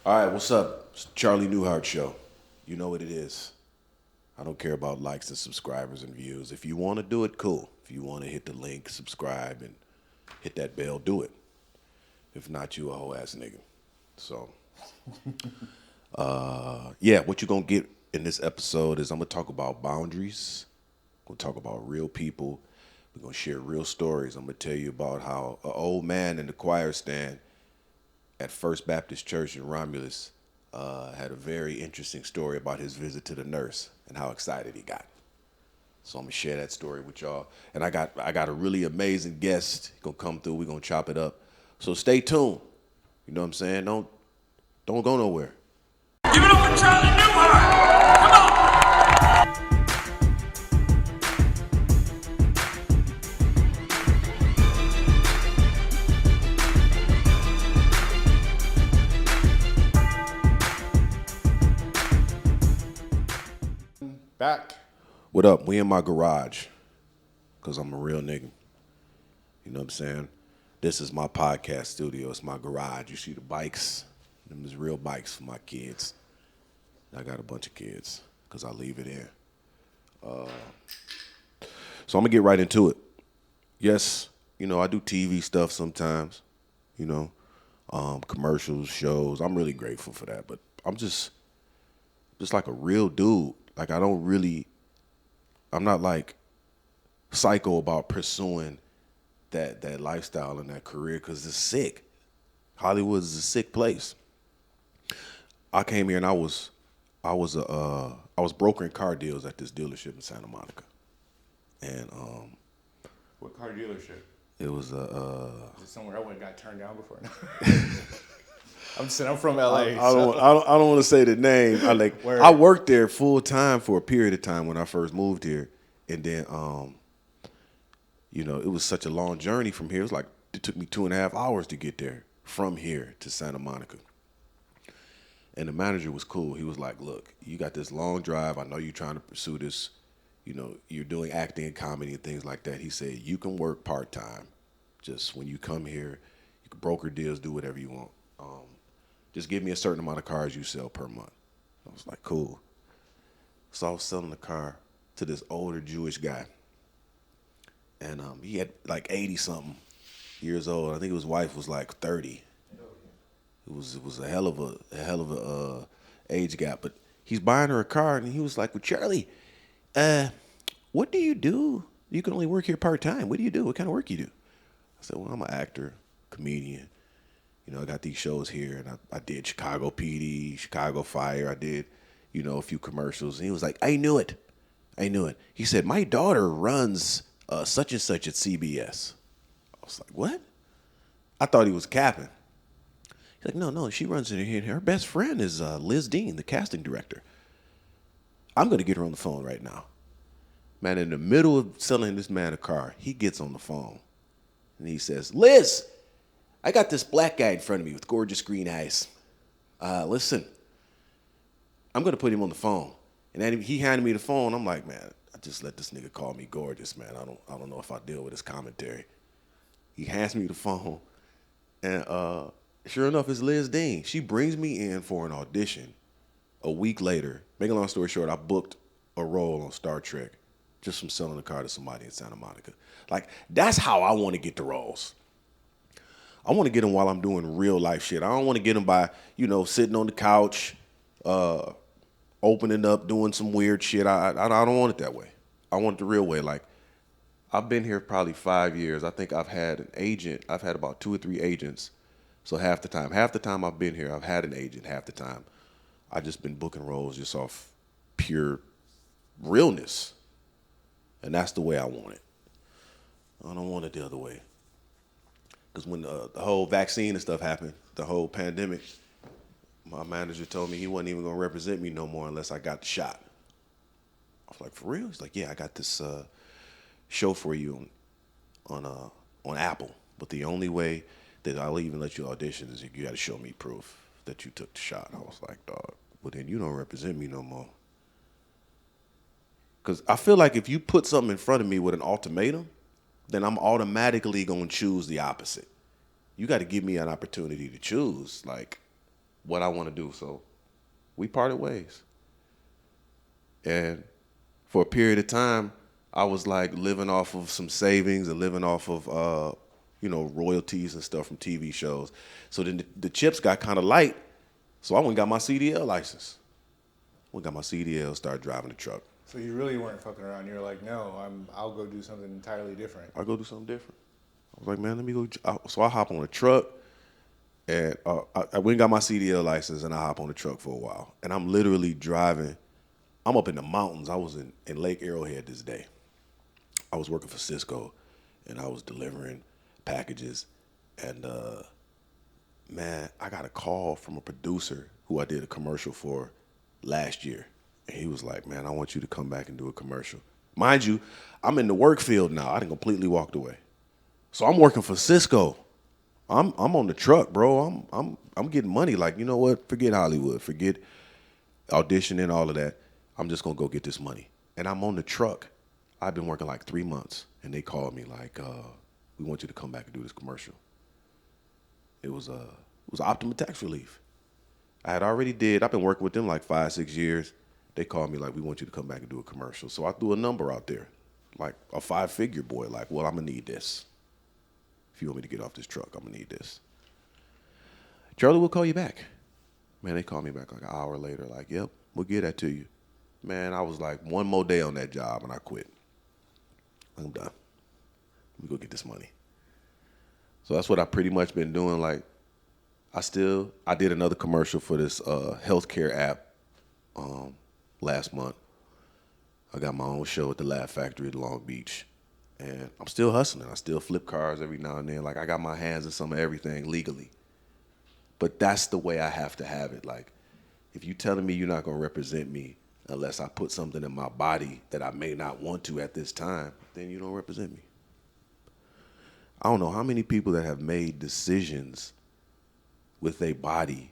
All right, what's up? It's the Charlie Newhart Show. You know what it is. I don't care about likes and subscribers and views. If you want to do it, cool. If you want to hit the link, subscribe, and hit that bell, do it. If not, you a whole ass nigga. So, yeah, what you're going to get in this episode is I'm going to talk about boundaries. I'm going to talk about real people. We're going to share real stories. I'm going to tell you about how an old man in the choir stand at First Baptist Church in Romulus had a very interesting story about his visit to the nurse and how excited he got. So I'm gonna share that story with y'all. And I got a really amazing guest. He's gonna come through. We're gonna chop it up. So stay tuned. You know what I'm saying? Don't go nowhere. Give it up for Charlie Newhart! Come on! Back. What up? We in my garage. Cause I'm a real nigga. You know what I'm saying? This is my podcast studio. It's my garage. You see the bikes? Them is real bikes for my kids. I got a bunch of kids because I leave it in. So I'm going to get right into it. Yes, you know, I do TV stuff sometimes, you know, commercials, shows. I'm really grateful for that. But I'm just like a real dude. Like I'm not like psycho about pursuing that lifestyle and that career because it's sick. Hollywood is a sick place. I came here and I was brokering car deals at this dealership in Santa Monica, and What car dealership? it was Is it somewhere I went and got turned down before? I'm from LA. I don't want to say the name. I worked there full time for a period of time when I first moved here, and then you know, it was such a long journey from here. It took me 2.5 hours to get there from here to Santa Monica. And the manager was cool. He was like, look, you got this long drive. I know you're trying to pursue this. You know, you're doing acting and comedy and things like that. He said, you can work part-time. Just when you come here, you can broker deals, do whatever you want. Just give me a certain amount of cars you sell per month. I was like, cool. So I was selling the car to this older Jewish guy. And he had like 80-something years old. I think his wife was like 30. It was a hell of a age gap. But he's buying her a car, and he was like, "Well, Charlie, what do you do? You can only work here part time. What do you do? What kind of work you do?" I said, "Well, I'm an actor, comedian. You know, I got these shows here, and I did Chicago PD, Chicago Fire. I did, you know, a few commercials." And he was like, "I knew it. He said, "My daughter runs such and such at CBS." I was like, "What?" I thought he was capping. He's like, no, she runs in here. Her best friend is Liz Dean, the casting director. I'm going to get her on the phone right now. Man, in the middle of selling this man a car, he gets on the phone. And he says, "Liz, I got this black guy in front of me with gorgeous green eyes. Listen, I'm going to put him on the phone." And then he handed me the phone. I'm like, man, I just let this nigga call me gorgeous, man. I don't know if I deal with his commentary. He hands me the phone. And sure enough, it's Liz Dean. She brings me in for an audition. A week later, make a long story short, I booked a role on Star Trek just from selling a car to somebody in Santa Monica. Like, that's how I want to get the roles. I want to get them while I'm doing real life shit. I don't want to get them by, you know, sitting on the couch, opening up, doing some weird shit. I don't want it that way. I want it the real way. Like, I've been here probably 5 years. I think I've had an agent. I've had about 2 or 3 agents. So half the time I've been here, I've had an agent. Half the time, I just been booking roles just off pure realness. And that's the way I want it. I don't want it the other way. Because when the whole vaccine and stuff happened, the whole pandemic, my manager told me he wasn't even going to represent me no more unless I got the shot. I was like, for real? He's like, yeah, I got this show for you on Apple. But the only way that I'll even let you audition is you got to show me proof that you took the shot. I was like, dog, well, then you don't represent me no more. Because I feel like if you put something in front of me with an ultimatum, then I'm automatically going to choose the opposite. You got to give me an opportunity to choose. Like, what I want to do. So we parted ways. And for a period of time, I was like living off of some savings and living off of, royalties and stuff from TV shows. So then the chips got kind of light. So I went and got my CDL license. Started driving the truck. So you really weren't fucking around. You were like, no, I'll go do something entirely different. I'll go do something different. I was like, man, let me go. So I hop on a truck, and I went and got my CDL license, and I hop on the truck for a while. And I'm literally driving. I'm up in the mountains. I was in Lake Arrowhead this day. I was working for Cisco, and I was delivering packages. And, man, I got a call from a producer who I did a commercial for last year. And he was like, man, I want you to come back and do a commercial. Mind you, I'm in the work field now. I done completely walked away. So I'm working for Cisco. I'm on the truck, bro. I'm getting money. Like, you know what? Forget Hollywood. Forget auditioning, all of that. I'm just going to go get this money. And I'm on the truck. I've been working like 3 months. And they called me like, we want you to come back and do this commercial. It was Optima Tax Relief. I've been working with them like 5-6 years. They called me like, we want you to come back and do a commercial. So I threw a number out there, like a 5-figure boy, like, well, I'm going to need this. If you want me to get off this truck, I'm going to need this. Charlie will call you back. Man, they called me back like an hour later, like, yep, we'll get that to you. Man, I was like one more day on that job and I quit. I'm done. We go get this money. So that's what I pretty much been doing. Like, I did another commercial for this healthcare app last month. I got my own show at the Laugh Factory at Long Beach. And I'm still hustling. I still flip cars every now and then. Like, I got my hands in some of everything legally. But that's the way I have to have it. Like, if you telling me you're not going to represent me unless I put something in my body that I may not want to at this time, then you don't represent me. I don't know how many people that have made decisions with their body,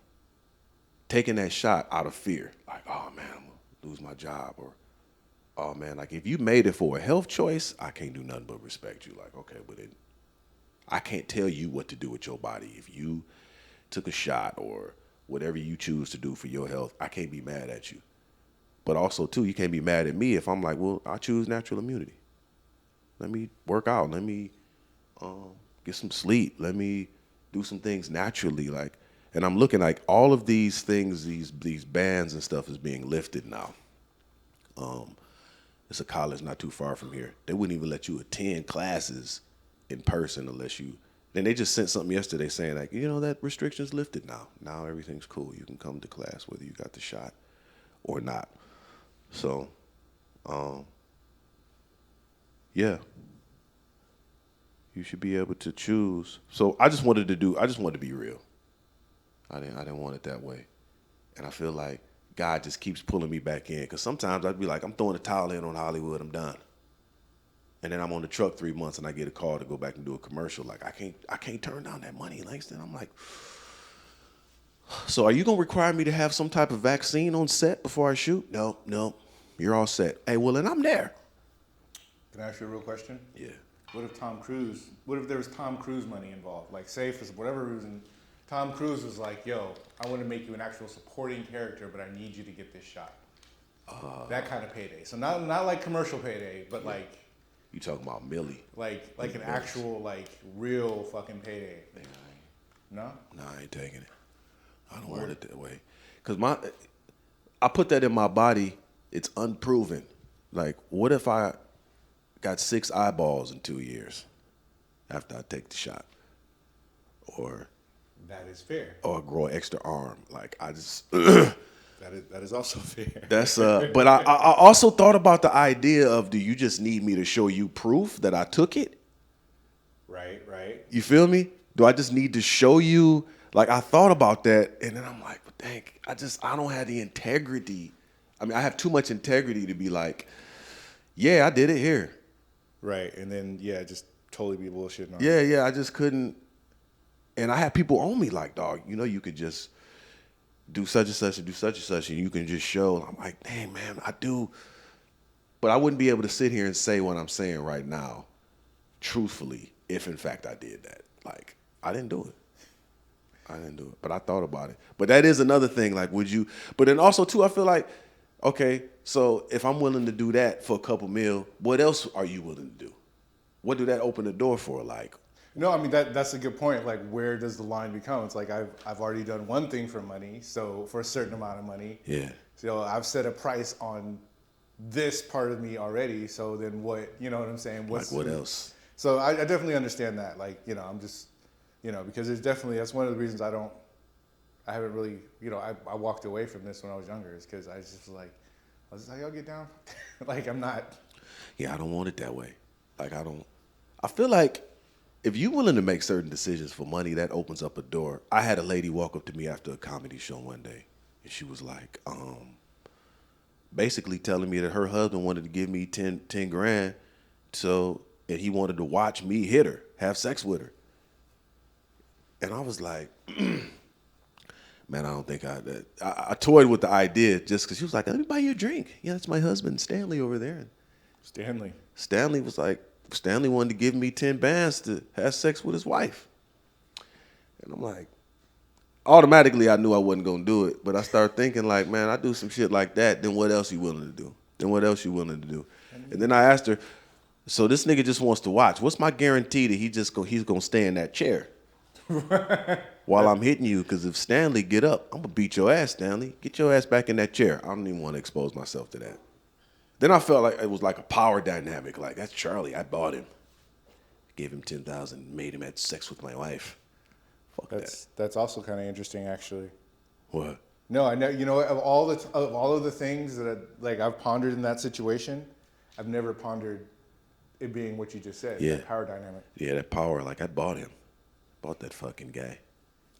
taking that shot out of fear. Like, oh, man, I'm going to lose my job. Or, oh, man, like, if you made it for a health choice, I can't do nothing but respect you. Like, okay, but I can't tell you what to do with your body. If you took a shot or whatever you choose to do for your health, I can't be mad at you. But also, too, you can't be mad at me if I'm like, well, I choose natural immunity. Let me work out. Let me get some sleep. Let me do some things naturally. Like, and I'm looking like all of these things, these bans and stuff is being lifted now. It's a college not too far from here. They wouldn't even let you attend classes in person unless you. Then they just sent something yesterday saying like, that restriction's lifted now. Now everything's cool. You can come to class whether you got the shot or not. So, yeah. You should be able to choose. So I just wanted to be real. I didn't want it that way. And I feel like God just keeps pulling me back in. Because sometimes I'd be like, I'm throwing the towel in on Hollywood, I'm done. And then I'm on the truck 3 months and I get a call to go back and do a commercial. Like, I can't turn down that money, Langston. I'm like, so are you going to require me to have some type of vaccine on set before I shoot? No, you're all set. Hey, well, and I'm there. Can I ask you a real question? Yeah. What if there was Tom Cruise money involved? Like, say for whatever reason, Tom Cruise was like, yo, I want to make you an actual supporting character, but I need you to get this shot. That kind of payday. So not like commercial payday, but like. You talking about Millie. Like an actual, like, real fucking payday. No? No, I ain't taking it. I don't want it that way. Because I put that in my body, it's unproven. Like, what if I got 6 eyeballs in 2 years after I take the shot? Or that is fair. Or grow an extra arm. Like, I just that is also fair. That's but I also thought about the idea of, do you just need me to show you proof that I took it? Right. You feel me? Do I just need to show you? Like, I thought about that, and then I'm like, well, dang, I don't have the integrity. I mean, I have too much integrity to be like, yeah, I did it here. Right, and then, just totally be bullshitting on it. Yeah, I just couldn't. And I had people on me like, dog, you could just do such and such and do such and such, and you can just show. And I'm like, dang, man, I do. But I wouldn't be able to sit here and say what I'm saying right now, truthfully, if in fact I did that. Like, I didn't do it. I didn't do it, but I thought about it. But that is another thing. Like, would you? But then also too, I feel like, okay, so if I'm willing to do that for a couple mil, what else are you willing to do? What do that open the door for? Like, No, I mean that's a good point. Like, where does the line become? It's like I've already done one thing for money, so for a certain amount of money. yeah, So I've set a price on this part of me already. So then what? You know what I'm saying? like what else? So I definitely understand that. Like, I'm just, because there's definitely, that's one of the reasons I haven't really, I walked away from this when I was younger, is because I was just like, y'all get down. Like, I'm not. Yeah, I don't want it that way. Like, I feel like if you're willing to make certain decisions for money, that opens up a door. I had a lady walk up to me after a comedy show one day, and she was like, basically telling me that her husband wanted to give me 10 grand, and he wanted to watch me hit her, have sex with her. And I was like, man, I don't think I toyed with the idea just because she was like, let me buy you a drink. Yeah, that's my husband, Stanley, over there. And Stanley was like, Stanley wanted to give me 10 bands to have sex with his wife. And I'm like, automatically I knew I wasn't going to do it. But I started thinking like, man, I do some shit like that. Then what else you willing to do? And then I asked her, so this nigga just wants to watch. What's my guarantee that he's going to stay in that chair while I'm hitting you? Because if Stanley get up, I'm going to beat your ass, Stanley. Get your ass back in that chair. I don't even want to expose myself to that. Then I felt like it was like a power dynamic. Like, that's Charlie. I bought him. Gave him 10,000, made him have sex with my wife. Fuck that. That's also kind of interesting, actually. What? No, I know. Of all of the things that I've pondered in that situation, I've never pondered it being what you just said. Yeah. That power dynamic. Yeah, that power. Like, I bought him. Bought that fucking guy.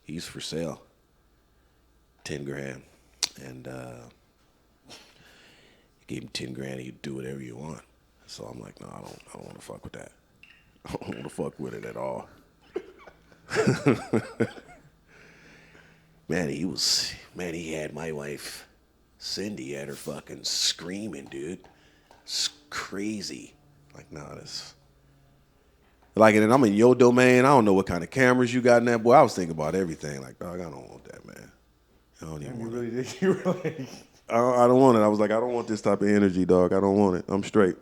He's for sale. 10 grand. And gave him 10 grand and you do whatever you want. So I'm like, no, I don't want to fuck with that. I don't want to fuck with it at all. He had my wife, Cindy, had her fucking screaming, dude. It's crazy. Like, nah, this. Like, and I'm in your domain. I don't know what kind of cameras you got in that. Boy, I was thinking about everything. Like, dog, I don't want that, man. I don't even want it. You really? I don't want it. I was like, I don't want this type of energy, dog. I don't want it. I'm straight.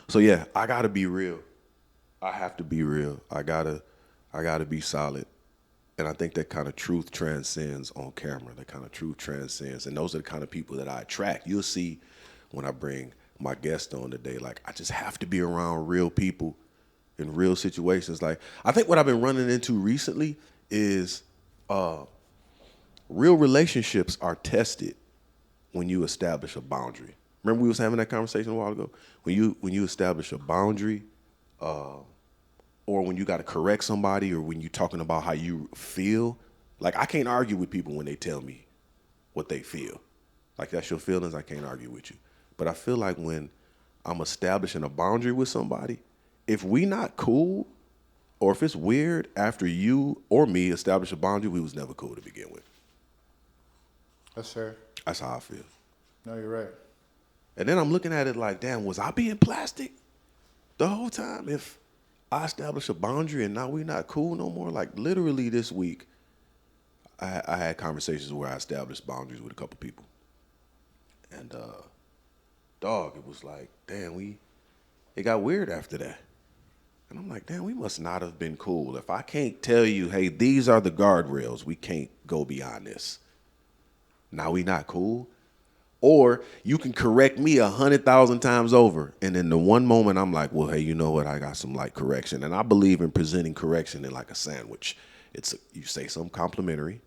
So yeah, I gotta be real. I have to be real. I gotta be solid. And I think that kind of truth transcends on camera. That kind of truth transcends. And those are the kind of people that I attract. You'll see when I bring my guest on today, like, I just have to be around real people in real situations. Like, I think what I've been running into recently is real relationships are tested when you establish a boundary. Remember we was having that conversation a while ago? When you establish a boundary, or when you got to correct somebody, or when you're talking about how you feel. Like, I can't argue with people when they tell me what they feel. Like, that's your feelings, I can't argue with you. But I feel like when I'm establishing a boundary with somebody, if we not cool, or if it's weird after you or me establish a boundary, we was never cool to begin with. That's fair. That's how I feel. No, you're right. And then I'm looking at it like, damn, was I being plastic the whole time? If I establish a boundary and now we not cool no more? Like, literally this week, I had conversations where I established boundaries with a couple people. And, dog, it was like, damn, it got weird after that. And I'm like, damn, we must not have been cool. If I can't tell you, hey, these are the guardrails, we can't go beyond this. Now we not cool? Or you can correct me 100,000 times over. And in the one moment I'm like, well, hey, you know what? I got some light correction. And I believe in presenting correction in like a sandwich. You say something complimentary,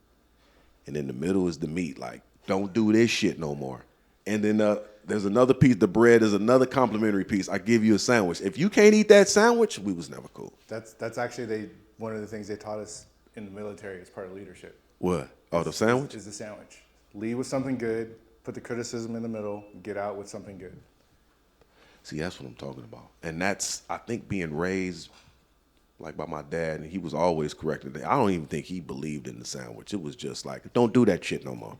and in the middle is the meat. Like, don't do this shit no more. And then there's another piece, the bread is another complimentary piece. I give you a sandwich. If you can't eat that sandwich, we was never cool. That's actually one of the things they taught us in the military as part of leadership. What? Oh, the sandwich? Is the sandwich. Lead with something good, put the criticism in the middle, get out with something good. See, that's what I'm talking about. And that's, I think, being raised like by my dad, and he was always correcting it. I don't even think he believed in the sandwich. It was just like, don't do that shit no more.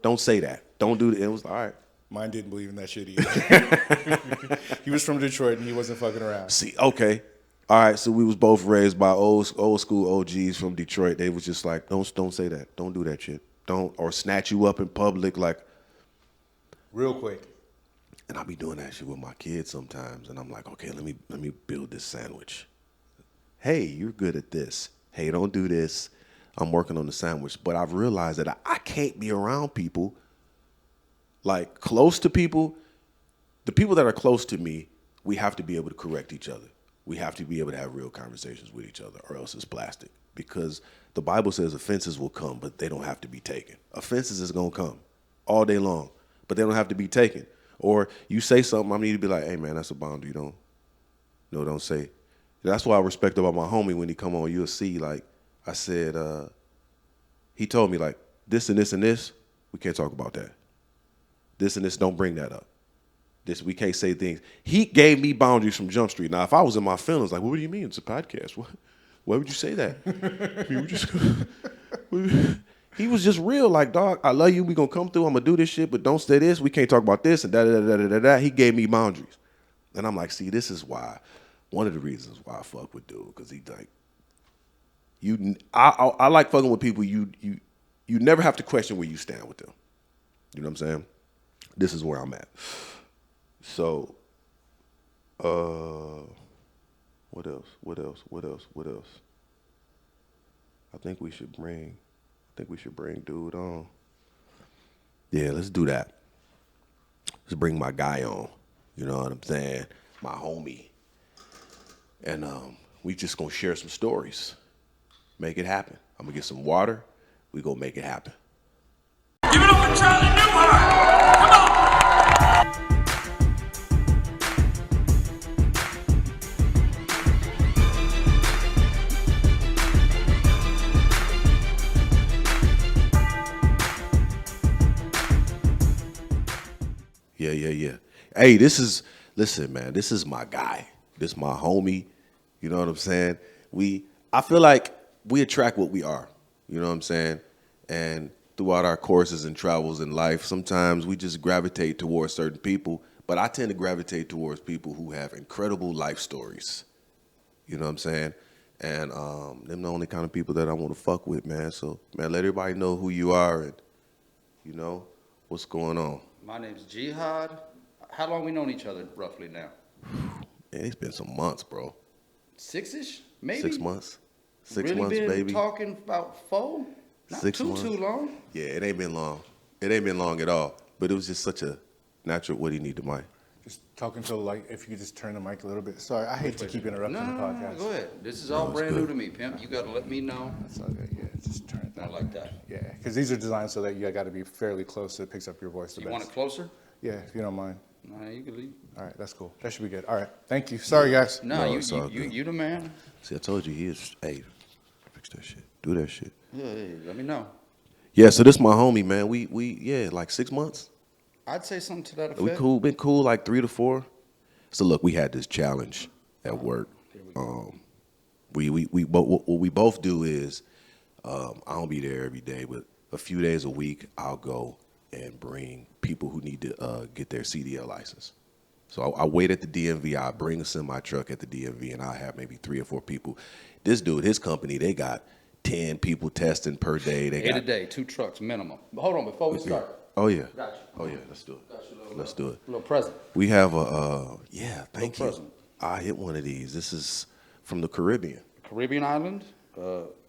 Don't say that. Don't do that. It was all right. Mine didn't believe in that shit either. He was from Detroit and he wasn't fucking around. See, okay. All right, so we was both raised by old school OGs from Detroit. They was just like, don't say that. Don't do that shit. Don't, or snatch you up in public like. Real quick. And I be doing that shit with my kids sometimes, and I'm like, okay, let me build this sandwich. Hey, you're good at this. Hey, don't do this. I'm working on the sandwich. But I've realized that I can't be around people, like close to people. The people that are close to me, we have to be able to correct each other. We have to be able to have real conversations with each other, or else it's plastic. Because the Bible says offenses will come, but they don't have to be taken. Offenses is going to come all day long, but they don't have to be taken. Or you say something, I need to be like, hey, man, that's a boundary. Don't say. That's what I respect about my homie when he come on. You'll see, like, I said, he told me, like, this and this and this, we can't talk about that. This and this, don't bring that up. This, we can't say things. He gave me boundaries from Jump Street. Now, if I was in my feelings, like, what do you mean? It's a podcast. Why would you say that? He was just real, like, dog, I love you. We gonna come through. I'm gonna do this shit, but don't say this. We can't talk about this and da. He gave me boundaries. And I'm like, see, this is why, one of the reasons why I fuck with dude, because he like, I like fucking with people you never have to question where you stand with them. You know what I'm saying? This is where I'm at. So, what else? I think we should bring dude on. Yeah, let's do that. Let's bring my guy on. You know what I'm saying? My homie. And we just gonna share some stories. Make it happen. I'm gonna get some water. We gonna make it happen. Give it up for Charlie Newhart. Come on. Yeah. Hey, listen, man, this is my guy. This my homie. You know what I'm saying? I feel like we attract what we are. You know what I'm saying? And throughout our courses and travels in life, sometimes we just gravitate towards certain people, but I tend to gravitate towards people who have incredible life stories. You know what I'm saying? And them the only kind of people that I want to fuck with, man. So, man, let everybody know who you are and, you know, what's going on. My name's Jihad. How long we known each other roughly now? Man, it's been some months, bro. 6-ish, maybe? 6 months. Six really months, been baby. Talking about 4? Not 6 too months. too long. Yeah, it ain't been long. It ain't been long at all. But it was just such a natural. What do you need the mic? Just talking to, like, if you could just turn the mic a little bit. Sorry, I hate to keep interrupting the podcast. Go ahead. This is all brand new to me, pimp. You got to let me know. That's all good. Yeah, just turn it down. I like that. Yeah, because these are designed so that you got to be fairly close so it picks up your voice the You best. want it closer? Yeah, if you don't mind. Nah, you can leave. All right, that's cool. That should be good. All right, thank you. Sorry, guys. No, it's all good. you the man. See, I told you he is. Hey, fix that shit. Do that shit. Yeah, let me know. Yeah, so this my homie, man. We like 6 months. I'd say something to that effect. We cool. Been cool like 3 to 4. So look, we had this challenge at work. What we both do is I don't be there every day, but a few days a week I'll go and bring people who need to get their CDL license. So I wait at the DMV. I bring a semi truck at the DMV, and I have maybe 3 or 4 people. This dude, his company, they got 10 people testing per day. They 8 a day, 2 trucks minimum. But hold on, before we start. Oh yeah. Got you. Oh yeah. Let's do it. Got you, Let's do it. A little present. We have a thank you. present. I hit one of these. This is from the Caribbean. Caribbean island,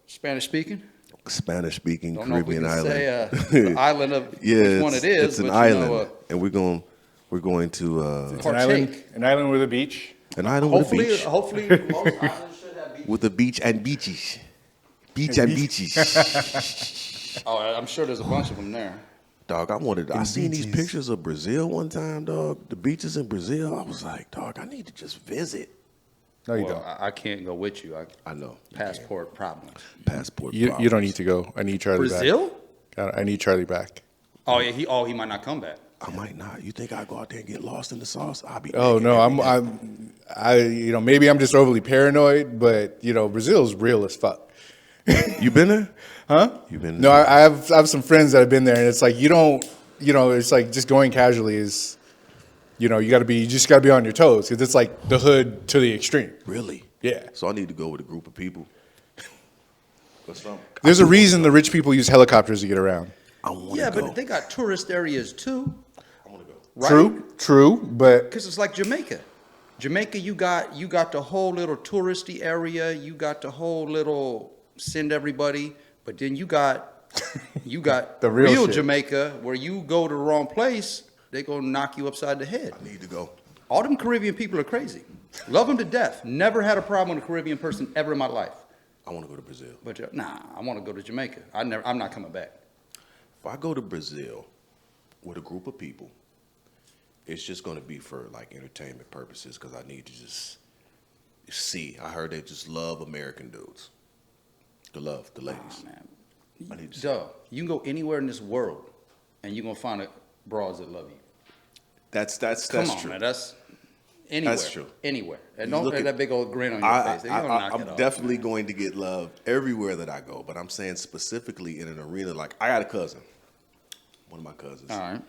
Spanish speaking. Spanish speaking Don't know if we Caribbean can island. say the island of which one it is. It's an but island, you know, and we're going to It's an island with a beach. an island with a beach hopefully most islands should have beaches. with a beach and beaches, beaches. Oh, I'm sure there's a bunch of them there. Dog, I seen these beaches. pictures of Brazil one time, dog. The beaches in Brazil. I was like, dog, I need to just visit. No, you Well, I can't go with you. I know. Passport problems. Passport. don't. You problems. don't need to go. I need Charlie Brazil? back. I need Charlie back. Oh yeah, he might not come back. I might not. You think I go out there and get lost in the sauce? I'll be. Oh naked no, every day. maybe I'm just overly paranoid, but Brazil's real as fuck. You been there? Huh? You been? No, I have some friends that have been there, and it's like it's like just going casually is, you just got to be on your toes because it's like the hood to the extreme. Really? Yeah. So I need to go with a group of people. There's a reason the rich people use helicopters to get around. I want to Yeah, go. but they got tourist areas too. I want to go. Right? True, but Because it's like Jamaica. Jamaica, you got the whole little touristy area. You got the whole little send everybody. But then you got The real shit. Jamaica, where you go to the wrong place, they gonna knock you upside the head. I need to go. All them Caribbean people are crazy. Love them to death. Never had a problem with a Caribbean person ever in my life. I want to go to Brazil. But nah, I want to go to Jamaica. I'm not coming back. If I go to Brazil with a group of people, it's just going to be for like entertainment purposes because I need to just see. I heard they just love American dudes. The ladies. Oh, man. I need to Duh. You can go anywhere in this world, and you're gonna find bras that love you. That's Come on, true. man. That's anywhere. That's true. Anywhere. And You don't look have at- that big old grin on your face. You're gonna knock I'm it off, definitely man. going to get love everywhere that I go, but I'm saying specifically in an arena like I got a cousin, one of my cousins, All right.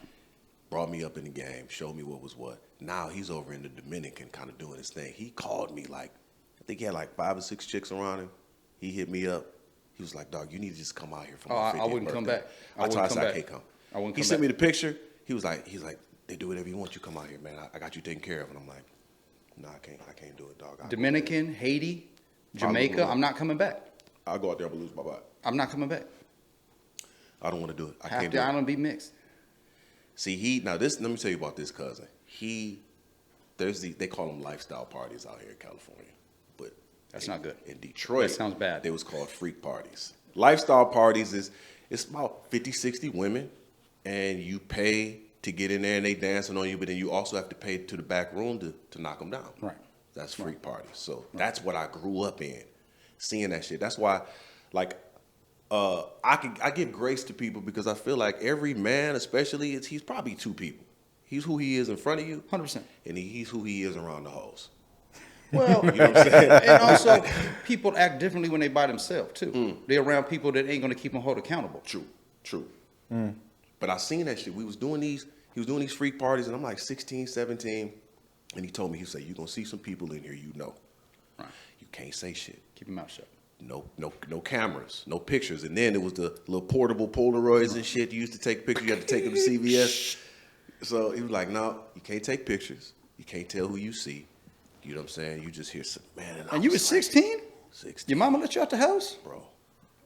brought me up in the game, showed me what was what. Now he's over in the Dominican, kind of doing his thing. He called me like, I think he had like 5 or 6 chicks around him. He hit me up. He was like, "Dog, you need to just come out here for my 50th I wouldn't come birthday." back. I told him, I back. can't come. I wouldn't He come sent back. me the picture. He's like, they do whatever you want. You come out here, man. I got you taken care of. And I'm like, no, I can't do it, dog. Dominican, Haiti, Jamaica. I'm not coming back. I'll go out there and lose my butt. I'm not coming back. I don't want to do it. I Half can't the do it. island be mixed. See, let me tell you about this cousin. They call them lifestyle parties out here in California. But That's not good. In Detroit, That sounds bad. They was called freak parties. Lifestyle parties it's about 50, 60 women, and you pay to get in there and they dancing on you, but then you also have to pay to the back room to knock them down. Right. That's freak parties. So that's what I grew up in, seeing that shit. That's why, like, I give grace to people because I feel like every man, especially, he's probably 2 people. He's who he is in front of you, 100%. and he's who he is around the hoes. Well, You know what I'm saying? and also people act differently when they by themselves too. They're around people that ain't gonna keep them hold accountable. True. But I seen that shit. He was doing these freak parties, and I'm like 16, 17, and he told me, he said, "You're gonna see some people in here you know. Right. You can't say shit. Keep your mouth shut. No cameras, no pictures." And then it was the little portable Polaroids and shit. You used to take pictures. You had to take them to CVS. So he was like, "No, you can't take pictures. You can't tell who you see. You know what I'm saying? You just hear some man." And you was 16? 16, Your mama let you out the house? bro.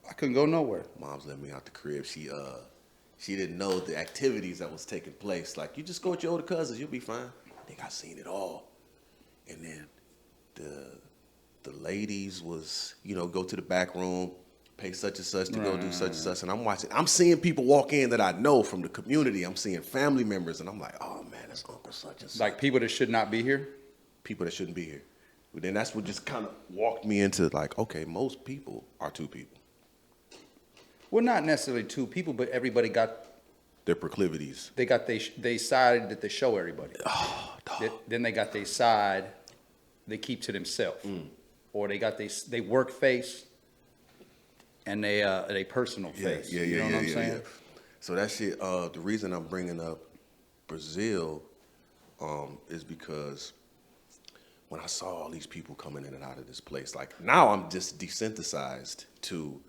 I couldn't go nowhere. Mom's let me out the crib. She didn't know the activities that was taking place. Like, you just go with your older cousins, you'll be fine. I think I seen it all. And then the ladies was, go to the back room, pay such and such to go do such and such. And I'm seeing people walk in that I know from the community. I'm seeing family members, and I'm like, oh man, that's Uncle such and such. Like people that should not be here? People that shouldn't be here. But then that's what just kind of walked me into like, okay, most people are 2 people. Well, not necessarily 2 people, but everybody got Their proclivities. they side that they show everybody. Oh, dog. Then they got their side they keep to themselves, or they got they work face and they personal face. Yeah, you know what I'm saying? yeah. So that shit. The reason I'm bringing up Brazil is because when I saw all these people coming in and out of this place, like now I'm just desensitized to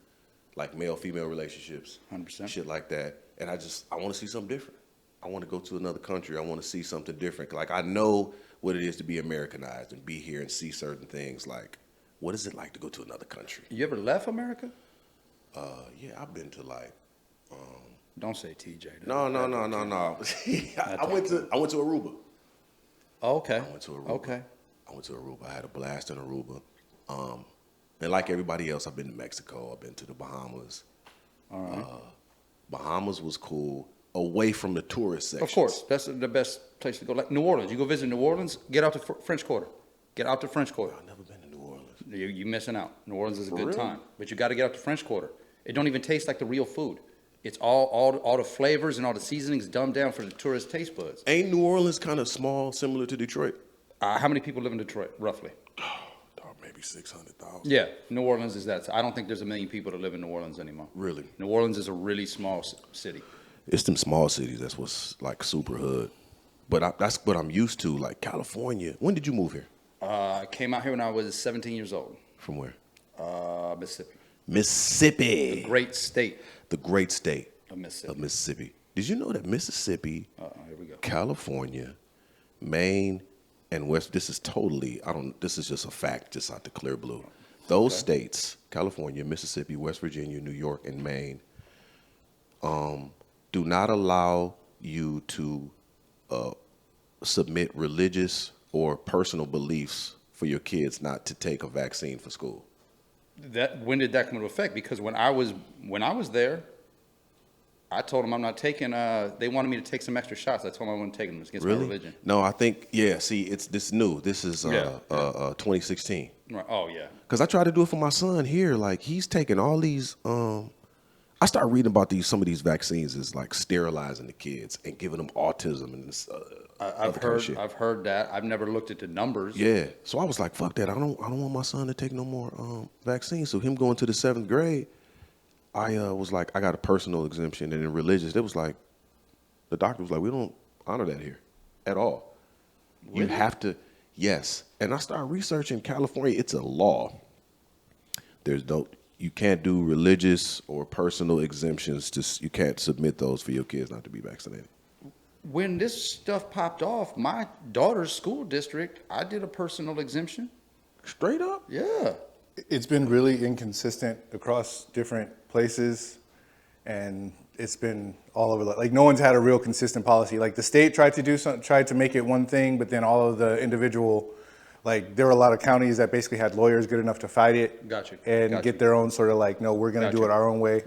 like male-female relationships, 100%. shit like that, and I want to see something different. I want to go to another country. I want to see something different. Like I know what it is to be Americanized and be here and see certain things. Like, what is it like to go to another country? You ever left America? Yeah, I've been to like. Don't say TJ. No. I went to Aruba. Okay. I went to Aruba. Okay. I went to Aruba. I had a blast in Aruba. And like everybody else, I've been to Mexico. I've been to the Bahamas. All right. Bahamas was cool, away from the tourist section. Of course, that's the best place to go. Like New Orleans, you go visit New Orleans, get out to French Quarter. Get out to French Quarter. I've never been to New Orleans. You're missing out. New Orleans is a For good real? time, but you got to get out to French Quarter. It don't even taste like the real food. It's all the flavors and all the seasonings dumbed down for the tourist taste buds. Ain't New Orleans kind of small, similar to Detroit? How many people live in Detroit, roughly? Maybe 600,000. Yeah, New Orleans is that. I don't think there's 1 million people that live in New Orleans anymore. Really? New Orleans is a really small city. It's them small cities. That's what's like super hood. But that's what I'm used to. Like California. When did you move here? I I came out here when I was 17 years old. From where? Mississippi. Mississippi. Great state The great state of Mississippi. of Mississippi. Did you know that Mississippi, Here we go. California, Maine, and West, this is just a fact, just out the clear blue. Those states, California, Mississippi, West Virginia, New York, and Maine, do not allow you to submit religious or personal beliefs for your kids not to take a vaccine for school. When did that come into effect? Because when I was there, I told them I'm not taking. They wanted me to take some extra shots. I told them I wasn't taking them. It's against my religion. No, I think See, it's this new. This is 2016. Right. Oh yeah. Because I tried to do it for my son here. Like he's taking all these. I started reading about some of these vaccines is like sterilizing the kids and giving them autism and this. I've heard that. I've never looked at the numbers. Yeah. So I was like, fuck that. I don't want my son to take no more vaccines. So him going to the 7th grade, I was like, I got a personal exemption, and in religious, it was like, the doctor was like, we don't honor that here at all. Really? You have to, yes. And I started researching California. It's a law. You can't do religious or personal exemptions. You can't submit those for your kids not to be vaccinated. When this stuff popped off, my daughter's school district, I did a personal exemption. Straight up? Yeah. It's been really inconsistent across different places, and it's been all over. Like no one's had a real consistent policy. Like the state tried to make it one thing, but then all of the individual, like there were a lot of counties that basically had lawyers good enough to fight it. Get their own sort of like, no, we're going to do it our own way.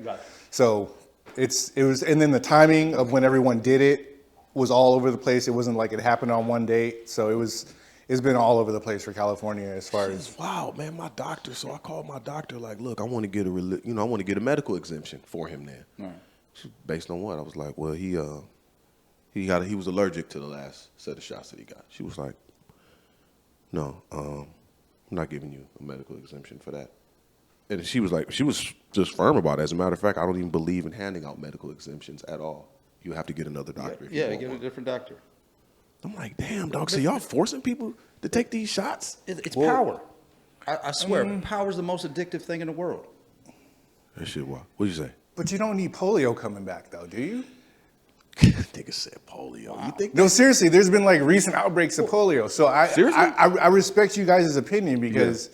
So it was, and then the timing of when everyone did it was all over the place. It wasn't like it happened on one date. So it's been all over the place for California as far as. Wow, man, my doctor. So I called my doctor like, look, I want to get a medical exemption for him then. Right. Based on what? I was like, well, he was allergic to the last set of shots that he got. She was like, no, I'm not giving you a medical exemption for that. And she was just firm about it. As a matter of fact, I don't even believe in handing out medical exemptions at all. You have to get another doctor. Yeah, get a different doctor. I'm like, damn, dog. So y'all forcing people to take these shots? It's power. I swear, power is the most addictive thing in the world. That shit, what? What'd you say? But you don't need polio coming back, though, do you? Nigga said polio. Wow. You think? No, seriously. There's been like recent outbreaks of polio. So I respect you guys' opinion because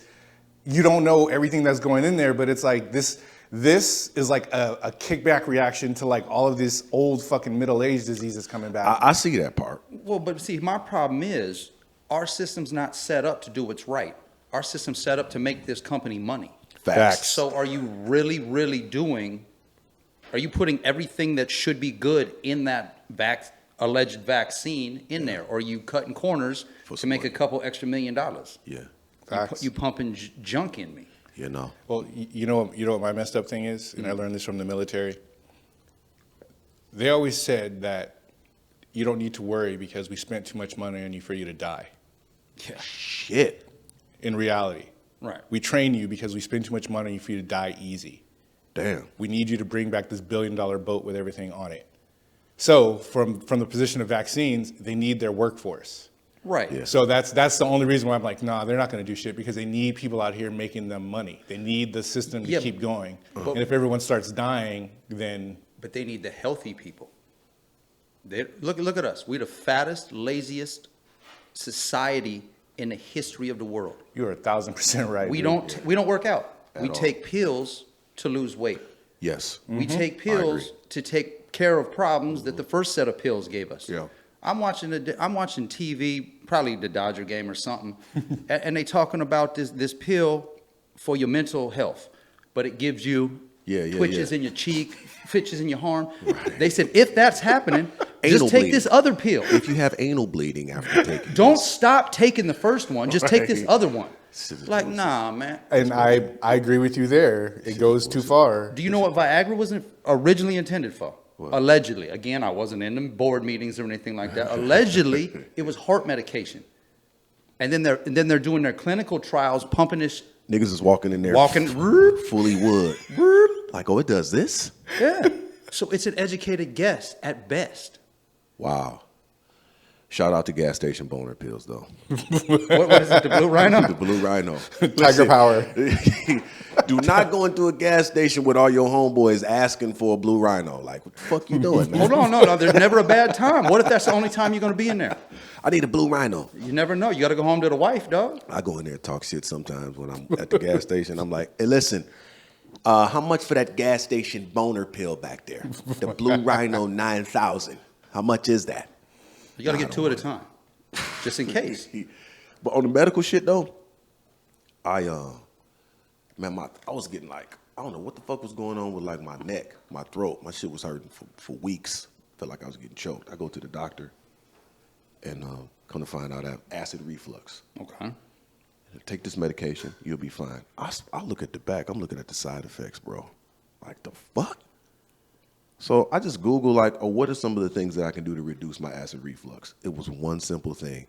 you don't know everything that's going in there. But it's like this is like a kickback reaction to like all of this old fucking middle-aged diseases coming back. I see that part. Well, but see, my problem is our system's not set up to do what's right. Our system's set up to make this company money. Facts. So are you really, really are you putting everything that should be good in that alleged vaccine in there? Or are you cutting corners to make a couple extra $1 million? Yeah. Facts. You pumping junk in me. You know. Well, you know what my messed up thing is, and I learned this from the military. They always said that you don't need to worry because we spent too much money on you for you to die. Yeah. Shit. In reality. Right. We train you because we spend too much money on you for you to die easy. Damn. We need you to bring back this $1 billion boat with everything on it. So from the position of vaccines, they need their workforce. Right. Yeah. So that's the only reason why I'm like, nah, they're not going to do shit because they need people out here making them money. They need the system to keep going. And if everyone starts dying, then... But they need the healthy people. Look at us. We're the fattest, laziest society in the history of the world. You're 1,000% right. We don't work out. We take pills to lose weight. Yes. We take pills to take care of problems that the first set of pills gave us. Yeah. I'm watching TV, probably the Dodger game or something, and they talking about this pill for your mental health, but it gives you twitches in your cheek, twitches in your arm. Right. They said if that's happening, just take this other pill. If you have anal bleeding after taking don't stop taking the first one, just take this other one. Like, nah, man. And I agree with you there. It goes too far. Do you know what Viagra was originally intended for? What? Allegedly. Again, I wasn't in the board meetings or anything like that. Allegedly, it was heart medication. And then they're doing their clinical trials, pumping this. Niggas is walking in there. Fully wood. Like, oh, it does this? Yeah. So it's an educated guess at best. Wow. Shout out to gas station boner pills, though. What is it, the Blue Rhino? The Blue Rhino. Tiger Power. Do not go into a gas station with all your homeboys asking for a Blue Rhino. Like, what the fuck you doing, man? Hold on, no, there's never a bad time. What if that's the only time you're going to be in there? I need a Blue Rhino. You never know. You got to go home to the wife, dog. I go in there and talk shit sometimes when I'm at the gas station. I'm like, hey, listen, how much for that gas station boner pill back there? The Blue Rhino 9000. How much is that? You got to get 2 at a time, just in case. But on the medical shit, though, I was getting like, I don't know what the fuck was going on with like my neck, my throat. My shit was hurting for weeks. Felt like I was getting choked. I go to the doctor and come to find out I have acid reflux. Okay. Take this medication, you'll be fine. I look at the back, I'm looking at the side effects, bro. Like, the fuck? So I just Google, like, oh, what are some of the things that I can do to reduce my acid reflux? It was one simple thing.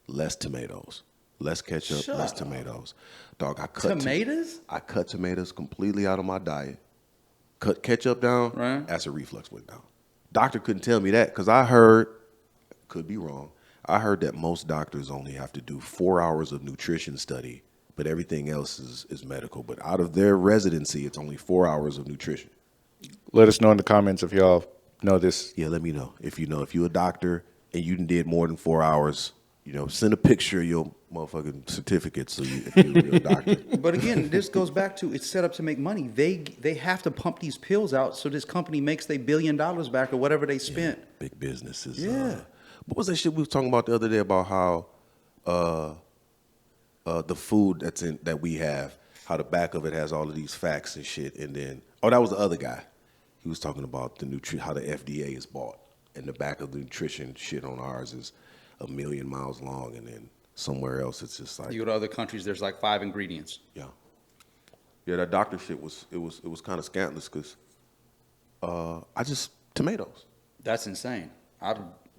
Less tomatoes. Less ketchup, less tomatoes. Dog, I cut tomatoes? I cut tomatoes completely out of my diet. Cut ketchup down, right. Acid reflux went down. Doctor couldn't tell me that because I heard, could be wrong, I heard that most doctors only have to do 4 hours of nutrition study, but everything else is medical. But out of their residency, it's only 4 hours of nutrition. Let us know in the comments if y'all know this. Yeah, let me know. If you're a doctor and you did more than 4 hours, send a picture of your motherfucking certificate so if you're a real doctor. But again, this goes back to it's set up to make money. They have to pump these pills out so this company makes their $1 billion back or whatever they spent. Yeah, big businesses. Yeah. What was that shit we was talking about the other day about how the food that we have, how the back of it has all of these facts and shit, and then that was the other guy. He was talking about how the FDA is bought, and the back of the nutrition shit on ours is 1 million miles long, and then somewhere else it's just like you go to other countries, there's like 5 ingredients. Yeah, that doctor shit was kind of scantless because tomatoes. That's insane.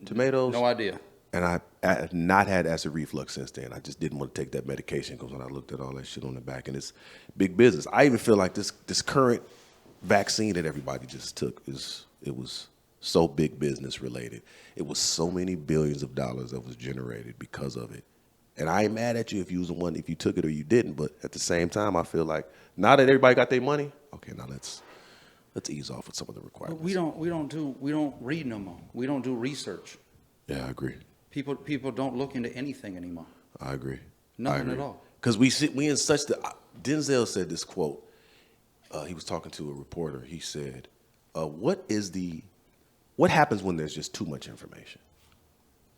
Tomatoes. No idea. And I have not had acid reflux since then. I just didn't want to take that medication because when I looked at all that shit on the back, and it's big business. I even feel like this current vaccine that everybody just took it was so big business related. It was so many billions of dollars that was generated because of it. And I ain't mad at you if you took it or you didn't, but at the same time, I feel like now that everybody got their money, okay, now let's ease off with some of the requirements. We don't read no more. We don't do research. Yeah, I agree. People don't look into anything anymore. I agree. Nothing at all. Because we in such Denzel said this quote. He was talking to a reporter. He said, what happens when there's just too much information?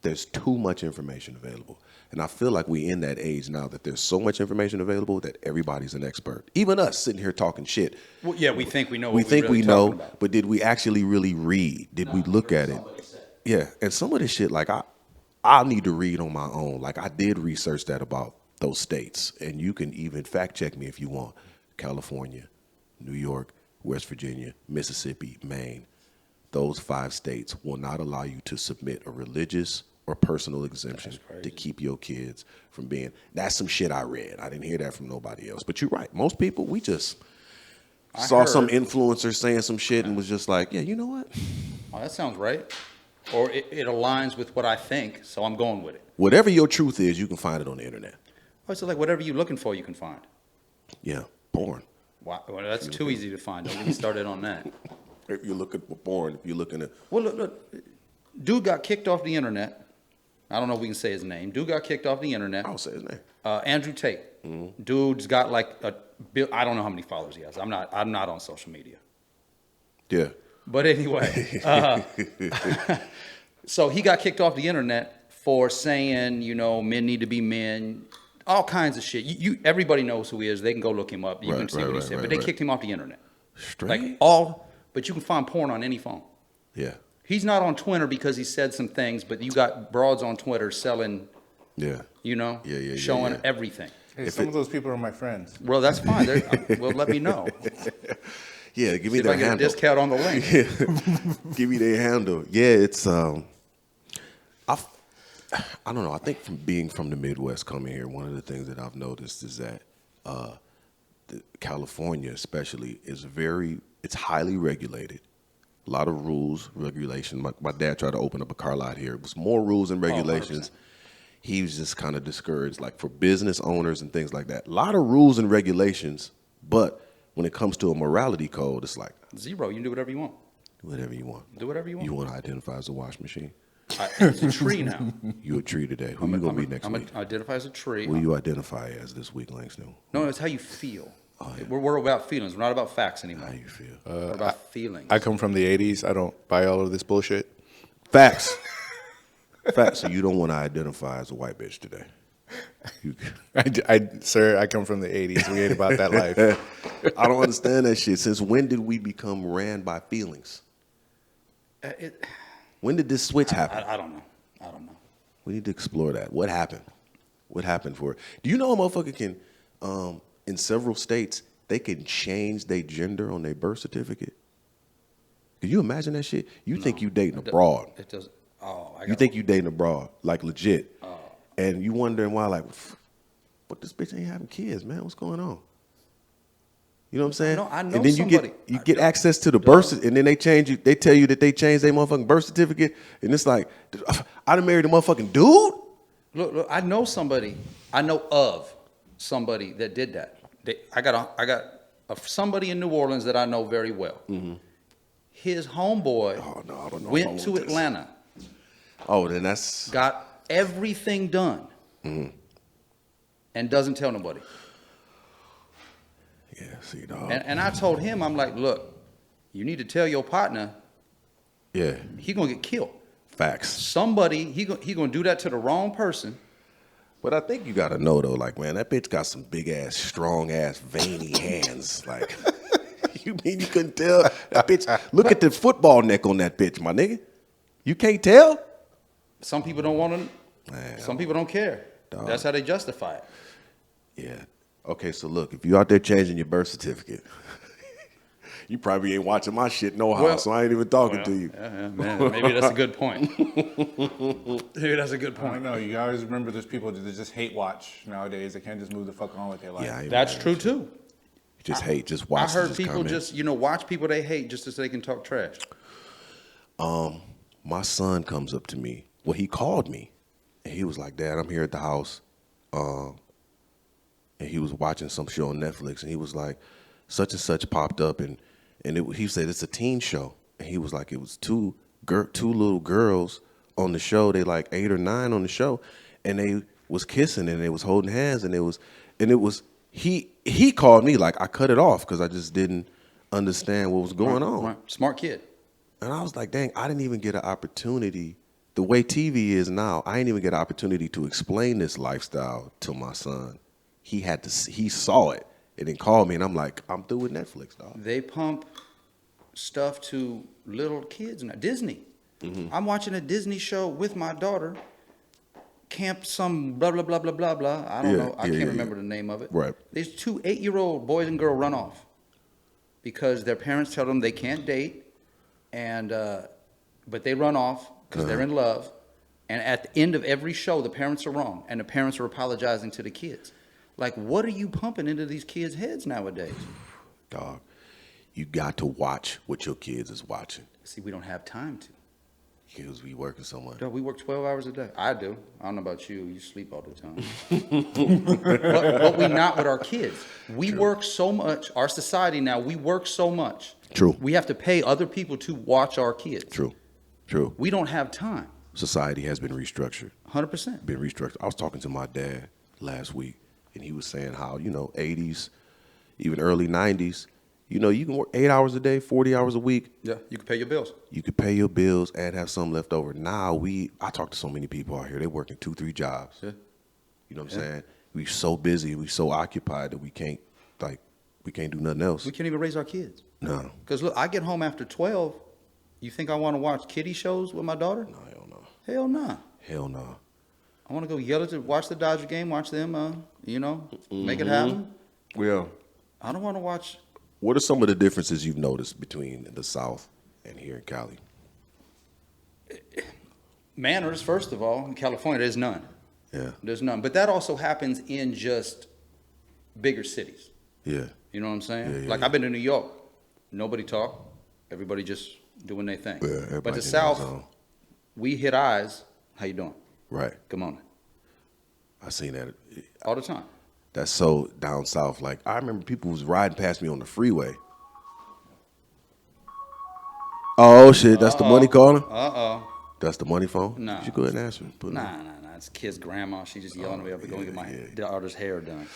There's too much information available. And I feel like we're in that age now that there's so much information available that everybody's an expert. Even us sitting here talking shit. Well, yeah, we think we know we what think we're really we know, talking about. but did we actually really read? Did we look at it? Yeah, and some of this shit, like I need to read on my own. Like I did research that about those states, and you can even fact check me if you want. California, New York, West Virginia, Mississippi, Maine. Those 5 states will not allow you to submit a religious or personal exemption to keep your kids from being. That's some shit I read. I didn't hear that from nobody else. But you're right. Most people, we just saw some influencer saying some shit and was just like, yeah, you know what? Oh, that sounds right. Or it aligns with what I think, so I'm going with it. Whatever your truth is, you can find it on the internet. Oh, so like whatever you're looking for, you can find. Yeah, porn. Wow, well, that's too easy to find. Don't get me started on that. If you're looking for porn, if you're looking at... Well, look. Dude got kicked off the internet. I don't know if we can say his name. Dude got kicked off the internet. I'll say his name. Andrew Tate. Mm-hmm. Dude's got like I don't know how many followers he has. I'm not on social media. Yeah. But anyway, so he got kicked off the internet for saying, men need to be men, all kinds of shit. Everybody knows who he is. They can go look him up. You can see what he said. But they kicked him off the internet. Straight? But you can find porn on any phone. Yeah. He's not on Twitter because he said some things, but you got broads on Twitter selling, showing everything. Hey, some of those people are my friends. Well, that's fine. Well, let me know. Yeah, give me their handle. I get a discount on the link. Yeah. Give me their handle. Yeah, it's I don't know. I think from being from the Midwest coming here, one of the things that I've noticed is that California especially it's highly regulated. A lot of rules, regulation. My dad tried to open up a car lot here. It was more rules and regulations. He was just kind of discouraged, like for business owners and things like that. A lot of rules and regulations, but when it comes to a morality code, it's like zero. You can do whatever you want. Do whatever you want. Do whatever you want. You want to identify as a wash machine? It's a tree now. You a tree today. Who you gonna be next week? I'm identify as a tree. Who you identify as this week, Langston? No, it's how you feel. Oh, yeah. We're about feelings. We're not about facts anymore. How you feel? We're about feelings. I come from the 80s. I don't buy all of this bullshit. Facts. Facts. So you don't want to identify as a white bitch today. Sir, I come from the 80s. We ain't about that life. I don't understand that shit. Since when did we become ran by feelings? When did this switch happen? I don't know. We need to explore that. What happened? What happened for it? Do you know a motherfucker can, in several states, they can change their gender on their birth certificate? Can you imagine that shit? You think you dating abroad. It doesn't. You think you dating abroad, like legit. And you wondering why, like, but this bitch ain't having kids, man. What's going on? You know what I'm saying? I know and then somebody. you get access to the birth, and then they tell you that they changed their motherfucking birth certificate, and it's like, I done married a motherfucking dude. Look, I know somebody. I know of somebody that did that. I got somebody in New Orleans that I know very well. Mm-hmm. His homeboy went to Atlanta. Oh, then that's got everything done, and doesn't tell nobody. Yeah, see, dog. And I told him, I'm like, look, you need to tell your partner. Yeah, he gonna get killed. Facts. Somebody he gonna do that to the wrong person. But I think you gotta know though, like, man, that bitch got some big ass, strong ass, veiny hands. Like, you mean you couldn't tell that bitch? Look at the football neck on that bitch, my nigga. You can't tell. Some people don't want to. Some people don't care. Dog. That's how they justify it. Yeah. Okay, so look, if you out there changing your birth certificate, you probably ain't watching my shit no how, so I ain't even talking to you. Yeah, man, maybe that's a good point. Maybe that's a good I point. don't know. You always remember there's people that just hate watch nowadays. They can't just move the fuck on with their life. Yeah, that's true too. Just hate, just watch. I heard people just watch people they hate just so they can talk trash. My son comes up to me. Well, he called me, and he was like, "Dad, I'm here at the house." And he was watching some show on Netflix, and he was like, such and such popped up, and he said it's a teen show, and he was like, it was two little girls on the show, they like 8 or 9 on the show, and they was kissing and they was holding hands, and it was he called me, like I cut it off because I just didn't understand what was going on. Right. Smart kid. And I was like, dang, I didn't even get an opportunity. The way TV is now, I didn't even get an opportunity to explain this lifestyle to my son. He saw it and then called me, and I'm like, I'm through with Netflix, dog. They pump stuff to little kids now. Disney. Mm-hmm. I'm watching a Disney show with my daughter. Camp some blah blah blah blah blah blah. I don't know. I can't remember the name of it. Right. These 2 8-year-old boys and girls run off because their parents tell them they can't date, and but they run off because they're in love. And at the end of every show, the parents are wrong, and the parents are apologizing to the kids. Like, what are you pumping into these kids' heads nowadays? Dog, you got to watch what your kids is watching. See, we don't have time to. Because we working so much. Dog, we work 12 hours a day. I do. I don't know about you. You sleep all the time. but we not with our kids. We work so much. Our society now, we work so much. True. We have to pay other people to watch our kids. True. We don't have time. Society has been restructured. 100%. Been restructured. I was talking to my dad last week, and he was saying how, 80s, even early 90s, you can work 8 hours a day, 40 hours a week. Yeah, you can pay your bills. You could pay your bills and have some left over. Now I talk to so many people out here, they working 2-3 jobs. Yeah. You know what I'm saying? We so busy, we so occupied that we can't do nothing else. We can't even raise our kids. No. Because look, I get home after 12. You think I want to watch kiddie shows with my daughter? No, hell no. Hell nah. Hell no. I want to go watch the Dodger game, watch them, make it happen. Yeah. I don't want to watch. What are some of the differences you've noticed between the South and here in Cali? Manners, first of all. In California, there's none. Yeah. There's none. But that also happens in just bigger cities. Yeah. You know what I'm saying? Yeah, Like, I've been to New York. Nobody talk. Everybody just doing their thing. Yeah, everybody But the in their South, zone. we hit eyes. How you doing? Right. Come on. I seen that. All the time. That's so down south. Like, I remember people was riding past me on the freeway. Oh, shit. That's the money calling? That's the money phone? No. You go ahead and answer it. Put it on. Nah. It's kid's grandma. She just yelling at me up to go get my daughter's hair done.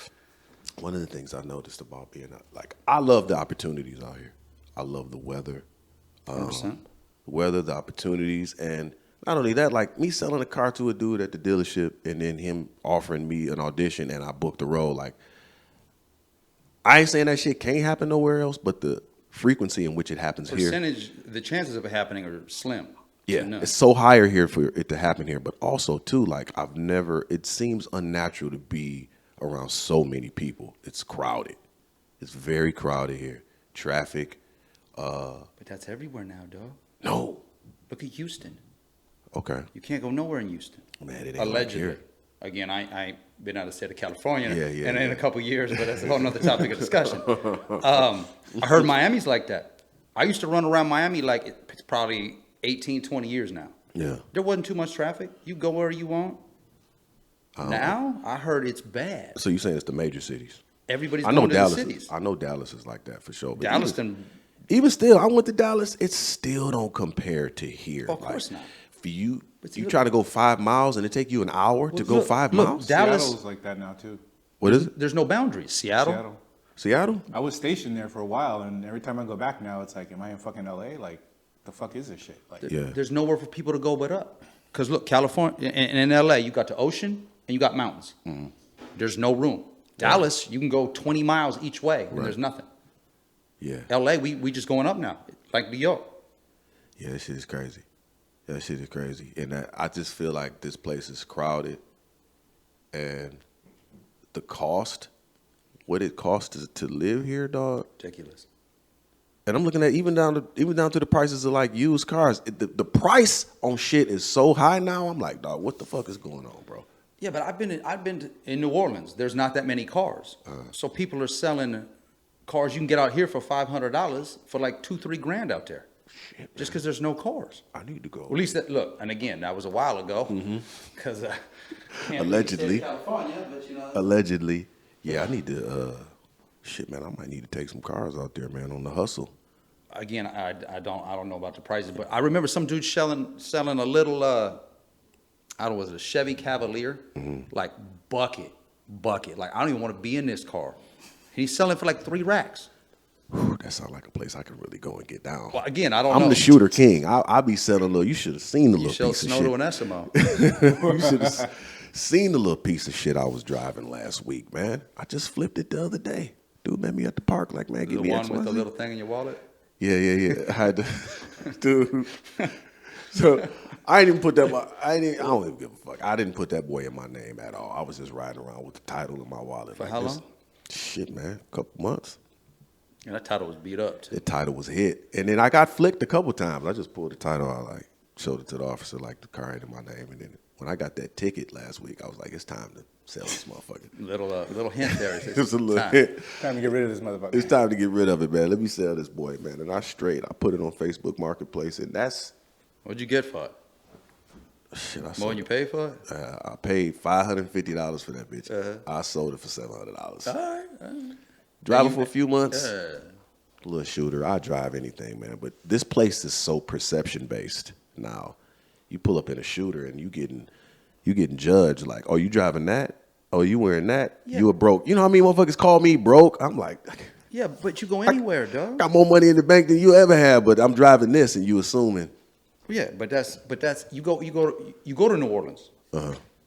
One of the things I noticed about being out, like, I love the opportunities out here. I love the weather. 100%. The weather, the opportunities, and not only that, like me selling a car to a dude at the dealership and then him offering me an audition and I booked the role. Like, I ain't saying that shit can't happen nowhere else, but the frequency in which it happens here. The chances of it happening are slim. Yeah, it's so higher here for it to happen here. But also, too, like it seems unnatural to be around so many people. It's crowded. It's very crowded here. Traffic. But that's everywhere now, dog. No. Look at Houston. Okay. You can't go nowhere in Houston. Man, it ain't allegedly. like here. Again, I ain't been out of the state of California in a couple years, but that's a whole nother topic of discussion. I heard Miami's like that. I used to run around Miami like it's probably 18, 20 years now. Yeah. There wasn't too much traffic. You go where you want. Now, I heard it's bad. So you saying it's the major cities? Everybody's I know going to the Dallas. cities. I know Dallas is like that for sure. But Dallas even still, I went to Dallas. It still don't compare to here. Of course not. For you try to go 5 miles and it take you an hour to go 5 miles. Dallas Seattle's like that now too. What is it? There's no boundaries. Seattle. Seattle? I was stationed there for a while, and every time I go back now, it's like, am I in fucking LA? Like, the fuck is this shit? Like, Yeah. There's nowhere for people to go but up. Because look, California and in LA, you got the ocean and you got mountains. Mm-hmm. There's no room. Dallas, you can go 20 miles each way and there's nothing. Yeah. LA, we just going up now, like New York. Yeah, that shit is crazy. That shit is crazy. And I just feel like this place is crowded and the cost, what it costs to live here, dog. Ridiculous. And I'm looking at even down to the prices of like used cars. The price on shit is so high now. I'm like, dog, what the fuck is going on, bro? Yeah, but I've been in New Orleans. There's not that many cars, so people are selling cars you can get out here for $500 for like $2-3 grand out there. Shit, just because there's no cars. I need to go. At least look, and again, that was a while ago, because Allegedly. California, but you know. Allegedly, yeah, I need to. Shit, man, I might need to take some cars out there, man, on the hustle. Again, I don't know about the prices, but I remember some dude selling a little I don't know, was it a Chevy Cavalier, like bucket. Like I don't even want to be in this car. He's selling for like 3 racks. Whew, that sounds like a place I could really go and get down. Well, again, I don't know. I'm the shooter king. I'll be selling a little. You should have seen the You little sell piece snow of to shit. an Eskimo. You should have seen the little piece of shit I was driving last week, man. I just flipped it the other day. Dude met me at the park like, man, give The me one XYZ. with the little thing in your wallet. Yeah. I had to, dude. So I didn't even put that. I don't even give a fuck. I didn't put that boy in my name at all. I was just riding around with the title in my wallet. For like how this. long? Shit, man, a couple months. And that title was beat up too. The title was hit, and then I got flicked a couple times. I just pulled the title out, like showed it to the officer, like the car ain't in my name, and then when I got that ticket last week, I was like, it's time to sell this motherfucker. Little hint there. It was a little time. hit. time to get rid of this motherfucker. It's time to get rid of it, man. Let me sell this boy, man. And I put it on Facebook Marketplace, and that's What'd you get for it? shit. More than you paid for it? I paid $550 for that bitch. I sold it for $700. All right. Drive it for a few months. Little shooter. I drive anything, man. But this place is so perception based now. You pull up in a shooter and you getting judged like, oh, you driving that? Oh, you wearing that? Yeah. You a broke. You know how many motherfuckers call me broke? I'm like, Yeah, but you go anywhere, dog. got more money in the bank than you ever had, but I'm driving this and you assuming. Yeah, but that's you go to New Orleans.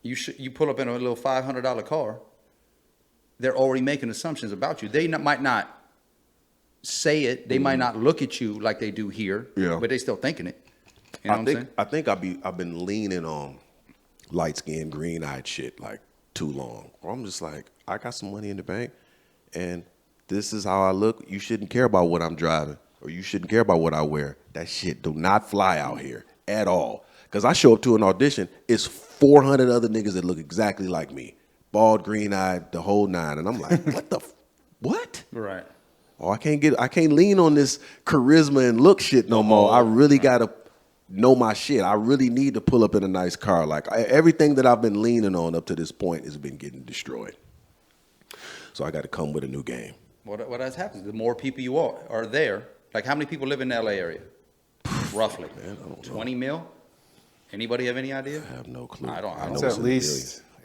You pull up in a little $500 car. They're already making assumptions about you. They might not say it. They might not look at you like they do here. Yeah. But they still thinking it. You know what I'm saying? I think I've been leaning on light skinned, green eyed shit like too long. Or I'm just like, I got some money in the bank and this is how I look. You shouldn't care about what I'm driving or you shouldn't care about what I wear. That shit do not fly out here at all. Because I show up to an audition, it's 400 other niggas that look exactly like me. Bald, green eyed, the whole nine. And I'm like, what? Right. oh, I can't lean on this charisma and look shit no more. I really gotta know my shit. I really need to pull up in a nice car. Like everything that I've been leaning on up to this point has been getting destroyed. So I got to come with a new game. What has happened? The more people you are there. Like how many people live in the LA area? Roughly. Man, I don't 20 mil? Anybody have any idea? I have no clue. I don't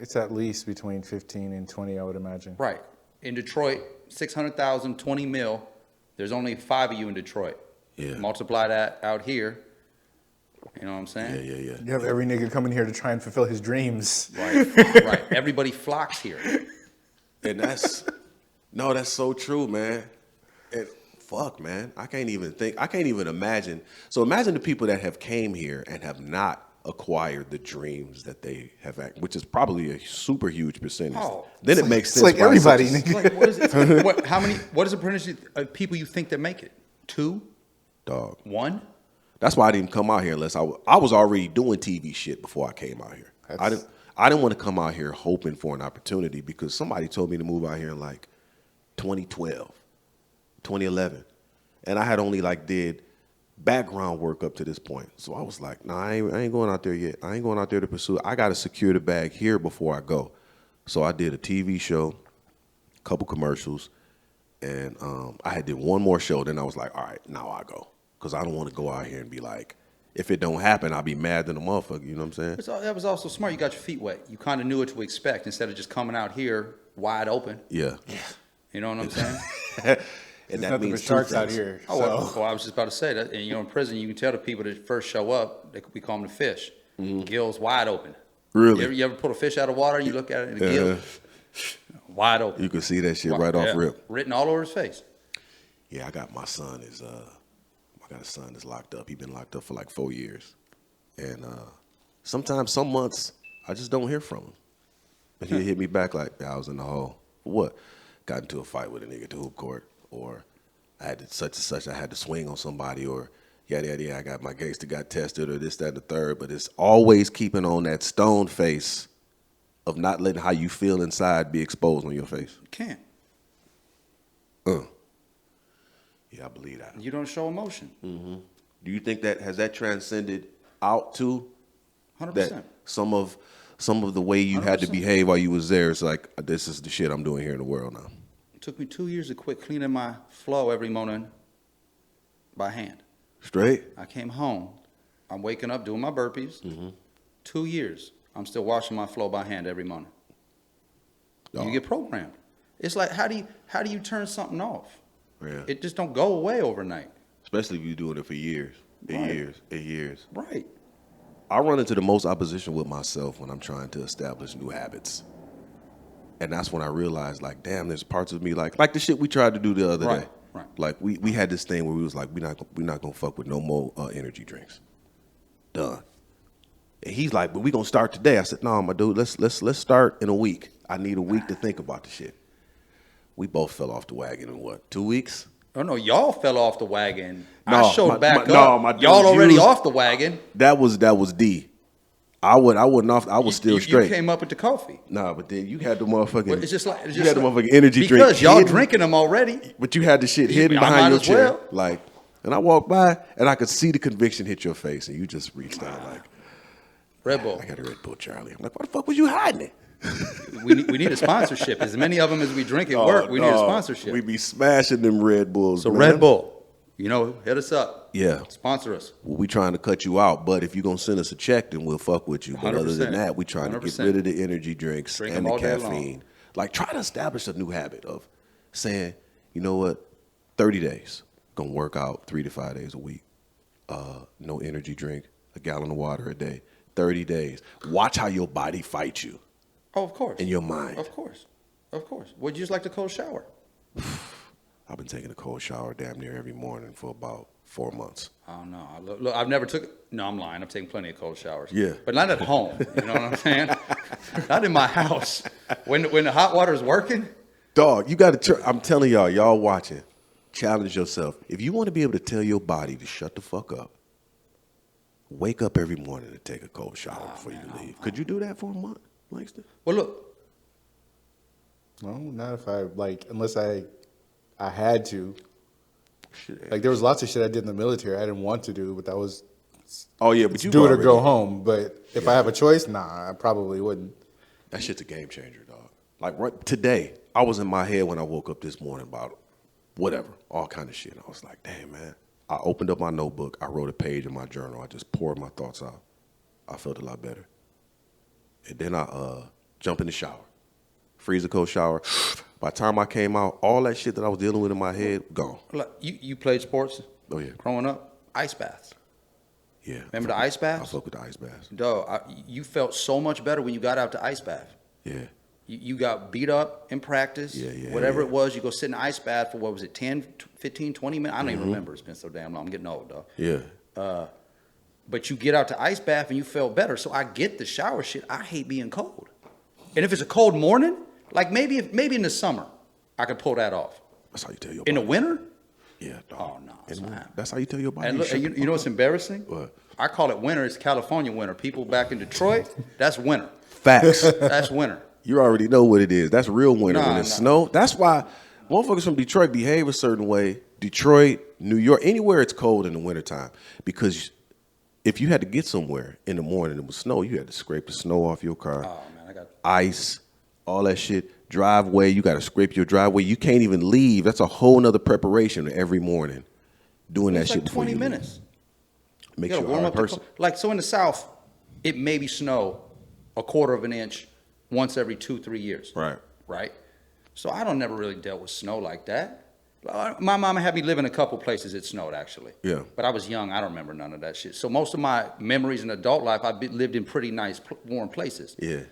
It's at least between 15 and 20, I would imagine. Right. In Detroit, 600,000, 20 mil. There's only 5 of you in Detroit. Yeah. Multiply that out here. You know what I'm saying? Yeah. You have every nigga coming here to try and fulfill his dreams. Right. Right. Everybody flocks here. And that's so true, man. And fuck, man. I can't even imagine. So imagine the people that have came here and have not acquired the dreams that they have, which is probably a super huge percentage. Oh, then it makes sense. It's like everybody, Like, nigga. what is it? What is the percentage of people you think that make it? 2? Dog. 1? That's why I didn't come out here unless I was already doing TV shit before I came out here. I didn't want to come out here hoping for an opportunity because somebody told me to move out here in like 2012, 2011. And I had only like did background work up to this point. So I was like, nah, I ain't going out there yet. I ain't going out there to pursue it. I got to secure the bag here before I go. So I did a TV show, a couple commercials, and I had did one more show. Then I was like, all right, now I go. Because I don't want to go out here and be like, if it don't happen, I'll be mad than a motherfucker. You know what I'm saying? That was also smart. You got your feet wet. You kind of knew what to expect instead of just coming out here wide open. Yeah. You know what I'm saying? And There's that nothing means but sharks out things. here. Oh, So. well, I was just about to say that. And, you know, in prison, you can tell the people that first show up, we call them the fish. Gills wide open. Really? You ever pull a fish out of water and you look at it and the gill wide open. You can see that shit right off rip. Written all over his face. Yeah, I got my son is I got a son that's locked up. He's been locked up for like 4 years. And sometimes, some months, I just don't hear from him. And he'll hit me back like, yeah, I was in the hole. For what? Got into a fight with a nigga at the hoop court. Or I had to such and such, I had to swing on somebody. Or yada, yada, yada, I got my gangster got tested or this, that, and the third. But it's always keeping on that stone face of not letting how you feel inside be exposed on your face. You can't. Yeah, I believe that. You don't show emotion. Mm-hmm. Do you think that has that transcended out to 100%. that some of the way you had to 100%. behave while you was there? It's like, this is the shit I'm doing here in the world now. It took me 2 years to quit cleaning my flow every morning by hand. Straight? I came home. I'm waking up doing my burpees. 2 years. I'm still washing my flow by hand every morning. Oh. You get programmed. It's like, how do you turn something off? Yeah. It just don't go away overnight. Especially if you're doing it for years and Right. years and years. Right. I run into the most opposition with myself when I'm trying to establish new habits. And that's when I realized, like, damn, there's parts of me like the shit we tried to do the other day. Right. Like we had this thing where we was like, we're not gonna fuck with no more energy drinks. Done. And he's like, but we gonna start today. I said, no, my dude, let's start in a week. I need a week to think about the shit. We both fell off the wagon in what, 2 weeks? Oh no, y'all fell off the wagon. No, I showed back up. my dude, Y'all already you- off the wagon. That was D. I wasn't off. I was still You straight. came up with the coffee. Nah, but then you had the motherfucking. But it's just like you had the motherfucking energy drink because y'all hidden, drinking them already. but you had the shit hidden I might behind your as chair. well. Like, and I walked by and I could see the conviction hit your face, and you just reached out like, Red Bull. I got a Red Bull, Charlie. I'm like, why the fuck was you hiding it? We need a sponsorship. As many of them as we drink at work, we need a sponsorship. We be smashing them Red Bulls. So man. Red Bull, hit us up. Yeah. Sponsor us. Well, we trying to cut you out, but if you're going to send us a check, then we'll fuck with you. But other than 100%. that, we trying to get 100%. rid of the energy drinks Drink and them the all day caffeine. long. Like, try to establish a new habit of saying, you know what, 30 days, going to work out 3 to 5 days a week. No energy drink, a gallon of water a day, 30 days. Watch how your body fights you Oh, of course. and your mind. Of course. Would you just like the cold shower? I've been taking a cold shower damn near every morning for about 4 months. I don't know. Look, I've never took. No, I'm lying. I've taken plenty of cold showers. Yeah. but not at home. You know what I'm saying? Not in my house. When the hot water is working. Dog, you got to. I'm telling y'all watching, challenge yourself. If you want to be able to tell your body to shut the fuck up, wake up every morning and take a cold shower before you leave. Could you do that for a month, Langston? Well, look. No, not if I unless I had to. Like there was lots of shit I did in the military I didn't want to do, but that was. Oh yeah, but you do it or go home. But if I have a choice, nah, I probably wouldn't. That shit's a game changer, dog. Like right today, I was in my head when I woke up this morning about whatever, all kind of shit. I was like, damn, man. I opened up my notebook. I wrote a page in my journal. I just poured my thoughts out. I felt a lot better. And then I jump in the shower. Freezer cold shower. By the time I came out, all that shit that I was dealing with in my head, gone. You played sports? Oh, yeah. Growing up? Ice baths. Yeah. Remember the ice baths? I fuck with the ice baths. Dog, you felt so much better when you got out the ice bath. Yeah. You got beat up in practice. Yeah. Whatever it was, you go sit in the ice bath for, what was it, 10, 15, 20 minutes? I don't even remember. It's been so damn long. I'm getting old, dog. Yeah. But you get out the ice bath and you felt better. So I get the shower shit. I hate being cold. And if it's a cold morning, like maybe in the summer, I could pull that off. That's how you tell your body. In the winter? Yeah, dog. Oh, no. That's how you tell your body. And look, you know what's embarrassing? What? I call it winter. It's California winter. People back in Detroit, that's winter. Facts. That's winter. You already know what it is. That's real winter when it's snow. That's why motherfuckers from Detroit behave a certain way. Detroit, New York, anywhere it's cold in the wintertime. Because if you had to get somewhere in the morning and it was snow, you had to scrape the snow off your car. Oh, man, I got ice, all that shit. Driveway, you got to scrape your driveway. You can't even leave. That's a whole nother preparation every morning. Doing that shit like before 20 you minutes. Makes you a hard person. Like, so in the South, it maybe snow a quarter of an inch once every 2-3 years. Right? So I don't never really dealt with snow like that. My mama had me live in a couple places it snowed, actually. Yeah. But I was young. I don't remember none of that shit. So most of my memories in adult life, I lived in pretty nice, warm places. Yeah.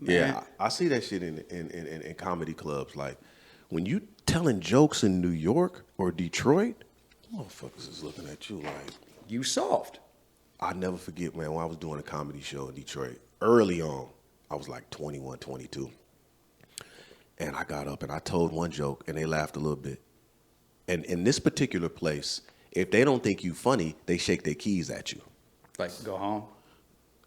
Man. Yeah, I see that shit in comedy clubs. Like, when you telling jokes in New York or Detroit, motherfuckers is looking at you like... You soft. I'll never forget, man, when I was doing a comedy show in Detroit. Early on, I was like 21, 22. And I got up and I told one joke and they laughed a little bit. And in this particular place, if they don't think you funny, they shake their keys at you. Like, go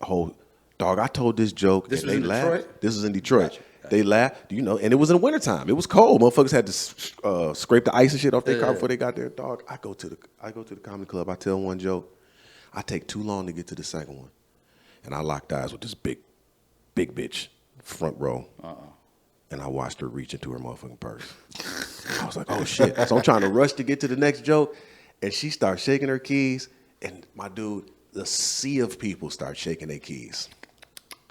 home? Dog, I told this joke and they laughed. Detroit? This was in Detroit. Gotcha. They laughed, and it was in the wintertime. It was cold. Motherfuckers had to scrape the ice and shit off their car before they got there. Dog, I go to the comedy club. I tell one joke. I take too long to get to the second one, and I locked eyes with this big bitch front row. And I watched her reach into her motherfucking purse. I was like, oh shit! So I'm trying to rush to get to the next joke, and she starts shaking her keys, and my dude, the sea of people start shaking their keys.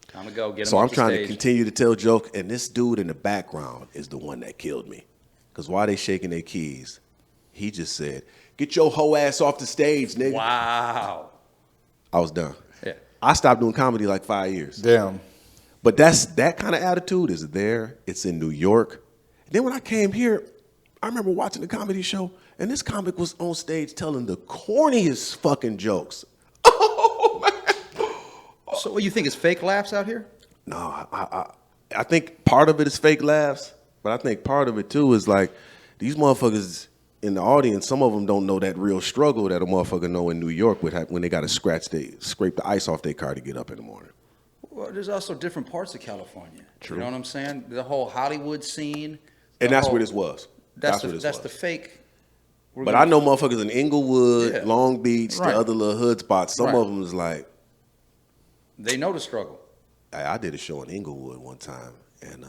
Time to go get him. So I'm trying to continue to tell joke, and this dude in the background is the one that killed me. Because while they shaking their keys, he just said, "Get your hoe ass off the stage, nigga." Wow. I was done. Yeah. I stopped doing comedy like 5 years. Damn. But that kind of attitude is there. It's in New York. And then when I came here, I remember watching the comedy show, and this comic was on stage telling the corniest fucking jokes. Oh, man. So what, you think it's fake laughs out here? No, I think part of it is fake laughs, but I think part of it too is like these motherfuckers in the audience, some of them don't know that real struggle that a motherfucker know in New York when they got to scrape the ice off their car to get up in the morning. Well, there's also different parts of California. True. You know what I'm saying? The whole Hollywood scene. And that's where this was. That's the fake. But I know motherfuckers in Inglewood, Long Beach, the other little hood spots. Some of them is like, they know the struggle. I did a show in Inglewood one time, and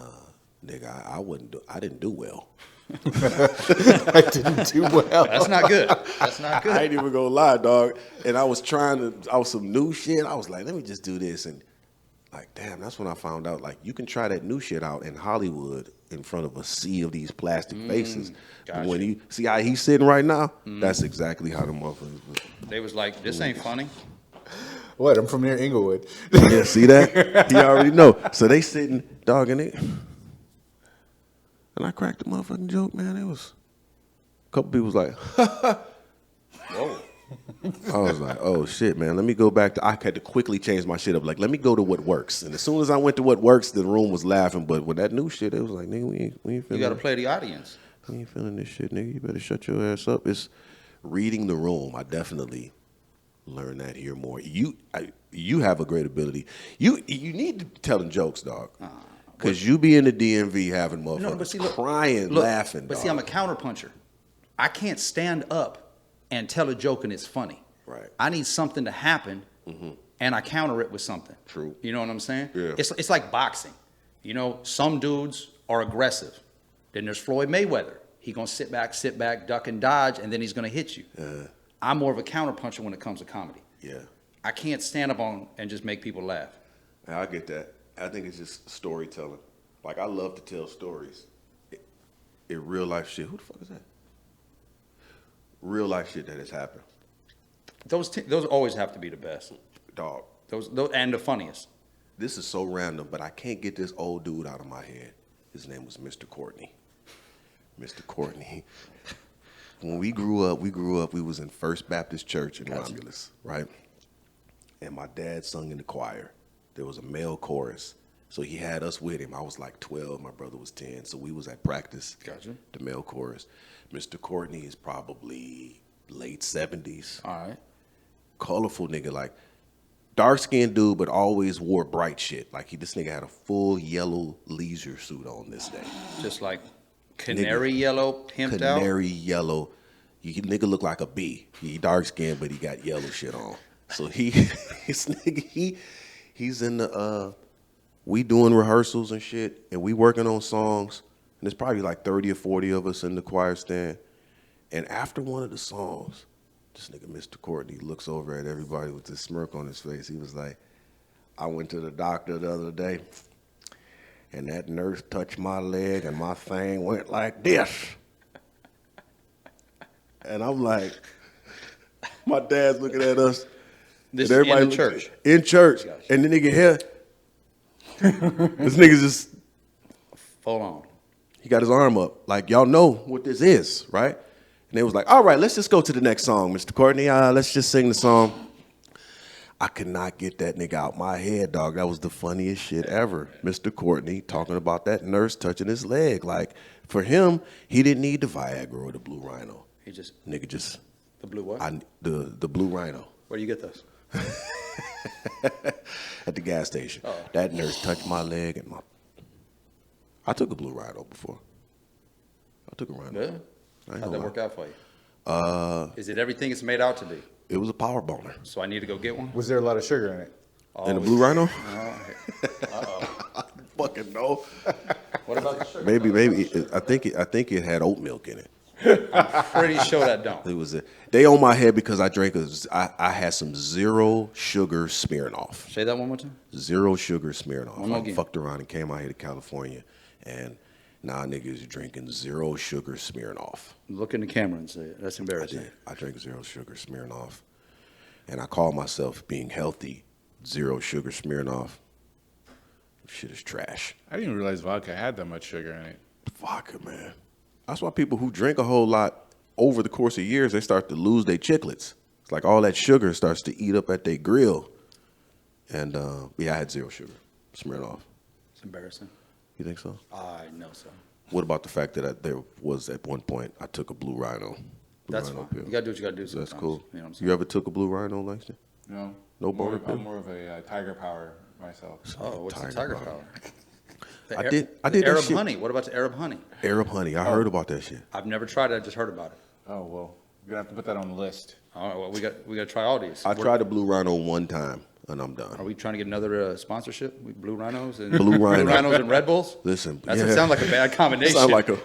nigga, I didn't do well. I didn't do well. That's not good. That's not good. I ain't even gonna lie, dog. And I was some new shit. I was like, let me just do this. And like, damn, that's when I found out, like, you can try that new shit out in Hollywood in front of a sea of these plastic faces. But when you see how he's sitting right now, that's exactly how the motherfuckers was. They was like, this ain't funny. What? I'm from near Inglewood. Yeah, see that? He already know. So they sitting, dog, and I cracked the motherfucking joke, man. It was, a couple people was like, whoa. I was like, oh shit, man. Let me go back to, I had to quickly change my shit up. Like, let me go to what works. And as soon as I went to what works, the room was laughing. But with that new shit, it was like, nigga, we ain't feeling. You got to play the audience. We ain't feeling this shit, nigga. You better shut your ass up. It's reading the room. I definitely learned that here more. You have a great ability. You need to tell them jokes, dog. Because you be in the DMV having motherfuckers crying, laughing. But see, I'm a counterpuncher. I can't stand up and tell a joke and it's funny. Right. I need something to happen, and I counter it with something. True. You know what I'm saying? Yeah. It's like boxing. You know, some dudes are aggressive. Then there's Floyd Mayweather. He gonna sit back, duck and dodge, and then he's gonna hit you. I'm more of a counterpuncher when it comes to comedy. Yeah. I can't stand up on and just make people laugh. I get that. I think it's just storytelling. Like, I love to tell stories. In real life shit. Who the fuck is that? Real life shit that has happened. Those always have to be the best. Dog. Those and the funniest. This is so random, but I can't get this old dude out of my head. His name was Mr. Courtney. Mr. Courtney. When we grew up, we was in First Baptist Church in Romulus, right? And my dad sung in the choir. There was a male chorus. So he had us with him. I was like 12, my brother was 10. So we was at practice, the male chorus. Mr. Courtney is probably late 70s. All right. Colorful nigga, like dark-skinned dude, but always wore bright shit. Like this nigga had a full yellow leisure suit on this day. Just like canary yellow, pimped out. Canary yellow. Nigga look like a bee. He dark-skinned, but he got yellow shit on. So he's in the we doing rehearsals and shit, and we working on songs, and there's probably like 30 or 40 of us in the choir stand. And after one of the songs, this nigga, Mr. Courtney, looks over at everybody with this smirk on his face. He was like, I went to the doctor the other day, and that nurse touched my leg, and my thing went like this. And I'm like, my dad's looking at us. This and everybody in the church. In church. And the nigga here, this nigga's just full on. He got his arm up. Like, y'all know what this is, right? And they was like, all right, let's just go to the next song, Mr. Courtney. Let's just sing the song. I could not get that nigga out my head, dog. That was the funniest shit ever. Mr. Courtney talking about that nurse touching his leg. Like, for him, he didn't need the Viagra or the Blue Rhino. He just... Nigga just... The blue what? The Blue Rhino. Where do you get those? At the gas station. Oh. That nurse touched my leg and I took a Blue Rhino before. I took a Rhino. Yeah? How'd that work out for you? Is it everything it's made out to be? It was a power boner. So I need to go get one? Was there a lot of sugar in it? In the Blue Rhino? Uh-oh. Fucking no. What about the sugar? Maybe. I think it had oat milk in it. I'm pretty sure that don't. It was. They on my head because I drank I had some zero sugar Smirnoff. Say that one more time. Zero sugar Smirnoff. One more I again. fucked around and came out here to California, and now niggas drinking zero sugar Smirnoff. Look in the camera and say it. That's I embarrassing. did. I drank zero sugar Smirnoff, and I call myself being healthy. Zero sugar Smirnoff. Shit is trash. I didn't even realize vodka had that much sugar in it. Vodka, man. That's why people who drink a whole lot over the course of years, they start to lose their chiclets. It's like all that sugar starts to eat up at their grill. And I had zero sugar. Smirnoff. It's embarrassing. You think so? I know so. What about the fact that there was at one point I took a Blue Rhino? That's fine. You gotta do what you gotta do sometimes. That's cool. You know what I'm saying? You ever took a Blue Rhino, Langston? No. No boner pill? I'm more of a Tiger Power myself. Oh, what's the Tiger Power? I did The that Arab shit. honey. What about the Arab honey? Arab honey. I heard about that shit. I've never tried it. I just heard about it. Oh, well, you're going to have to put that on the list. All right, well, we got to try all these. I tried the Blue Rhino one time, and I'm done. Are we trying to get another sponsorship with Blue Rhinos and Blue Rhino. Blue Rhinos and Red Bulls? Listen, That sounds like a bad combination.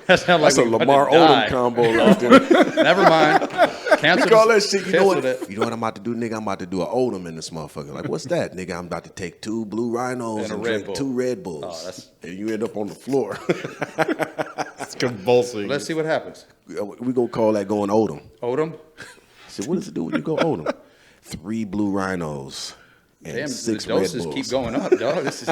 That's a Lamar Odom combo right there. Never mind. Cancel All that shit. You know what? it. You know what I'm about to do, nigga? I'm about to do an Odom in this motherfucker. Like, what's that, nigga? I'm about to take 2 Blue Rhinos And a and Red drink Bull. 2 Red Bulls, Oh, and you end up on the floor. It's convulsing. Let's see what happens. We gonna call that going Odom. Odom? So what does it do when you go Odom? 3 Blue Rhinos and Damn, 6 the Red doses Bulls. keep going up, dog. This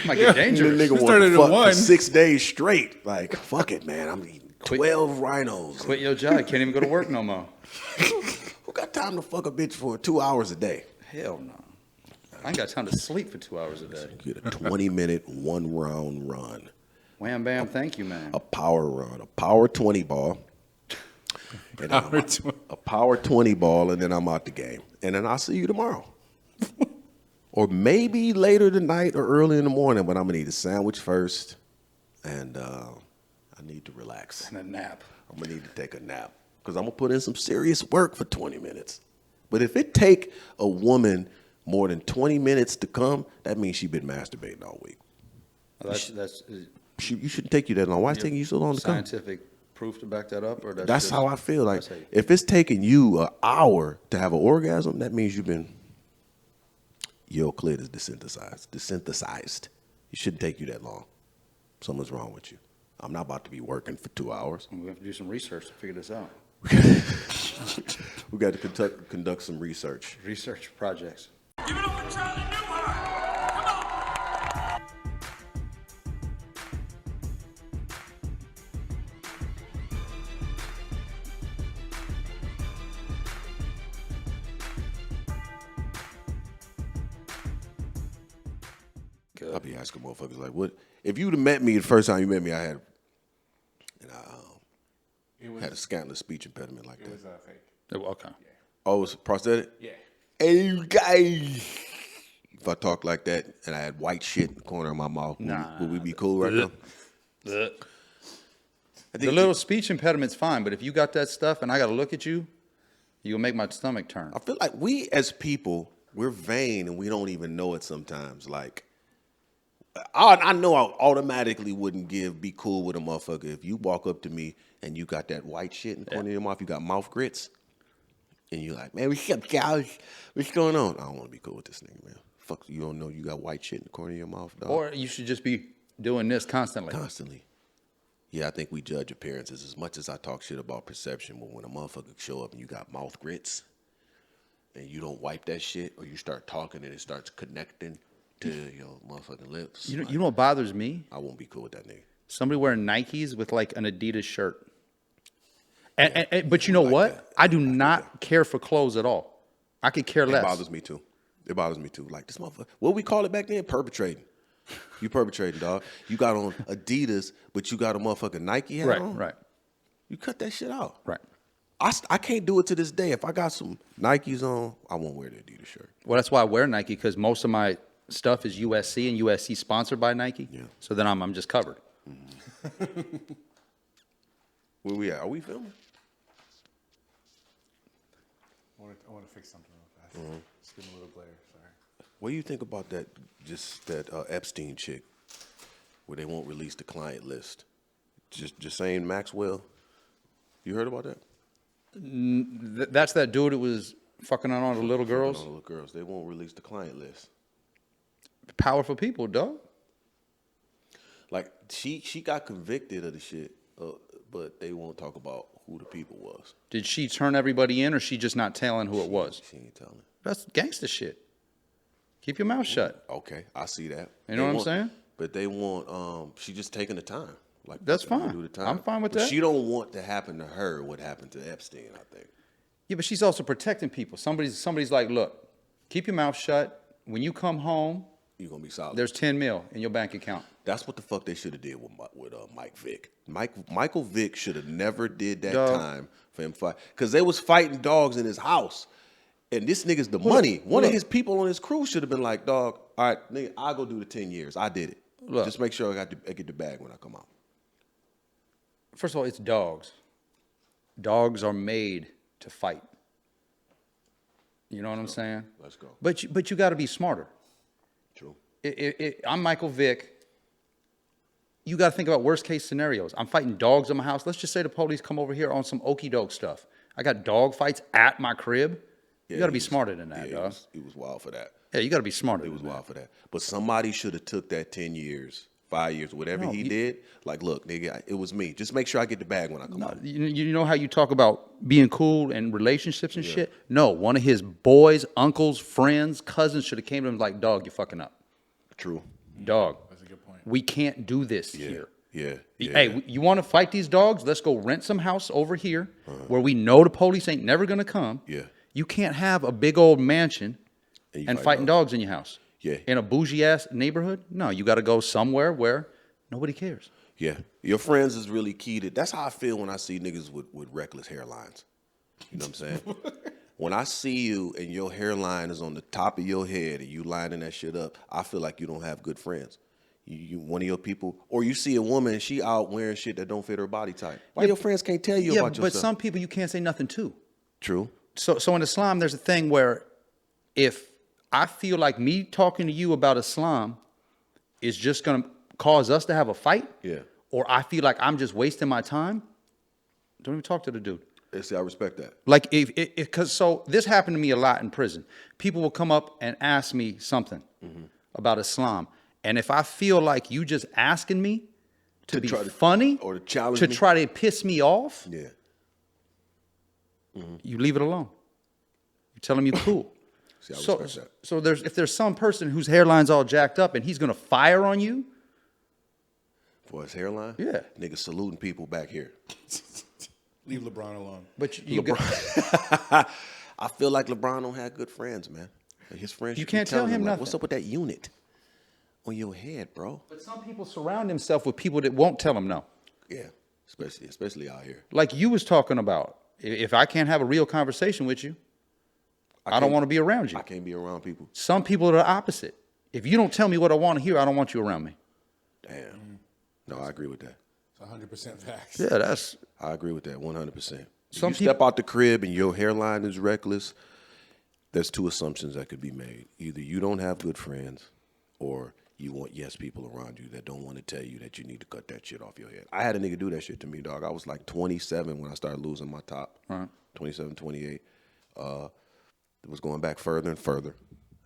might get dangerous. The nigga started wanted to at fuck one. for 6 days straight. Like, fuck it, man. I'm eating 12 rhinos. Quit your job. Can't even go to work no more. Who got time to fuck a bitch for 2 hours a day? Hell no. I ain't got time to sleep for 2 hours a day. Get a 20-minute, 1-round run. Wham, bam, thank you, man. A power run, a power 20 ball. And a power 20 ball, and then I'm out the game. And then I'll see you tomorrow. Or maybe later tonight or early in the morning, but I'm going to eat a sandwich first. And I need to relax. And a nap. I'm gonna need to take a nap because I'm gonna put in some serious work for 20 minutes. But if it take a woman more than 20 minutes to come, that means she been masturbating all week. Well, You shouldn't take you that long. Why is it taking you so long to come? Scientific proof to back that up, or that's how I feel. Like if it's taking you an hour to have an orgasm, that means your clit is desynthesized. It shouldn't take you that long. Something's wrong with you. I'm not about to be working for 2 hours. We have to do some research to figure this out. We got to conduct some research. Research projects. Give it up for Charlie Newhart. Come on. Good. I'll be asking motherfuckers like, what? If you'd have met me the first time you met me, I had a scandalous speech impediment like that. It was fake. Oh, okay. Yeah. Oh, it was prosthetic? Yeah. Hey, guys. If I talked like that and I had white shit in the corner of my mouth, would we be cool right now? The little speech impediment's fine, but if you got that stuff and I got to look at you, you'll make my stomach turn. I feel like we as people, we're vain and we don't even know it sometimes. Like, I know I automatically wouldn't be cool with a motherfucker if you walk up to me and you got that white shit in the corner of your mouth, you got mouth grits, and you're like, man, what's up, guys? What's going on? I don't want to be cool with this nigga, man. Fuck, you don't know you got white shit in the corner of your mouth, dog. Or you should just be doing this constantly. Constantly. Yeah, I think we judge appearances as much as I talk shit about perception. But when a motherfucker show up and you got mouth grits and you don't wipe that shit, or you start talking and it starts connecting to your motherfucking lips. You know what bothers me? I won't be cool with that nigga. Somebody wearing Nikes with like an Adidas shirt. But you know what? I do not care for clothes at all. I could care less. It bothers me too. Like this motherfucker. What we call it back then? Perpetrating. You perpetrating, dog. You got on Adidas, but you got a motherfucking Nike hat on. Right. You cut that shit out. Right. I can't do it to this day. If I got some Nikes on, I won't wear the Adidas shirt. Well, that's why I wear Nike, because most of my stuff is USC, and USC sponsored by Nike. Yeah. So then I'm just covered. Mm-hmm. Where we at? Are we filming? I want to fix something real fast. Mm-hmm. Just give me a little glare. Sorry. What do you think about that? Just that Epstein chick, where they won't release the client list? Just saying Maxwell. You heard about that? That's that dude that was fucking on all the little girls. All the little girls. They won't release the client list. Powerful people, dog. Like she got convicted of the shit, but they won't talk about who the people was. Did she turn everybody in, or she just not telling who it was? She ain't telling. That's gangster shit. Keep your mouth shut. Okay, I see that. You know what I'm saying? But they want. She just taking the time. Like that's fine. Do the time. I'm fine with that. She don't want to happen to her what happened to Epstein. I think. Yeah, but she's also protecting people. Somebody's like, look, keep your mouth shut. When you come home, you're gonna be solid. There's $10 million in your bank account. That's what the fuck they should have did with Mike Vick. Michael Vick should have never did that time for him fight, because they was fighting dogs in his house, and this nigga's the money. One of his people on his crew should have been like, dog, all right, nigga, I'll go do the 10 years. I did it. Look, just make sure I get the bag when I come out. First of all, it's dogs. Dogs are made to fight. You know what I'm saying? Let's go. But you got to be smarter. True. I'm Michael Vick. You got to think about worst case scenarios. I'm fighting dogs in my house. Let's just say the police come over here on some okey doke stuff. I got dog fights at my crib. Yeah, you got to be smarter than that, dog. He was wild for that. Yeah, you got to be smarter. He was wild for that. But somebody should have took that 10 years, 5 years, whatever he did. Like, look, nigga, it was me. Just make sure I get the bag when I come out. You know how you talk about being cool and relationships and shit? No, one of his boys, uncles, friends, cousins should have came to him like, dog, you're fucking up. True. Dog. That's a good point. We can't do this here. Yeah. Hey, you want to fight these dogs? Let's go rent some house over here where we know the police ain't never going to come. Yeah. You can't have a big old mansion and fighting dogs in your house. Yeah. In a bougie-ass neighborhood? No, you got to go somewhere where nobody cares. Yeah. Your friends is really key to... That's how I feel when I see niggas with reckless hairlines. You know what I'm saying? When I see you and your hairline is on the top of your head and you lining that shit up, I feel like you don't have good friends. one of your people, or you see a woman, she out wearing shit that don't fit her body type. Why your friends can't tell you about yourself? But some people you can't say nothing to. True. So in Islam, there's a thing where if I feel like me talking to you about Islam is just going to cause us to have a fight, or I feel like I'm just wasting my time, don't even talk to the dude. See, I respect that. Like so this happened to me a lot in prison. People will come up and ask me something about Islam. And if I feel like you just asking me to be funny or to challenge to me, try to piss me off, Mm-hmm. you leave it alone. You tell him you're cool. See, I respect that. So if there's some person whose hairline's all jacked up and he's gonna fire on you for his hairline, nigga saluting people back here. Leave LeBron alone. But I feel like LeBron don't have good friends, man. His friends, you can't tell him nothing. What's up with that unit on your head, bro? But some people surround themselves with people that won't tell them no. Yeah, especially out here. Like you was talking about. If I can't have a real conversation with you, I don't want to be around you. I can't be around people. Some people are the opposite. If you don't tell me what I want to hear, I don't want you around me. Damn. No, I agree with that. It's 100% facts. Yeah, I agree with that 100%. Some If you step out the crib and your hairline is reckless, there's two assumptions that could be made. Either you don't have good friends, or you want yes people around you that don't want to tell you that you need to cut that shit off your head. I had a nigga do that shit to me, dog. I was like 27 when I started losing my top. Right. 27, 28. It was going back further and further,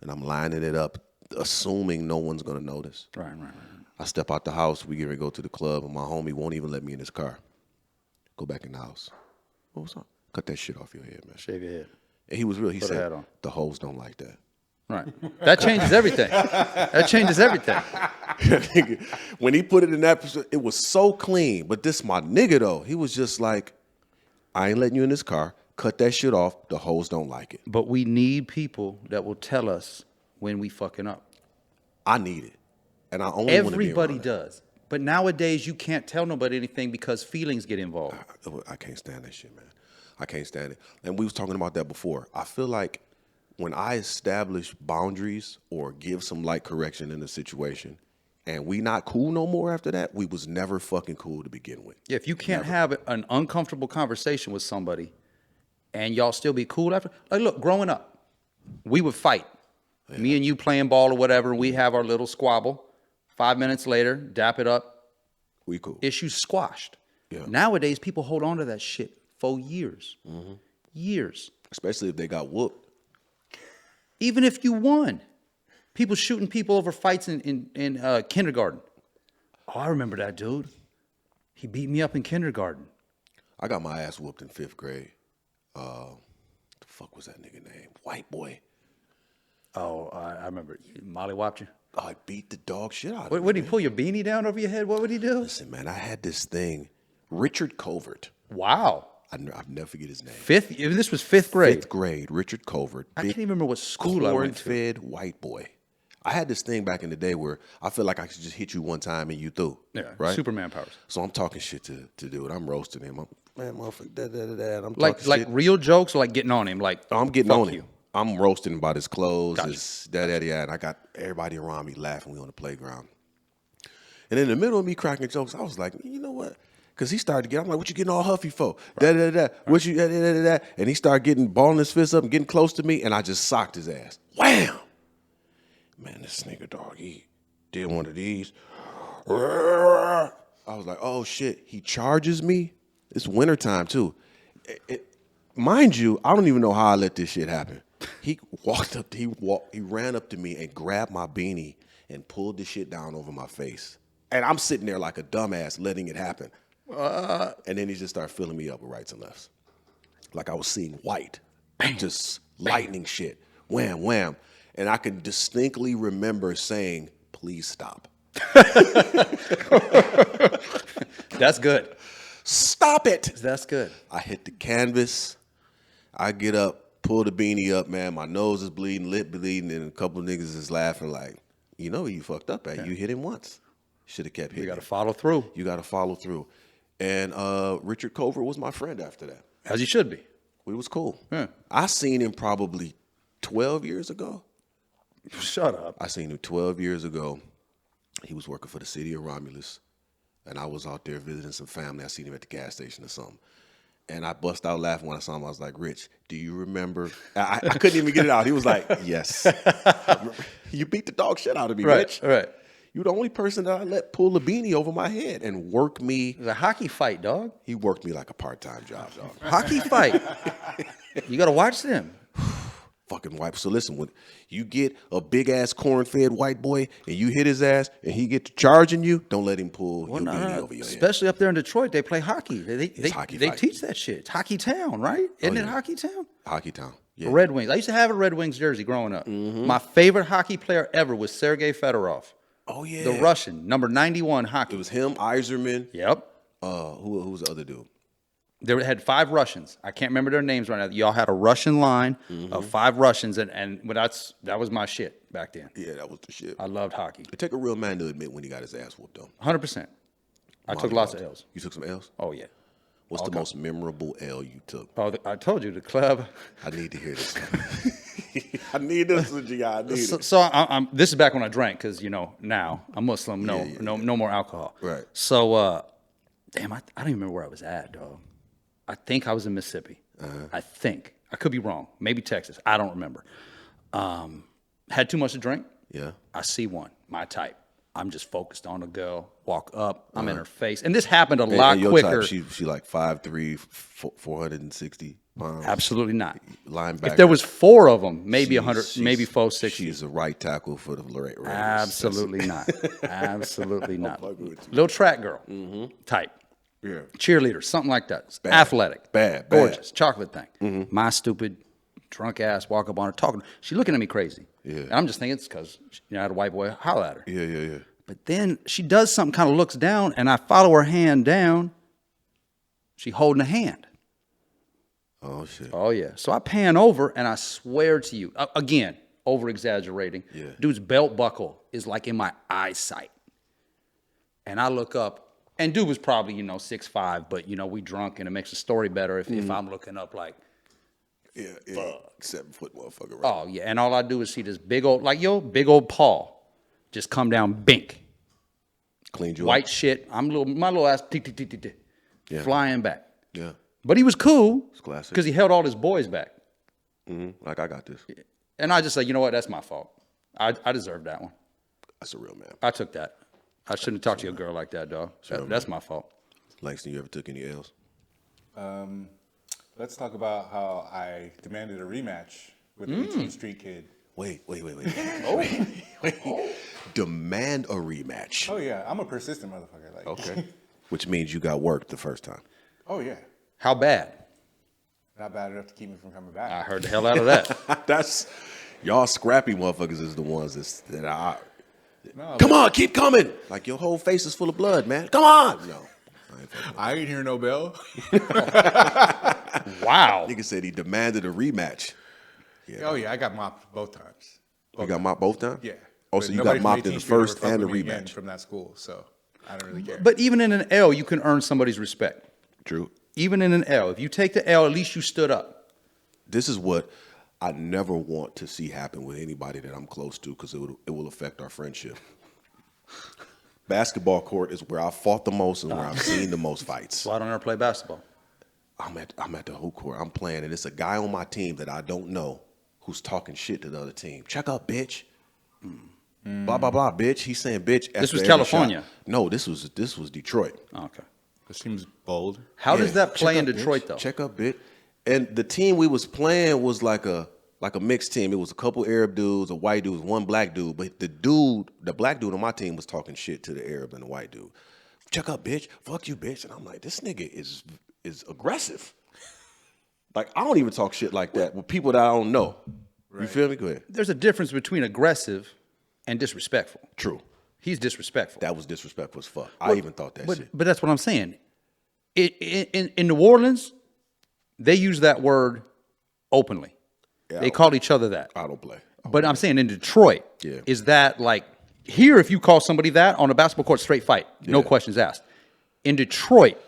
and I'm lining it up, assuming no one's gonna notice. Right. I step out the house, we get ready to go to the club, and my homie won't even let me in his car. Go back in the house. What's up? Cut that shit off your head, man. Shave your head. And he was real. He Put a said, hat on. the hoes don't like that. Right. That changes everything. That changes everything. When he put it in that position, it was so clean. But this my nigga, though. He was just like, I ain't letting you in this car. Cut that shit off. The hoes don't like it. But we need people that will tell us when we fucking up. I need it. And I only want to be Everybody around does. But nowadays, you can't tell nobody anything because feelings get involved. I can't stand that shit, man. I can't stand it. And we was talking about that before. I feel like when I establish boundaries or give some light correction in a situation and we not cool no more after that, we was never fucking cool to begin with. Yeah, if you can't have an uncomfortable conversation with somebody and y'all still be cool after. Like, look, growing up, we would fight. Yeah. Me and you playing ball or whatever, we have our little squabble. 5 minutes later, dap it up. We cool. Issues squashed. Yeah. Nowadays, people hold on to that shit for years. Mm-hmm. Years. Especially if they got whooped. Even if you won. People shooting people over fights in kindergarten. Oh, I remember that dude. He beat me up in kindergarten. I got my ass whooped in 5th grade. The fuck was that nigga name? White boy. Oh, I remember. Molly whopped you? Oh, I beat the dog shit out of him. What did he pull your beanie down over your head? What would he do? Listen, man, I had this thing. Richard Covert. Wow. I'll never forget his name. This was 5th grade. 5th grade, Richard Covert. I can't even remember what school I went to. Corn-fed white boy. I had this thing back in the day where I feel like I could just hit you one time and you through. Yeah, right? Superman powers. So I'm talking shit to dude. I'm roasting him. Man, motherfucker, da. I'm like shit. Real jokes or like getting on him? Like, I'm getting fuck on him. you. I'm roasting him about his clothes, Gotcha. his and I got everybody around me laughing. We on the playground. And in the middle of me cracking jokes, I was like, you know what? Because he started to get, I'm like, what you getting all huffy for? Right. What you, da. And he started getting, balling his fist up and getting close to me, and I just socked his ass. Wham! Man, this nigga, dog, he did one of these. I was like, oh, shit. He charges me. It's wintertime, too. Mind you, I don't even know how I let this shit happen. He ran up to me and grabbed my beanie and pulled the shit down over my face. And I'm sitting there like a dumbass letting it happen. And then he just started filling me up with rights and lefts. Like I was seeing white. Bang. Just lightning shit. Wham, wham. And I can distinctly remember saying, please stop. That's good. Stop it. That's good. I hit the canvas. I get up, pull the beanie up, man. My nose is bleeding, lip bleeding, and a couple of niggas is laughing like, you know you fucked up at. Yeah. You hit him once. Should have kept hitting. You got to follow through. You got to follow through. And Richard Covert was my friend after that. As he should be. We was cool. Yeah. I seen him probably 12 years ago. Shut up. I seen him 12 years ago. He was working for the city of Romulus, and I was out there visiting some family. I seen him at the gas station or something. And I bust out laughing when I saw him. I was like, Rich, do you remember? I couldn't even get it out. He was like, yes. You beat the dog shit out of me, Rich. Right. You're the only person that I let pull a beanie over my head and work me. It was a hockey fight, dog. He worked me like a part-time job, dog. Hockey fight. You got to watch them. Fucking white. So listen, when you get a big-ass corn-fed white boy and you hit his ass and he get to charging you, don't let him pull your beanie over your head. Especially up there in Detroit, they play hockey. They hockey teach that shit. It's Hockey Town, right? Isn't it Hockey Town? Hockey Town. Yeah. Red Wings. I used to have a Red Wings jersey growing up. My favorite hockey player ever was Sergei Fedorov. Oh, yeah. The Russian, number 91 hockey. It was him, Iserman. Yep. Who was the other dude? They had 5 Russians. I can't remember their names right now. Y'all had a Russian line of 5 Russians, and that was my shit back then. Yeah, that was the shit. I loved hockey. It take a real man to admit when he got his ass whooped, though. 100%. I took lots of L's. You took some L's? Oh, yeah. What's the most memorable L you took? Oh, I told you, the club. I need to hear this. I need this, Jihad. I need it. So I'm this is back when I drank, because, now I'm Muslim, no more alcohol. Right. So, damn, I don't even remember where I was at, dog. I think I was in Mississippi. I think. I could be wrong. Maybe Texas. I don't remember. Had too much to drink. Yeah. I see one, my type. I'm just focused on a girl. Walk up. I'm in her face. And this happened a lot your quicker. Type, she like 5'3", 460 pounds. Absolutely not. Linebacker. If there was 4 of them, maybe 100, maybe 460. She's a right tackle for the Raiders. Absolutely not. Absolutely not. Little track girl type. Yeah. Cheerleader, something like that. Bad. Athletic. Bad. Gorgeous. Chocolate thing. My stupid drunk ass walk up on her talking. She looking at me crazy. Yeah. And I'm just thinking it's because I had a white boy holler at her. Yeah. But then she does something, kind of looks down, and I follow her hand down. She holding a hand. Oh, shit. Oh, yeah. So I pan over, and I swear to you, again, over-exaggerating. Yeah. Dude's belt buckle is like in my eyesight. And I look up, and dude was probably, 6'5", but, we drunk, and it makes the story better if I'm looking up like, yeah, 7-foot motherfucker, right? Oh, yeah. And all I do is see this big old, big old paw just come down, bink. Cleaned you White up. shit. My little ass, flying back. Yeah. But he was cool. It's classic. Because he held all his boys back. Like, I got this. And I just said, you know what? That's my fault. I deserved that one. That's a real man. I took that. I shouldn't talk to a girl like that, dog. That's my fault. Langston, you ever took any L's? Let's talk about how I demanded a rematch with the 18th Street Kid. Wait. Demand a rematch. Oh, yeah. I'm a persistent motherfucker. Like. Okay. Which means you got worked the first time. Oh, yeah. How bad? Not bad enough to keep me from coming back. I heard the hell out of that. That's y'all scrappy motherfuckers is the ones that I. No, Come on, keep coming. Like your whole face is full of blood, man. Come on. No. I ain't hear no bell. Wow. Nigga said he demanded a rematch. Yeah. Oh, yeah. I got mopped both times. You got mopped both times? Yeah. Oh, But so you nobody got from mopped in the 18th Street ever first fucked and the with me again rematch. from that school, so I don't really care. But even in an L, you can earn somebody's respect. True. Even in an L. If you take the L, at least you stood up. This is what I never want to see happen with anybody that I'm close to because it will affect our friendship. Basketball court is where I fought the most and where I've seen the most fights. Why don't I play basketball? I'm at the hoop court. I'm playing, and it's a guy on my team that I don't know who's talking shit to the other team. Check up, bitch. Blah blah blah, bitch. He's saying bitch. This was after every California? shot. No, this was Detroit. Oh, okay. It seems bold. How does that play in Check up, Detroit, bitch. though? Check up, bitch. And the team we was playing was like a mixed team. It was a couple Arab dudes, a white dude, one black dude. But the black dude on my team was talking shit to the Arab and the white dude. Check up, bitch. Fuck you, bitch. And I'm like, this nigga is aggressive. Like, I don't even talk shit like that with people that I don't know. Right. You feel me? Go ahead. There's a difference between aggressive and disrespectful. True. He's disrespectful. That was disrespectful as fuck. I even thought that shit. But that's what I'm saying. In New Orleans, they use that word openly. Yeah, they call each other that. I don't play. But I'm saying in Detroit, is that like, here if you call somebody that on a basketball court, straight fight, no questions asked. In Detroit,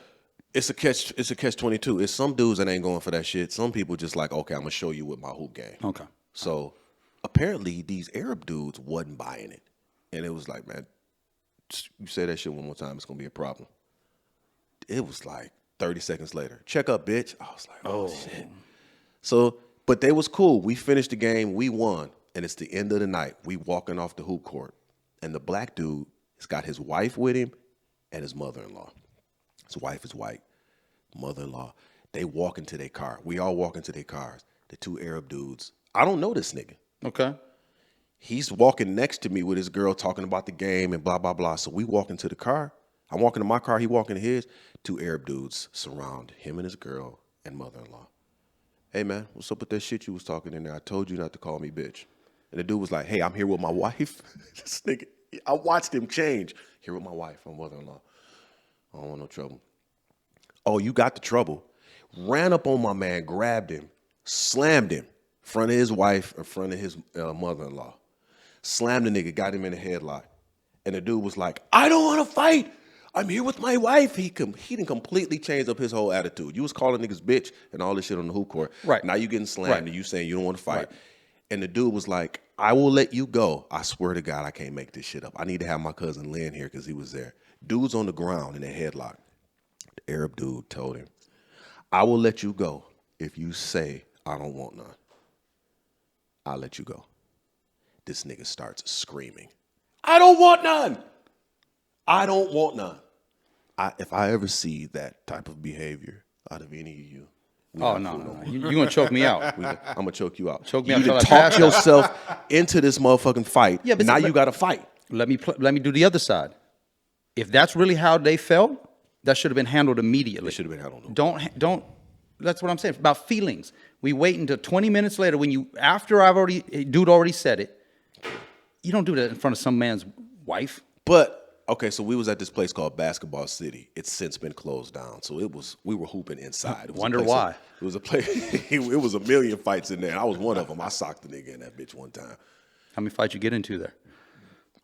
it's a catch-22. It's some dudes that ain't going for that shit. Some people just like, okay, I'm gonna show you with my hoop game. Okay. So apparently these Arab dudes wasn't buying it, and it was like, man, you say that shit one more time, it's gonna be a problem. It was like 30 seconds later. Check up, bitch. I was like, oh shit. So, but they was cool. We finished the game. We won. And it's the end of the night. We walking off the hoop court. And the black dude has got his wife with him and his mother-in-law. His wife is white. Mother-in-law. They walk into their car. We all walk into their cars. The two Arab dudes. I don't know this nigga. Okay. He's walking next to me with his girl talking about the game and blah, blah, blah. So we walk into the car. I'm walking to my car. He walking to his. Two Arab dudes surround him and his girl and mother-in-law. Hey, man, what's up with that shit you was talking in there? I told you not to call me bitch. And the dude was like, hey, I'm here with my wife. This nigga, I watched him change. Here with my wife, my mother-in-law. I don't want no trouble. Oh, you got the trouble. Ran up on my man, grabbed him, slammed him in front of his wife, in front of his mother-in-law. Slammed the nigga, got him in a headlock. And the dude was like, I don't want to fight. I'm here with my wife. He done completely changed up his whole attitude. You was calling niggas bitch and all this shit on the hoop court. Right. Now you getting slammed and you saying you don't want to fight. Right. And the dude was like, I will let you go. I swear to God, I can't make this shit up. I need to have my cousin Lynn here because he was there. Dude's on the ground in a headlock. The Arab dude told him, I will let you go if you say I don't want none. I'll let you go. This nigga starts screaming, I don't want none. I don't want none. If I ever see that type of behavior out of any of you, oh, no. You're going to choke me out. I'm going to choke you out. Choke me you out need till to I pass talk out. yourself into this motherfucking fight. Yeah, but now you got to fight. Let me do the other side. If that's really how they felt, that should have been handled immediately. It should have been handled. Don't. That's what I'm saying about feelings. We wait until 20 minutes later when dude already said it. You don't do that in front of some man's wife. But okay, so we was at this place called Basketball City. It's since been closed down. So we were hooping inside. Wonder why. It was a place. It was a million fights in there. And I was one of them. I socked the nigga in that bitch one time. How many fights you get into there?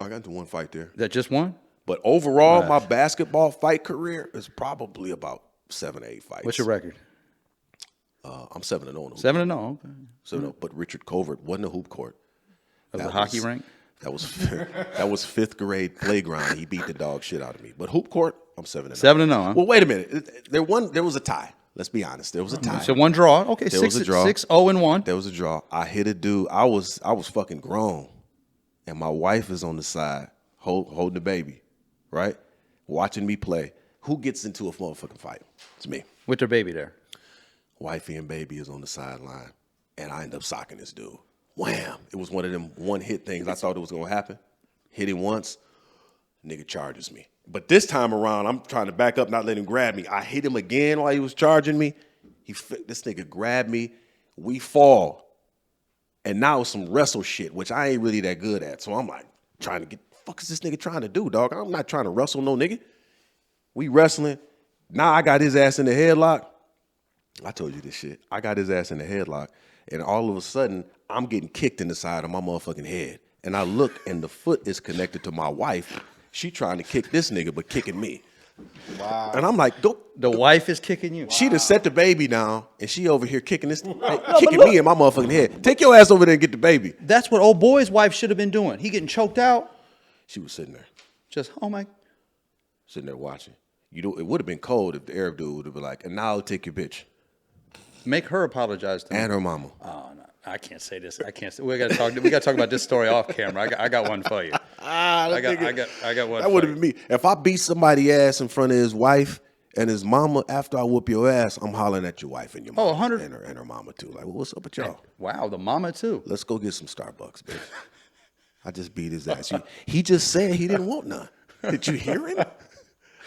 I got into one fight there. That just one? But overall, my basketball fight career is probably about 7 or 8 fights. What's your record? I'm 7-0. 7-0. Okay. 7-0. But Richard Covert wasn't a hoop court. That was a hockey rink? That was 5th grade playground. He beat the dog shit out of me. But hoop court, I'm 7-0. 7-0, huh? Well, wait a minute. There was a tie. Let's be honest. There was a tie. So one draw. Okay, There was a draw. 6-0-1. There was a draw. I hit a dude. I was fucking grown, and my wife is on the side holding the baby, right, watching me play. Who gets into a motherfucking fight? It's me. With their baby there. Wifey and baby is on the sideline, and I end up socking this dude. Wham! It was one of them one-hit things. I thought it was going to happen. Hit him once, nigga charges me. But this time around, I'm trying to back up, not let him grab me. I hit him again while he was charging me. This nigga grabbed me. We fall. And now it's some wrestle shit, which I ain't really that good at. So I'm like, trying to get, the fuck is this nigga trying to do, dog? I'm not trying to wrestle no nigga. We wrestling. Now I got his ass in the headlock. I told you this shit. I got his ass in the headlock. And all of a sudden, I'm getting kicked in the side of my motherfucking head. And I look, and the foot is connected to my wife. She trying to kick this nigga, but kicking me. Wow. And I'm like, go. The wife is kicking you? She done set the baby down, and she over here kicking kicking me in my motherfucking head. Take your ass over there and get the baby. That's what old boy's wife should have been doing. He getting choked out. She was sitting there. Just, oh my. Sitting there watching. You know, it would have been cold if the Arab dude would have been like, and now I'll take your bitch. Make her apologize to me. And her mama. Oh, no. I can't say this. I can't say. We got to talk about this story off camera. I got one for you. I got one. That would have been me. If I beat somebody ass in front of his wife and his mama after I whoop your ass, I'm hollering at your wife and your mama. 100. And her mama too. Like, well, what's up with y'all? Wow, the mama too. Let's go get some Starbucks, bitch. I just beat his ass. He just said he didn't want none. Did you hear him?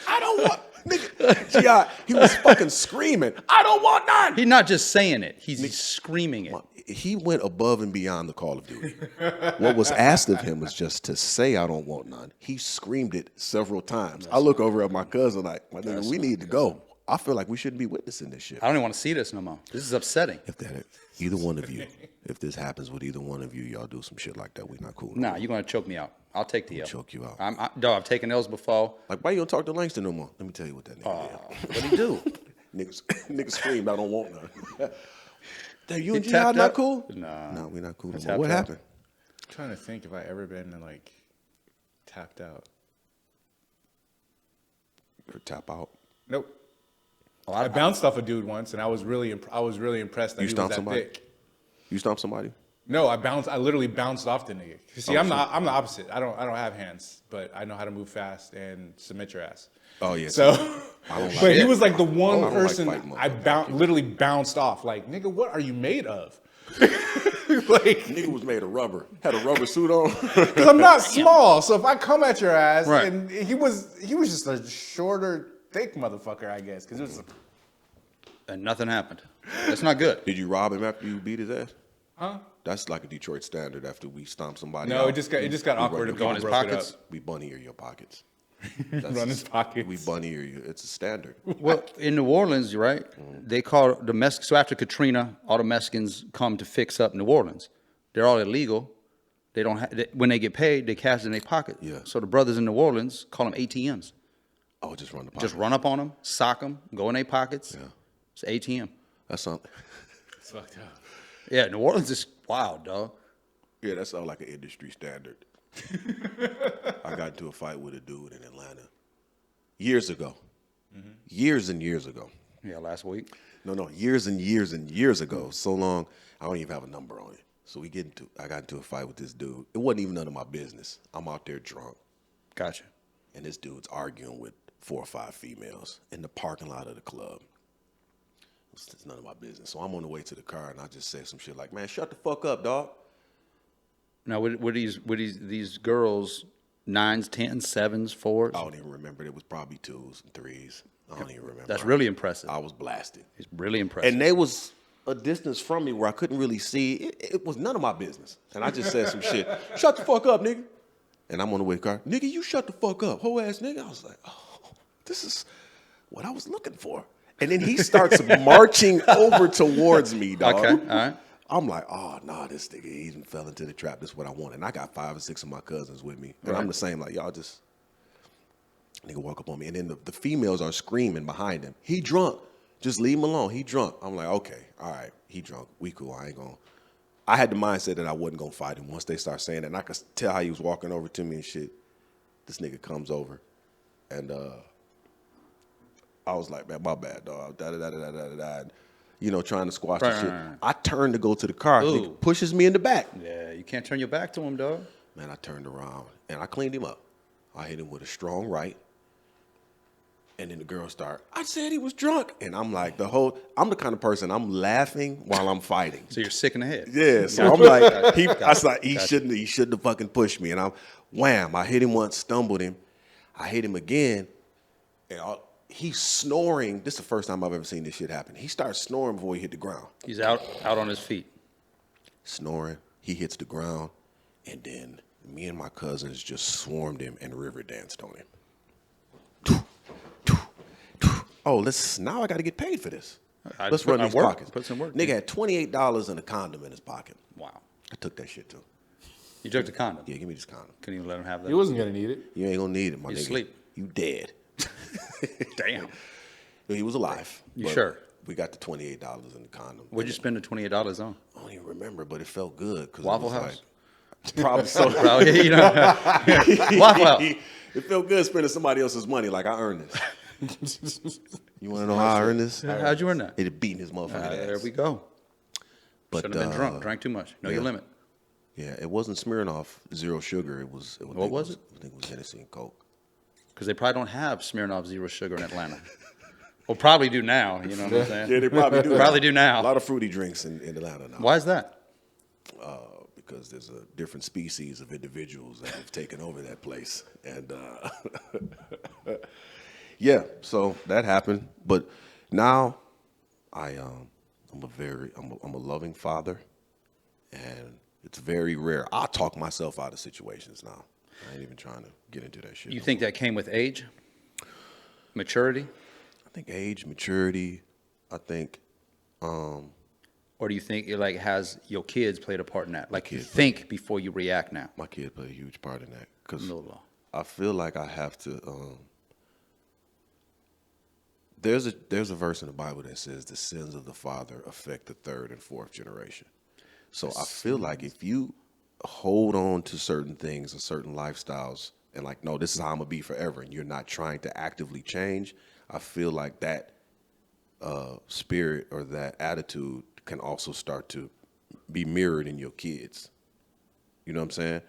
I don't want. Nigga, yeah, he was fucking screaming, I don't want none. He's not just saying it. He's screaming it. He went above and beyond the Call of Duty. What was asked of him was just to say, I don't want none. He screamed it several times. I look over at my cousin like, my nigga, we need to go. I feel like we shouldn't be witnessing this shit. I don't even want to see this no more. This is upsetting. Either one of you, if this happens with either one of you, y'all do some shit like that, we not cool. Nah, you're going to choke me out. I'll take the L. Choke you out. I've taken L's before. Like, why you don't talk to Langston no more? Let me tell you what that nigga did. What'd he do? Niggas screamed, I don't want none. You and He Jihad tapped not out? cool? No, we not cool. tapped What out. happened? I'm trying to think if I ever been like tapped out. or tap out? Nope. Oh, I bounced off a dude once, and I was really impressed that You he was stomped that somebody? thick. You stomped somebody? No, I literally bounced off the nigga. See, I'm the opposite. I don't have hands, but I know how to move fast and submit your ass. Oh yeah. So, I don't like but he it. was like the one I don't like person fighting I literally bounced off. Like, nigga, what are you made of? Like, nigga was made of rubber. Had a rubber suit on. because I'm not small, so if I come at your ass, Right. and he was just a shorter, thick motherfucker, I guess, because it was. And nothing happened. That's not good. Did you rob him after you beat his ass? Huh? That's like a Detroit standard. After we stomp somebody. No, out, it just got awkward and go people in broke pockets? it up. We bunny ear your pockets. Run his pockets. We bunny ear you. It's a standard. Well, in New Orleans, right? They call the Mexicans. So after Katrina, all the Mexicans come to fix up New Orleans. They're all illegal. They don't. When they get paid, they cash it in their pocket. Yeah. So the brothers in New Orleans call them ATMs. Oh, just run the pocket. Just run up on them, sock them, go in their pockets. Yeah. It's ATM. That's something. It's fucked up. Yeah, New Orleans is wild, dog. Yeah, that sounds like an industry standard. I got into a fight with a dude in Atlanta years ago. Years and years ago. Yeah, last week. No, years and years and years ago. So long, I don't even have a number on it. So I got into a fight with this dude. It wasn't even none of my business. I'm out there drunk, Gotcha. and this dude's arguing with 4 or 5 females in the parking lot of the club. It's none of my business. So I'm on the way to the car, and I just say some shit like, "Man, shut the fuck up, dog." Now, were these girls 9s, 10s, 7s, 4s? I don't even remember. It was probably 2s and 3s. I don't even remember. That's really impressive. I was blasted. It's really impressive. And they was a distance from me where I couldn't really see. It was none of my business. And I just said some shit. Shut the fuck up, nigga. And I'm on the way to the car. Nigga, you shut the fuck up. Whole ass nigga. I was like, oh, this is what I was looking for. And then he starts marching over towards me, dog. Okay, all right. I'm like, oh, nah, this nigga, he even fell into the trap. This is what I want. And I got 5 or 6 of my cousins with me. And I'm the same, like, y'all just, nigga walk up on me. And then the females are screaming behind him. He drunk. Just leave him alone. He drunk. I'm like, okay, all right, he drunk. We cool. I had the mindset that I wasn't going to fight him. Once they start saying that, and I could tell how he was walking over to me and shit. This nigga comes over. And I was like, man, my bad, dog. Da-da-da-da-da-da-da. You know, trying to squash the shit. I turned to go to the car. Nigga pushes me in the back. Yeah, you can't turn your back to him, dog. Man, I turned around and I cleaned him up. I hit him with a strong right. And then the girl I said he was drunk. And I'm like, I'm the kind of person, I'm laughing while I'm fighting. So you're sick in the head. Yeah, so I'm like, he shouldn't have fucking pushed me. And I hit him once, stumbled him. I hit him again. And he's snoring. This is the first time I've ever seen this shit happen. He starts snoring before he hit the ground. He's out on his feet. Snoring. He hits the ground. And then me and my cousins just swarmed him and river danced on him. Oh, now I got to get paid for this. Let's run these pockets. Put some work. Nigga had $28 and a condom in his pocket. Wow. I took that shit too. You took the condom? Yeah, give me this condom. Couldn't even let him have that? He wasn't going to need it. You ain't gonna need it, my nigga. You sleep. You dead. Damn. He was alive. You sure? We got the $28 in the condom. What'd you spend the $28 on? I don't even remember, but it felt good. Waffle House? Probably so. Probably, you know. Waffle House. It felt good spending somebody else's money like I earned this. You want to know how I earned this? How'd you earn that? It had beaten his motherfucking ass. There we go. But, Should have been drunk. Drank too much. Know your limit. Yeah, it wasn't Smirnoff Zero Sugar. What was it? I think it was Hennessy and Coke. Because they probably don't have Smirnoff Zero Sugar in Atlanta. Well, probably do now. You know what I'm saying? Yeah, they probably do. Probably do now. A lot of fruity drinks in Atlanta now. Why is that? Because there's a different species of individuals that have taken over that place, and yeah, so that happened. But now, I'm a loving father, and it's very rare. I talk myself out of situations now. I ain't even trying to get into that shit. You think that came with age, maturity? I think age, maturity. I think. Or do you think it has your kids played a part in that? Like you think before you react now. My kid played a huge part in that because No. I feel like I have to. There's a verse in the Bible that says the sins of the father affect the 3rd and 4th generation. So I feel like if you hold on to certain things and certain lifestyles and like, no, this is how I'm gonna be forever, and you're not trying to actively change, I feel like that spirit or that attitude can also start to be mirrored in your kids. You know what I'm saying?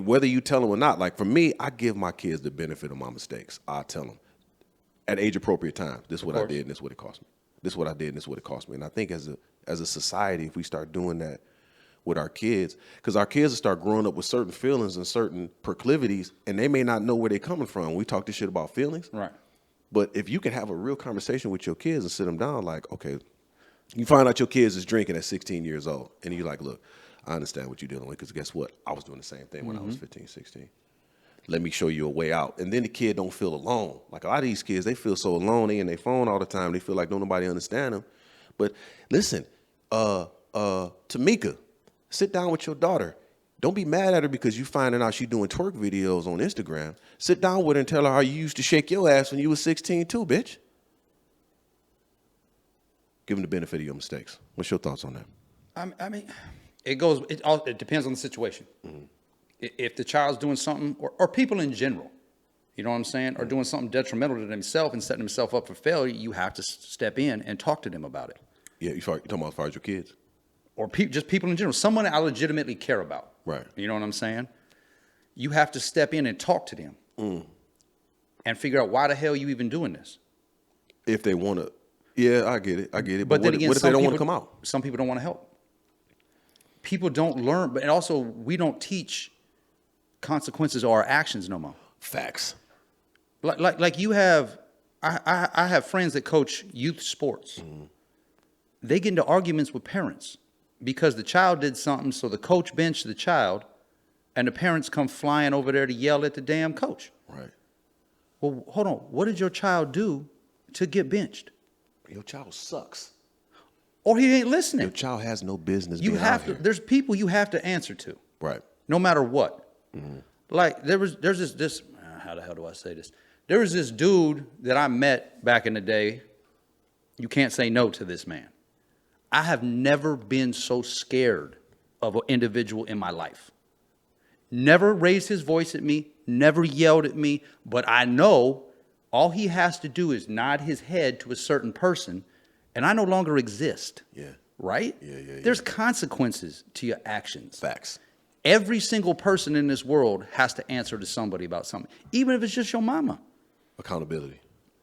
Whether you tell them or not, like for me, I give my kids the benefit of my mistakes. I tell them at age appropriate times, this is what I did and this is what it cost me. This is what I did and this is what it cost me. And I think as a society, if we start doing that with our kids, because our kids will start growing up with certain feelings and certain proclivities, and they may not know where they're coming from. We talk this shit about feelings. Right. But if you can have a real conversation with your kids and sit them down like, okay, you find out your kids is drinking at 16 years old, and you're like, look, I understand what you're dealing with, because guess what? I was doing the same thing when I was 15, 16. Let me show you a way out. And then the kid don't feel alone. Like a lot of these kids, they feel so alone. They in their phone all the time. They feel like don't nobody understand them. But listen, Tamika, sit down with your daughter. Don't be mad at her because you finding out she doing twerk videos on Instagram. Sit down with her and tell her how you used to shake your ass when you was 16 too, bitch. Give them the benefit of your mistakes. What's your thoughts on that? I mean, it depends on the situation. Mm-hmm. If the child's doing something, or people in general, you know what I'm saying, are doing something detrimental to themselves and setting themselves up for failure, you have to step in and talk to them about it. Yeah, you're talking about as far as your kids? Or just people in general, someone I legitimately care about. Right. You know what I'm saying? You have to step in and talk to them and figure out why the hell you even doing this. If they want to. Yeah, I get it. But then again, what if they don't want to come out? Some people don't want to help. People don't learn, but also we don't teach consequences or our actions no more. Facts. Like you have, I have friends that coach youth sports. Mm-hmm. They get into arguments with parents because the child did something, so the coach benched the child, and the parents come flying over there to yell at the damn coach. Right. Well, hold on. What did your child do to get benched? Your child sucks. Or he ain't listening. Your child has no business being out here. There's people you have to answer to. Right. No matter what. Mm-hmm. Like there's this how the hell do I say this? There was this dude that I met back in the day. You can't say no to this man. I have never been so scared of an individual in my life. Never raised his voice at me, never yelled at me, but I know all he has to do is nod his head to a certain person, and I no longer exist. Yeah. Right? Yeah. There's consequences to your actions. Facts. Every single person in this world has to answer to somebody about something, even if it's just your mama. Accountability.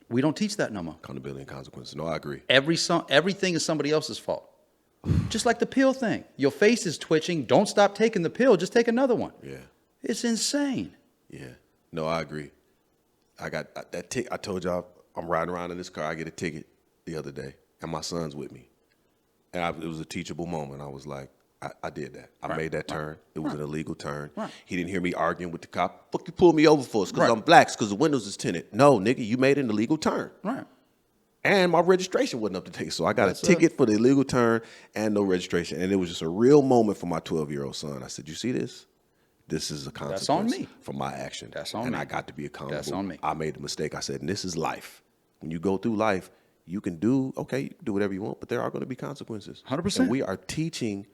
We don't teach that no more. Accountability and consequences. No, I agree. Everything is somebody else's fault. Just like the pill thing. Your face is twitching. Don't stop taking the pill. Just take another one. Yeah. It's insane. Yeah. No, I agree. I got that ticket. I told y'all I'm riding around in this car. I get a ticket the other day, and my son's with me. And it was a teachable moment. I was like, I did that. I made that turn. It was an illegal turn. Right. He didn't hear me arguing with the cop. Fuck, you pulled me over for us because I'm black, because the windows is tinted. No, nigga, you made an illegal turn. Right. And my registration wasn't up to date. So I got a ticket for the illegal turn and no registration. And it was just a real moment for my 12-year-old son. I said, you see this? This is a consequence. That's on me. For my action. That's on me. And I got to be accountable. That's on me. I made a mistake. I said, and this is life. When you go through life, you can do whatever you want, but there are going to be consequences. 100%. And we are teaching,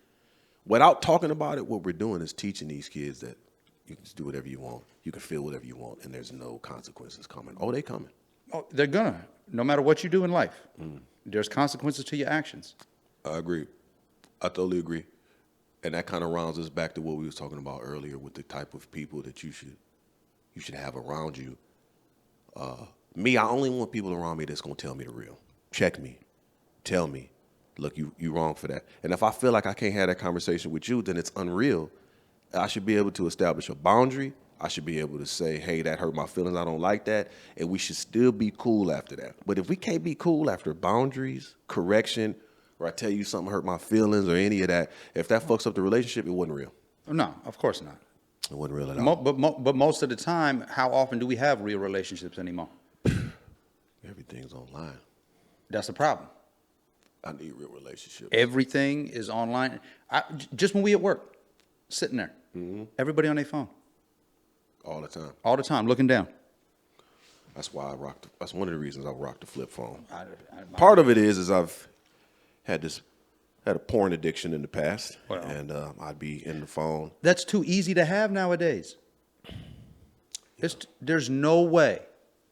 without talking about it, what we're doing is teaching these kids that you can just do whatever you want. You can feel whatever you want, and there's no consequences coming. Oh, they coming. Oh, they're gonna. No matter what you do in life, there's consequences to your actions. I agree. I totally agree. And that kind of rounds us back to what we was talking about earlier with the type of people that you should have around you. Me, I only want people around me that's gonna tell me the real. Check me. Tell me, look, you wrong for that. And if I feel like I can't have that conversation with you, then it's unreal. I should be able to establish a boundary. I should be able to say, hey, that hurt my feelings. I don't like that. And we should still be cool after that. But if we can't be cool after boundaries, correction, or I tell you something hurt my feelings or any of that, if that fucks up the relationship, it wasn't real. No, of course not. It wasn't real at all. But most of the time, how often do we have real relationships anymore? Everything's online. That's the problem. I need real relationships. Everything is online. Just when we at work, sitting there, everybody on their phone. All the time. All the time, looking down. That's why that's one of the reasons I rock the flip phone. Part of it is I've had a porn addiction in the past, and I'd be in the phone. That's too easy to have nowadays. There's no way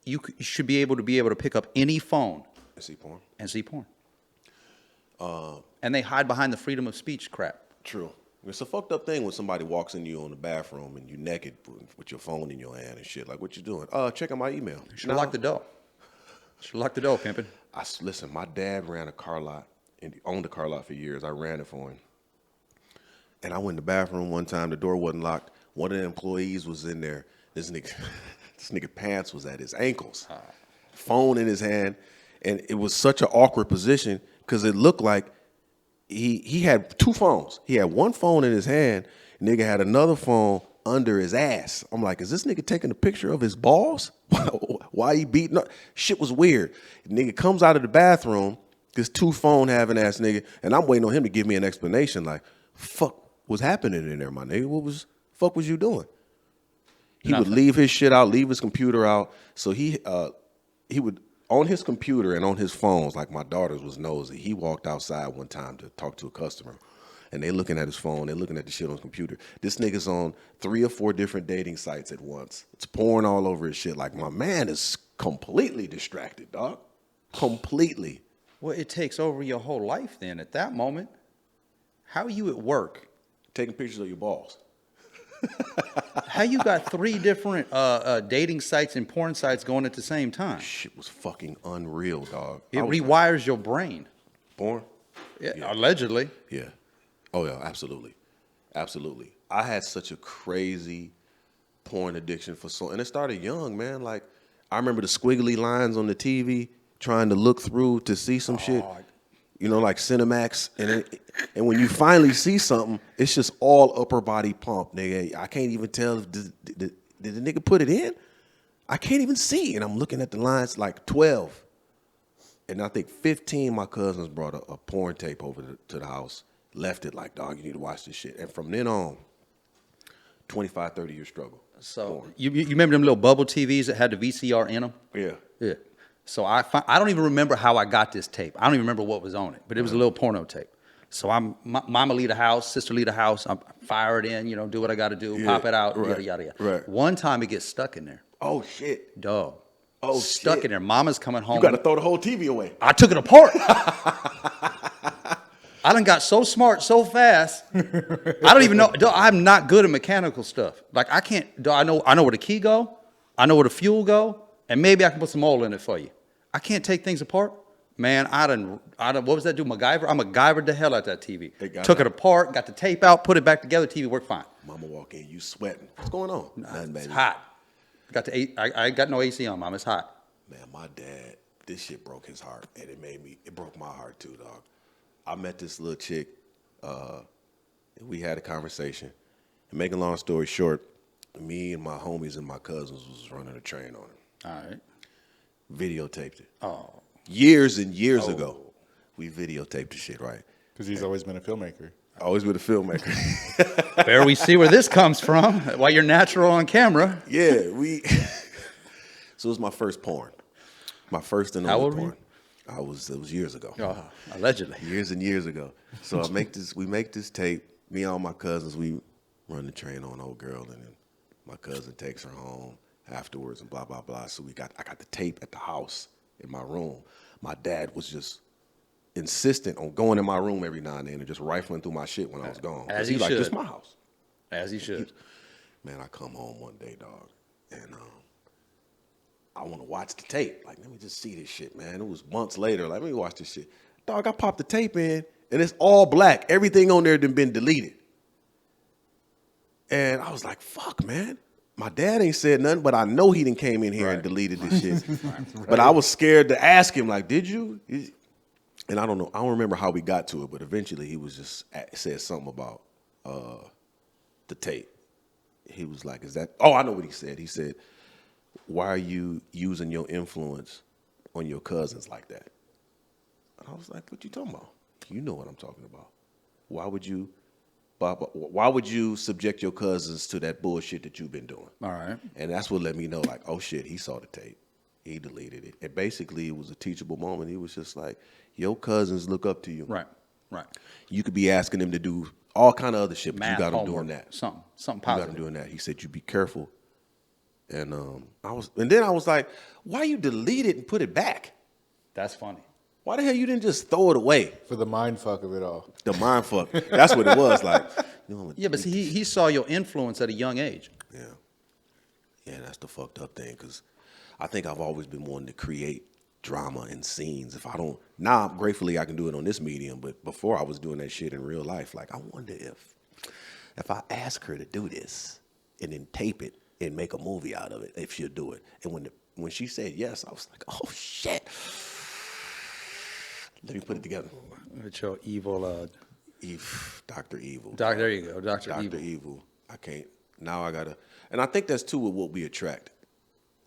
you should be able to pick up any phone And see porn. and see porn. And they hide behind the freedom of speech crap. True. It's a fucked up thing when somebody walks in you in the bathroom and you naked with your phone in your hand and shit. Like, what you doing? Checking my email. You should lock the door. Pimping. Listen, my dad ran a car lot and he owned a car lot for years. I ran it for him. And I went in the bathroom one time. The door wasn't locked. One of the employees was in there. This nigga pants was at his ankles. Phone in his hand. And it was such an awkward position because it looked like he had two phones. He had one phone in his hand. Nigga had another phone under his ass. I'm like, is this nigga taking a picture of his balls? Why he beating up? Shit was weird. Nigga comes out of the bathroom, this two phone having ass nigga, and I'm waiting on him to give me an explanation. Like, fuck was happening in there, my nigga? Fuck was you doing? He would leave his shit out, leave his computer out. So he would, on his computer and on his phones, like my daughter's was nosy. He walked outside one time to talk to a customer. And they looking at his phone, they looking at the shit on his computer. This nigga's on 3 or 4 different dating sites at once. It's pouring all over his shit. Like, my man is completely distracted, dog. Completely. Well, it takes over your whole life then at that moment. How are you at work? Taking pictures of your balls. How you got 3 different dating sites and porn sites going at the same time? Shit was fucking unreal, dog. It rewires your brain. Porn? Yeah, allegedly. Yeah. Oh, yeah, absolutely. Absolutely. I had such a crazy porn addiction and it started young, man. Like, I remember the squiggly lines on the TV trying to look through to see some shit. You know, like Cinemax. And when you finally see something, it's just all upper body pump, nigga. I can't even tell if did the nigga put it in? I can't even see. And I'm looking at the lines like 12. And I think 15 my cousins brought a porn tape over to the house. Left it like, dog, you need to watch this shit. And from then on, 25, 30-year struggle. So you remember them little bubble TVs that had the VCR in them? Yeah. Yeah. So I don't even remember how I got this tape. I don't even remember what was on it, but it was a little porno tape. So mama leave the house, sister leave the house. I fire it in, do what I got to do, pop it out, yada, yada, yada. Right. One time it gets stuck in there. Oh, shit. Dog. Oh, stuck shit. in there. Mama's coming home. You got to throw the whole TV away. I took it apart. I done got so smart so fast. I don't even know. Dog, I'm not good at mechanical stuff. Like, I can't. Dog, I know where the key go. I know where the fuel go. And maybe I can put some oil in it for you. I can't take things apart. Man, I done, what was that dude, MacGyver? I MacGyvered the hell out that TV. Took it apart, got the tape out, put it back together, TV worked fine. Mama walk in, you sweating. What's going on? Nothing, baby. It's hot. I ain't got no AC on, Mom. It's hot. Man, my dad, this shit broke his heart, and it broke my heart too, dog. I met this little chick, and we had a conversation. And making a long story short, me and my homies and my cousins was running a train on her. All right. Videotaped it. Oh. Years and years ago, we videotaped the shit, right? Because he's always been a filmmaker. Always been a filmmaker. There we see where this comes from. Why you're natural on camera. Yeah, so it was my first porn. My first and only porn. It was years ago. Oh, allegedly. Years and years ago. So we make this tape. Me and all my cousins, we run the train on old girl, and then my cousin takes her home afterwards and blah, blah, blah. So I got the tape at the house in my room. My dad was just insistent on going in my room every now and then and just rifling through my shit when I was gone. As he should. Like, this is my house. As he should. Man, I come home one day, dog, and I want to watch the tape. Like, let me just see this shit, man. It was months later. Like, let me watch this shit. Dog, I popped the tape in, and it's all black. Everything on there had been deleted. And I was like, fuck, man. My dad ain't said nothing, but I know he done came in here and deleted this shit. Right. But I was scared to ask him, like, did you? And I don't know. I don't remember how we got to it, but eventually he was just said something about the tape. He was like, is that? Oh, I know what he said. He said, why are you using your influence on your cousins like that? And I was like, what you talking about? You know what I'm talking about. Why would you subject your cousins to that bullshit that you've been doing? All right. And that's what let me know, like, oh shit, he saw the tape. He deleted it. And basically it was a teachable moment. He was just like, your cousins look up to you. Right. You could be asking them to do all kind of other shit, but Math, you got them homework, doing that. Something You positive. got them doing that. He said, you be careful And then I was like, why you delete it and put it back? That's funny. Why the hell you didn't just throw it away? For the mind fuck of it all. The mind fuck. That's what it was like. Yeah, but see, he saw your influence at a young age. Yeah. Yeah, that's the fucked up thing, because I think I've always been wanting to create drama and scenes. If I don't, now gratefully I can do it on this medium, but before I was doing that shit in real life. Like, I wonder if I ask her to do this and then tape it and make a movie out of it, if she'll do it. And when she said yes, I was like, oh shit. Let me put it together. With your evil, Dr. Evil. There you go, Dr. Dr. Evil. Evil. I can't. Now I gotta. And I think that's too with what we attract.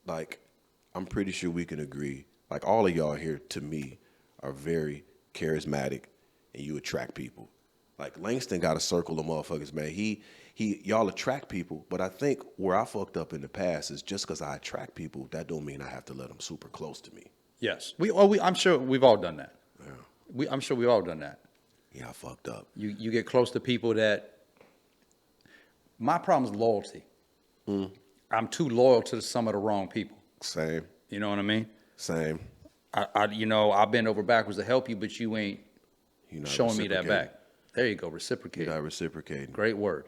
Like, I'm pretty sure we can agree. Like, all of y'all here, to me, are very charismatic, and you attract people. Like, Langston got a circle of motherfuckers, man. Y'all attract people, but I think where I fucked up in the past is just because I attract people, that don't mean I have to let them super close to me. Yes, I'm sure we've all done that. Yeah. I'm sure we've all done that. Yeah, I fucked up. You get close to people that. My problem is loyalty. I'm too loyal to some of the wrong people. Same. You know what I mean? Same. I bend over backwards to help you, but you ain't showing me that back. There you go, reciprocate. You're not reciprocating. Great word.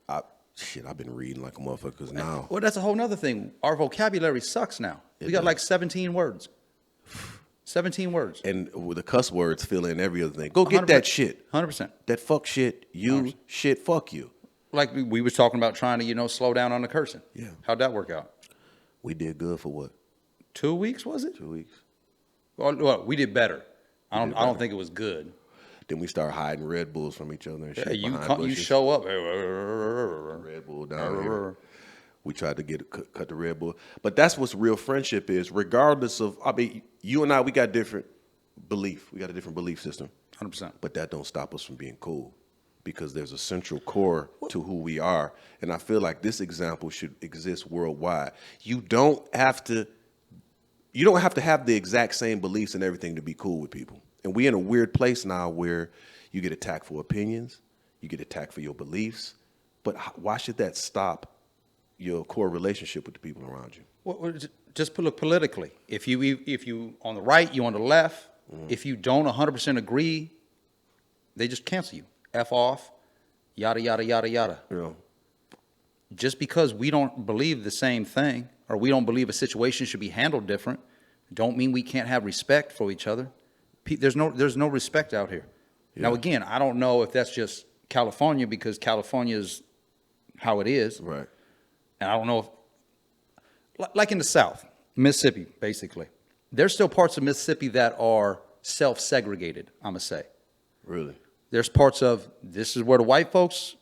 I've been reading like a motherfucker, because now. Well, that's a whole nother thing. Our vocabulary sucks now. We got like 17 words. 17 words. And with the cuss words fill in every other thing. Go get that shit. 100%. That fuck shit, you 100%. Shit, fuck you. Like we was talking about trying to, slow down on the cursing. Yeah. How'd that work out? We did good for what? 2 weeks, was it? 2 weeks. Well, we did better. I don't think it was good. Then we start hiding Red Bulls from each other and shit. You show up. Red Bull down here. We tried to cut the Red Bull. But that's what real friendship is, regardless of, you and I, we got different belief. We got a different belief system. 100%. But that don't stop us from being cool, because there's a central core to who we are. And I feel like this example should exist worldwide. You don't have to have the exact same beliefs and everything to be cool with people. And we're in a weird place now where you get attacked for opinions, you get attacked for your beliefs. But why should that stop your core relationship with the people around you? Well, just look politically. If you on the right, you on the left. If you don't 100% agree, they just cancel you. F off, yada, yada, yada, yada. Yeah. Just because we don't believe the same thing, or we don't believe a situation should be handled different, don't mean we can't have respect for each other. There's no respect out here. Yeah. Now, again, I don't know if that's just California, because California is how it is. Right. And I don't know if, like in the South, Mississippi, basically, there's still parts of Mississippi that are self-segregated, I'm going to say. Really? There's parts of, this is where the white folks,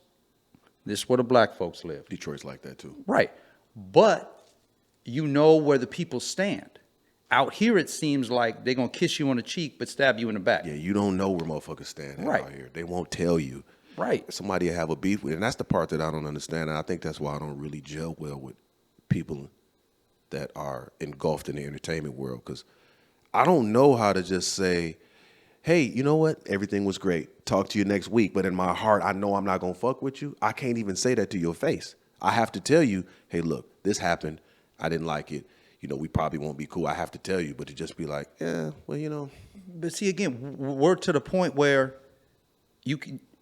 this is where the black folks live. Detroit's like that too. Right. But you know where the people stand. Out here, it seems like they're going to kiss you on the cheek but stab you in the back. Yeah, you don't know where motherfuckers stand right. out here. They won't tell you. Right. Somebody have a beef with, and that's the part that I don't understand. And I think that's why I don't really gel well with people that are engulfed in the entertainment world, because I don't know how to just say, hey, you know what? Everything was great. Talk to you next week. But in my heart, I know I'm not going to fuck with you. I can't even say that to your face. I have to tell you, hey, look, this happened. I didn't like it. We probably won't be cool. I have to tell you, but to just be like, yeah, well, But see, again, we're to the point where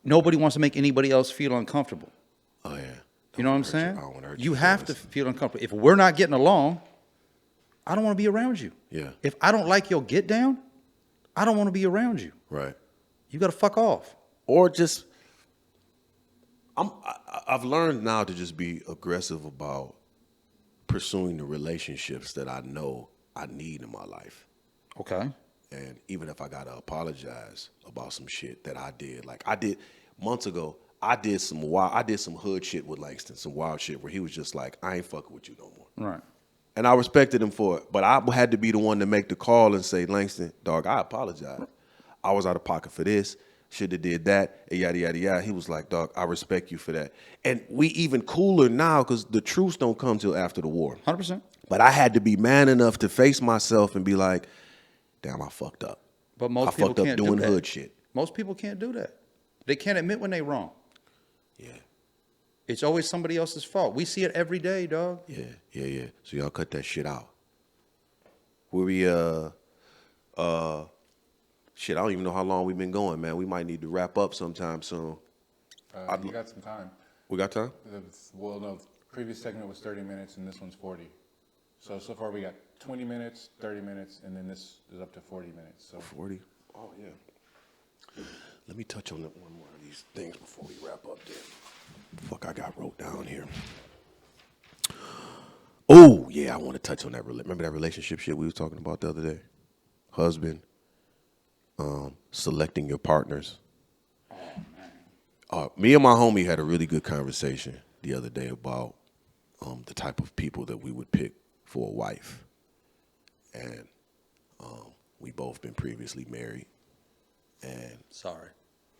nobody wants to make anybody else feel uncomfortable. Oh, yeah. You know what I'm saying? I don't want to hurt you have to feel uncomfortable. If we're not getting along, I don't want to be around you. Yeah. If I don't like your get down, I don't want to be around you. Right. You got to fuck off. Or just, I've learned now to just be aggressive about pursuing the relationships that I know I need in my life. Okay. And even if I got to apologize about some shit that I did, like I did months ago, I did some hood shit with Langston, some wild shit where he was just like, I ain't fucking with you no more. Right. And I respected him for it, but I had to be the one to make the call and say, Langston, dog, I apologize. I was out of pocket for this. Should have did that, yada, yada, yada. He was like, dog, I respect you for that. And we even cooler now because the truths don't come till after the war. 100%. But I had to be man enough to face myself and be like, damn, I fucked up. But most I people fucked up can't doing do that. hood shit. Most people can't do that. They can't admit when they're wrong. Yeah. It's always somebody else's fault. We see it every day, dog. Yeah. So y'all cut that shit out. Where we shit, I don't even know how long we've been going, man. We might need to wrap up sometime soon. You got some time. We got time? Well, no, the previous segment was 30 minutes and this one's 40. So far we got 20 minutes, 30 minutes, and then this is up to 40 minutes. So 40? Oh, yeah. Let me touch on one more of these things before we wrap up there. Fuck, I got wrote down here. Oh, yeah, I want to touch on that. Remember that relationship shit we was talking about the other day? Husband, selecting your partners. Me and my homie had a really good conversation the other day about the type of people that we would pick for a wife. And we both been previously married. And sorry.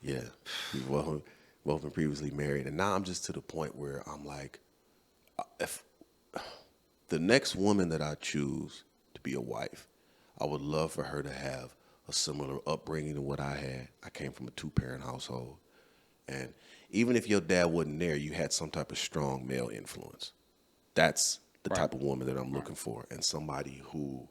Yeah, we both been previously married. And now I'm just to the point where I'm like, if the next woman that I choose to be a wife, I would love for her to have a similar upbringing to what I had. I came from a 2-parent household. And even if your dad wasn't there, you had some type of strong male influence. That's the type of woman that I'm looking for. And somebody who,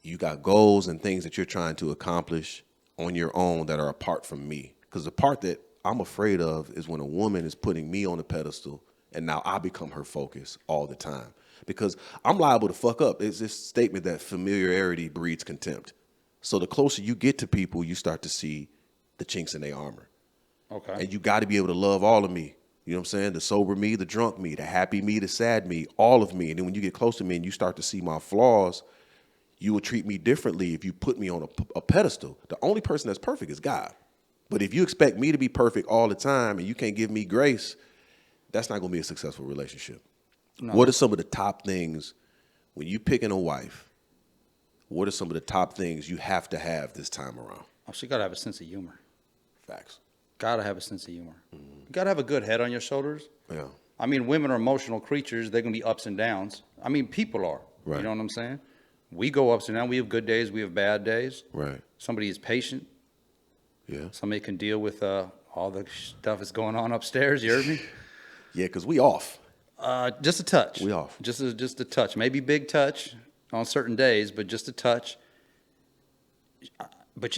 you got goals and things that you're trying to accomplish on your own that are apart from me. Because the part that I'm afraid of is when a woman is putting me on a pedestal and now I become her focus all the time. Because I'm liable to fuck up. It's this statement that familiarity breeds contempt. So the closer you get to people, you start to see the chinks in their armor. Okay. And you got to be able to love all of me. You know what I'm saying? The sober me, the drunk me, the happy me, the sad me, all of me. And then when you get close to me and you start to see my flaws, you will treat me differently if you put me on a pedestal. The only person that's perfect is God. But if you expect me to be perfect all the time and you can't give me grace, that's not going to be a successful relationship. No. What are some of the top things when you picking a wife? What are some of the top things you have to have this time around? Oh, she got to have a sense of humor. Facts. Got to have a sense of humor. Mm-hmm. You got to have a good head on your shoulders. Yeah. I mean, women are emotional creatures. They're going to be ups and downs. I mean, people are. Right. You know what I'm saying? We go ups and downs. We have good days. We have bad days. Right. Somebody is patient. Yeah. Somebody can deal with all the stuff that's going on upstairs. You heard me? Yeah, because we off. Just a touch. We off. Just a touch. Maybe big touch on certain days, but just a touch. But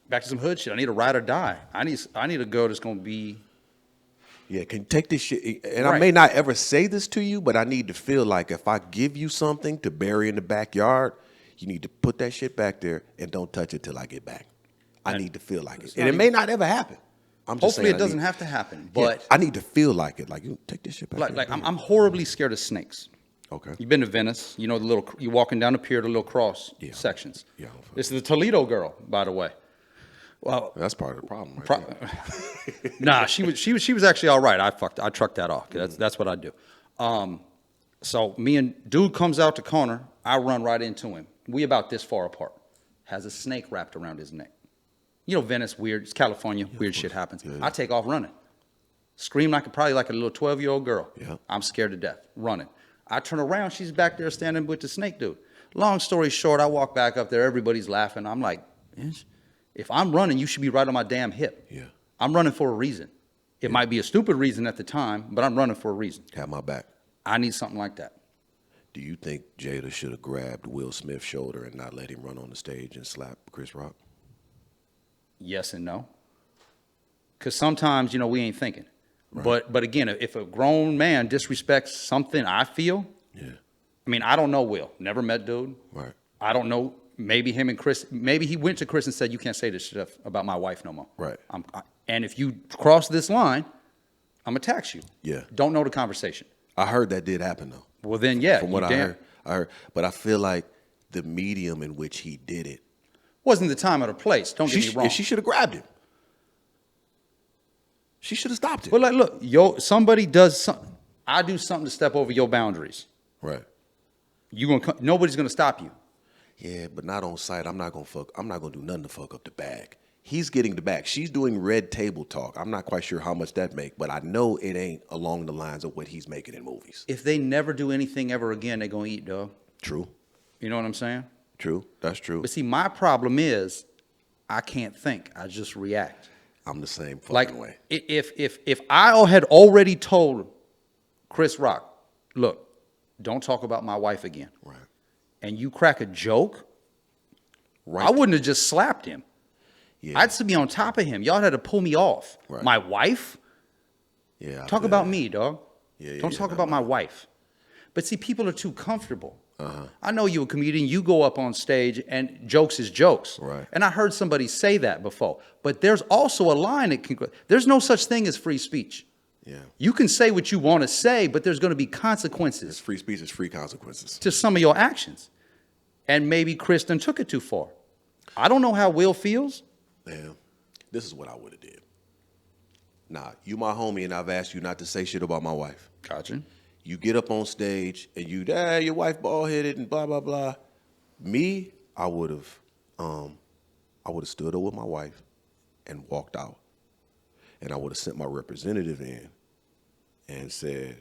back to some hood shit. I need a ride or die. I need a girl that's going to be. Yeah, can you take this shit? And right. I may not ever say this to you, but I need to feel like if I give you something to bury in the backyard, you need to put that shit back there and don't touch it till I get back. I need to feel like it. And it may not ever happen. I'm just hopefully saying it doesn't have to happen, but I need to feel like it. Like, you take this shit back. Like I'm horribly scared of snakes. Okay. You've been to Venice. You know you're walking down the pier, the little cross sections. Yeah. This is the Toledo girl, by the way. Well, that's part of the problem. Nah, she was actually all right. I trucked that off. That's what I do. So me and dude comes out the corner. I run right into him. We about this far apart. Has a snake wrapped around his neck. You know, Venice, weird. It's California. Weird shit happens. Yeah. I take off running. Scream probably like a little 12-year-old girl. Yeah. I'm scared to death. Running. I turn around. She's back there standing with the snake dude. Long story short, I walk back up there. Everybody's laughing. I'm like, if I'm running, you should be right on my damn hip. Yeah. I'm running for a reason. It might be a stupid reason at the time, but I'm running for a reason. Have my back. I need something like that. Do you think Jada should have grabbed Will Smith's shoulder and not let him run on the stage and slap Chris Rock? Yes and no. Because sometimes, we ain't thinking. Right. But again, if a grown man disrespects something I feel, I mean, I don't know Will. Never met dude. Right. I don't know. Maybe him and Chris, maybe he went to Chris and said, you can't say this stuff about my wife no more. Right. And if you cross this line, I'm going to tax you. Yeah. Don't know the conversation. I heard that did happen, though. Well, then, yeah. From what I heard. But I feel like the medium in which he did it wasn't the time or the place. Don't get me wrong. She should have grabbed him. She should have stopped it. Well, like, look, somebody does something. I do something to step over your boundaries. Right. Nobody's gonna stop you. Yeah, but not on site. I'm not gonna do nothing to fuck up the bag. He's getting the bag. She's doing red table talk. I'm not quite sure how much that make, but I know it ain't along the lines of what he's making in movies. If they never do anything ever again, they're gonna eat, dog. True. You know what I'm saying? True. That's true. But see, my problem is I can't think. I just react. I'm the same fucking Like, way. if I had already told Chris Rock, look, don't talk about my wife again. Right. And you crack a joke, Right. I wouldn't have just slapped him. Yeah. I'd still be on top of him. Y'all had to pull me off. Right. My wife? Yeah. I Talk feel about that. me, dog. Yeah, Don't yeah, talk no, about my no. wife. But see, people are too comfortable. Uh-huh. I know you're a comedian. You go up on stage and jokes is jokes. Right. And I heard somebody say that before. But there's also a line that can. There's no such thing as free speech. Yeah. You can say what you want to say, but there's going to be It's consequences free speech. It's free consequences. to some of your actions. And maybe Kristen took it too far. I don't know how Will feels. Man, this is what I would have did. Nah, you my homie, and I've asked you not to say shit about my wife. Gotcha. You get up on stage and your wife bald headed and blah blah blah. Me, I would have stood up with my wife and walked out, and I would have sent my representative in and said,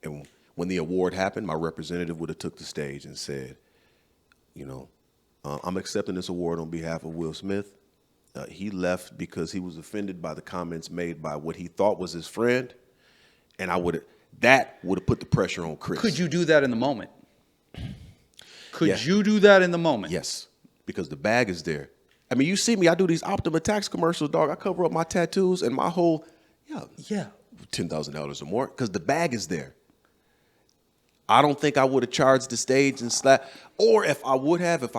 and when the award happened, my representative would have took the stage and said, you know, I'm accepting this award on behalf of Will Smith. He left because he was offended by the comments made by what he thought was his friend, and that would have put the pressure on Chris. Could you do that in the moment? Could Yeah. you do that in the moment? Yes, because the bag is there. I mean, you see me, I do these Optima tax commercials, dog. I cover up my tattoos and my whole, Yeah. $10,000 or more, because the bag is there. I don't think I would have charged the stage and slap, or if I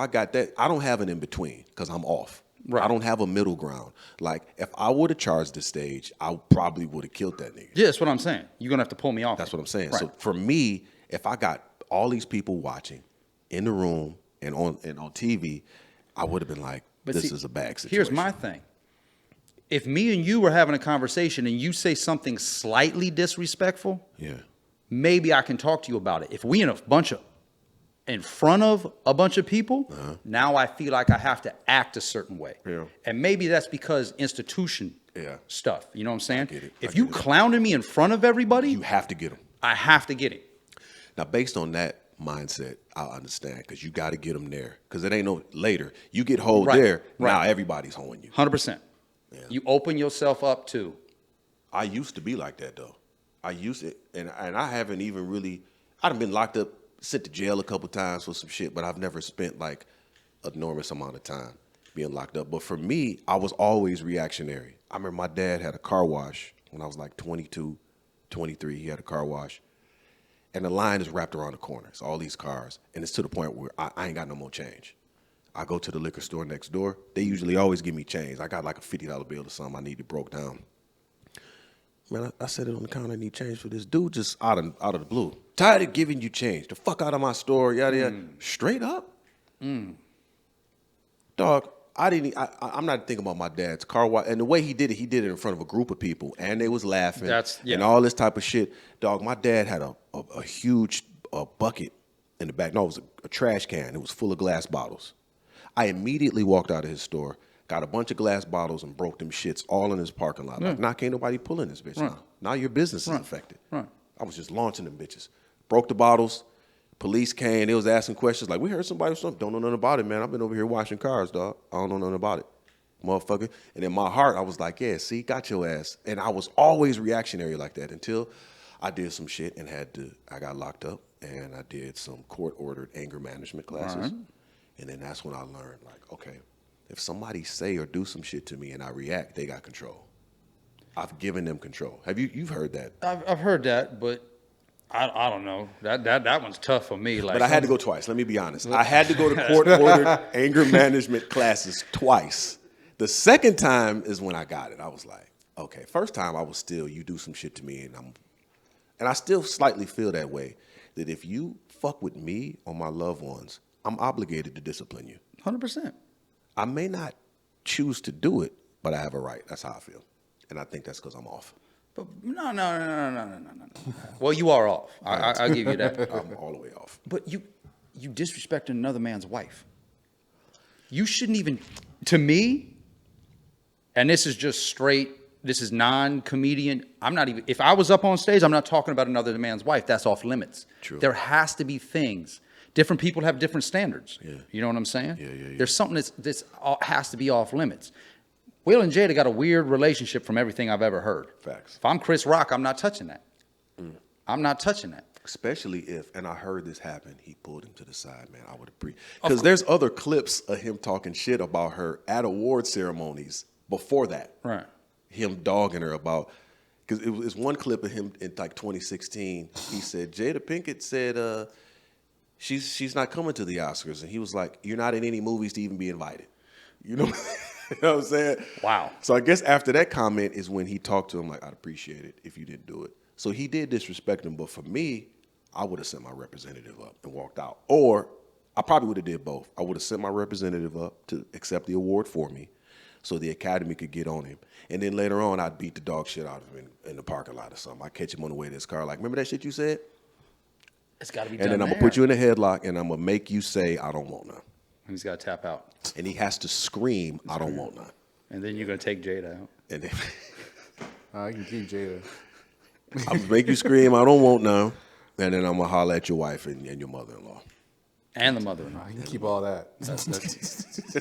got that, I don't have an in between because I'm off. Right. I don't have a middle ground. Like, if I would have charged the stage, I probably would have killed that nigga. Yeah, that's what I'm saying. You're going to have to pull me off. That's what I'm saying. Right. So for me, if I got all these people watching in the room and on TV, I would have been like, But this see, is a bag situation. Here's my thing. If me and you were having a conversation and you say something slightly disrespectful, Yeah. maybe I can talk to you about it. If we in front of a bunch of people, now I feel like I have to act a certain way. Yeah. And maybe that's because institution Yeah. stuff. You know what I'm saying? get it. If you clowning me in front of everybody, You have to get them. I have to get it. Now, based on that mindset, I understand, because you got to get them there. Because it ain't no later. You get hold Right. there, Right. now everybody's holding you. 100%. You open yourself up to. I used to be like that, though. I used it, and I haven't even really, I've been locked up, sent to jail a couple times for some shit, but I've never spent like an enormous amount of time being locked up. But for me, I was always reactionary. I remember my dad had a car wash when I was like 22, 23. He had a car wash. And the line is wrapped around the corner. It's all these cars. And it's to the point where I ain't got no more change. I go to the liquor store next door. They usually always give me change. I got like a $50 bill or something I needed broke down. Man, I said it on the counter, I need change for this dude just out of the blue. Tired of giving you change. The fuck out of my store, yada, yada. Straight up. Dog, I'm not thinking about my dad's car wash. And the way he did it in front of a group of people. And they was laughing and all this type of shit. Dog, my dad had a huge bucket in the back. No, it was a trash can. It was full of glass bottles. I immediately walked out of his store, got a bunch of glass bottles and broke them shits all in his parking lot. Like, now can't nobody pull in this bitch now. Now your business is affected. Right. I was just launching them bitches. Broke the bottles. Police came. They was asking questions like, we heard somebody or something. Don't know nothing about it, man. I've been over here washing cars, dog. I don't know nothing about it, motherfucker. And in my heart, I was like, yeah, see, got your ass. And I was always reactionary like that until I did some shit and I got locked up and I did some court-ordered anger management classes. Right. And then that's when I learned, like, okay, if somebody say or do some shit to me and I react, they got control. I've given them control. You've heard that? I've heard that, but I don't know. That one's tough for me. Like, But I had to go twice. Let me be honest. I had to go to court-ordered anger management classes twice. The second time is when I got it. I was like, okay. First time I was still, you do some shit to me, and I still slightly feel that way. That if you fuck with me or my loved ones, I'm obligated to discipline you. 100%. I may not choose to do it, but I have a right. That's how I feel, and I think that's because I'm off. But no. Well, you are off. I'll give you that. I'm all the way off. But you disrespecting another man's wife. You shouldn't even, to me, and this is just straight, this is non-comedian. I'm not even, if I was up on stage, I'm not talking about another man's wife. That's off limits. True. There has to be things. Different people have different standards. Yeah. You know what I'm saying? Yeah. There's something that's has to be off limits. Will and Jada got a weird relationship from everything I've ever heard. Facts. If I'm Chris Rock, I'm not touching that. I'm not touching that. Especially if, and I heard this happen, he pulled him to the side, man. I would appreciate, because there's other clips of him talking shit about her at award ceremonies before that. Right. Him dogging her about, because it was one clip of him in like 2016. He said, Jada Pinkett said she's not coming to the Oscars. And he was like, you're not in any movies to even be invited. You know, you know what I'm saying? Wow. So I guess after that comment is when he talked to him like, I'd appreciate it if you didn't do it. So he did disrespect him, but for me, I would have sent my representative up and walked out. Or I probably would have did both. I would have sent my representative up to accept the award for me so the Academy could get on him. And then later on, I'd beat the dog shit out of him in the parking lot or something. I'd catch him on the way to his car like, remember that shit you said? It's got to be and done then I'm going to put you in a headlock and I'm going to make you say, I don't want none. He's got to tap out. And he has to scream, I don't want none. And then you're going to take Jada out. And then I can keep Jada. I'm going to make you scream, I don't want none. And then I'm going to holler at your wife and your mother-in-law. And the mother-in-law. I can keep all that.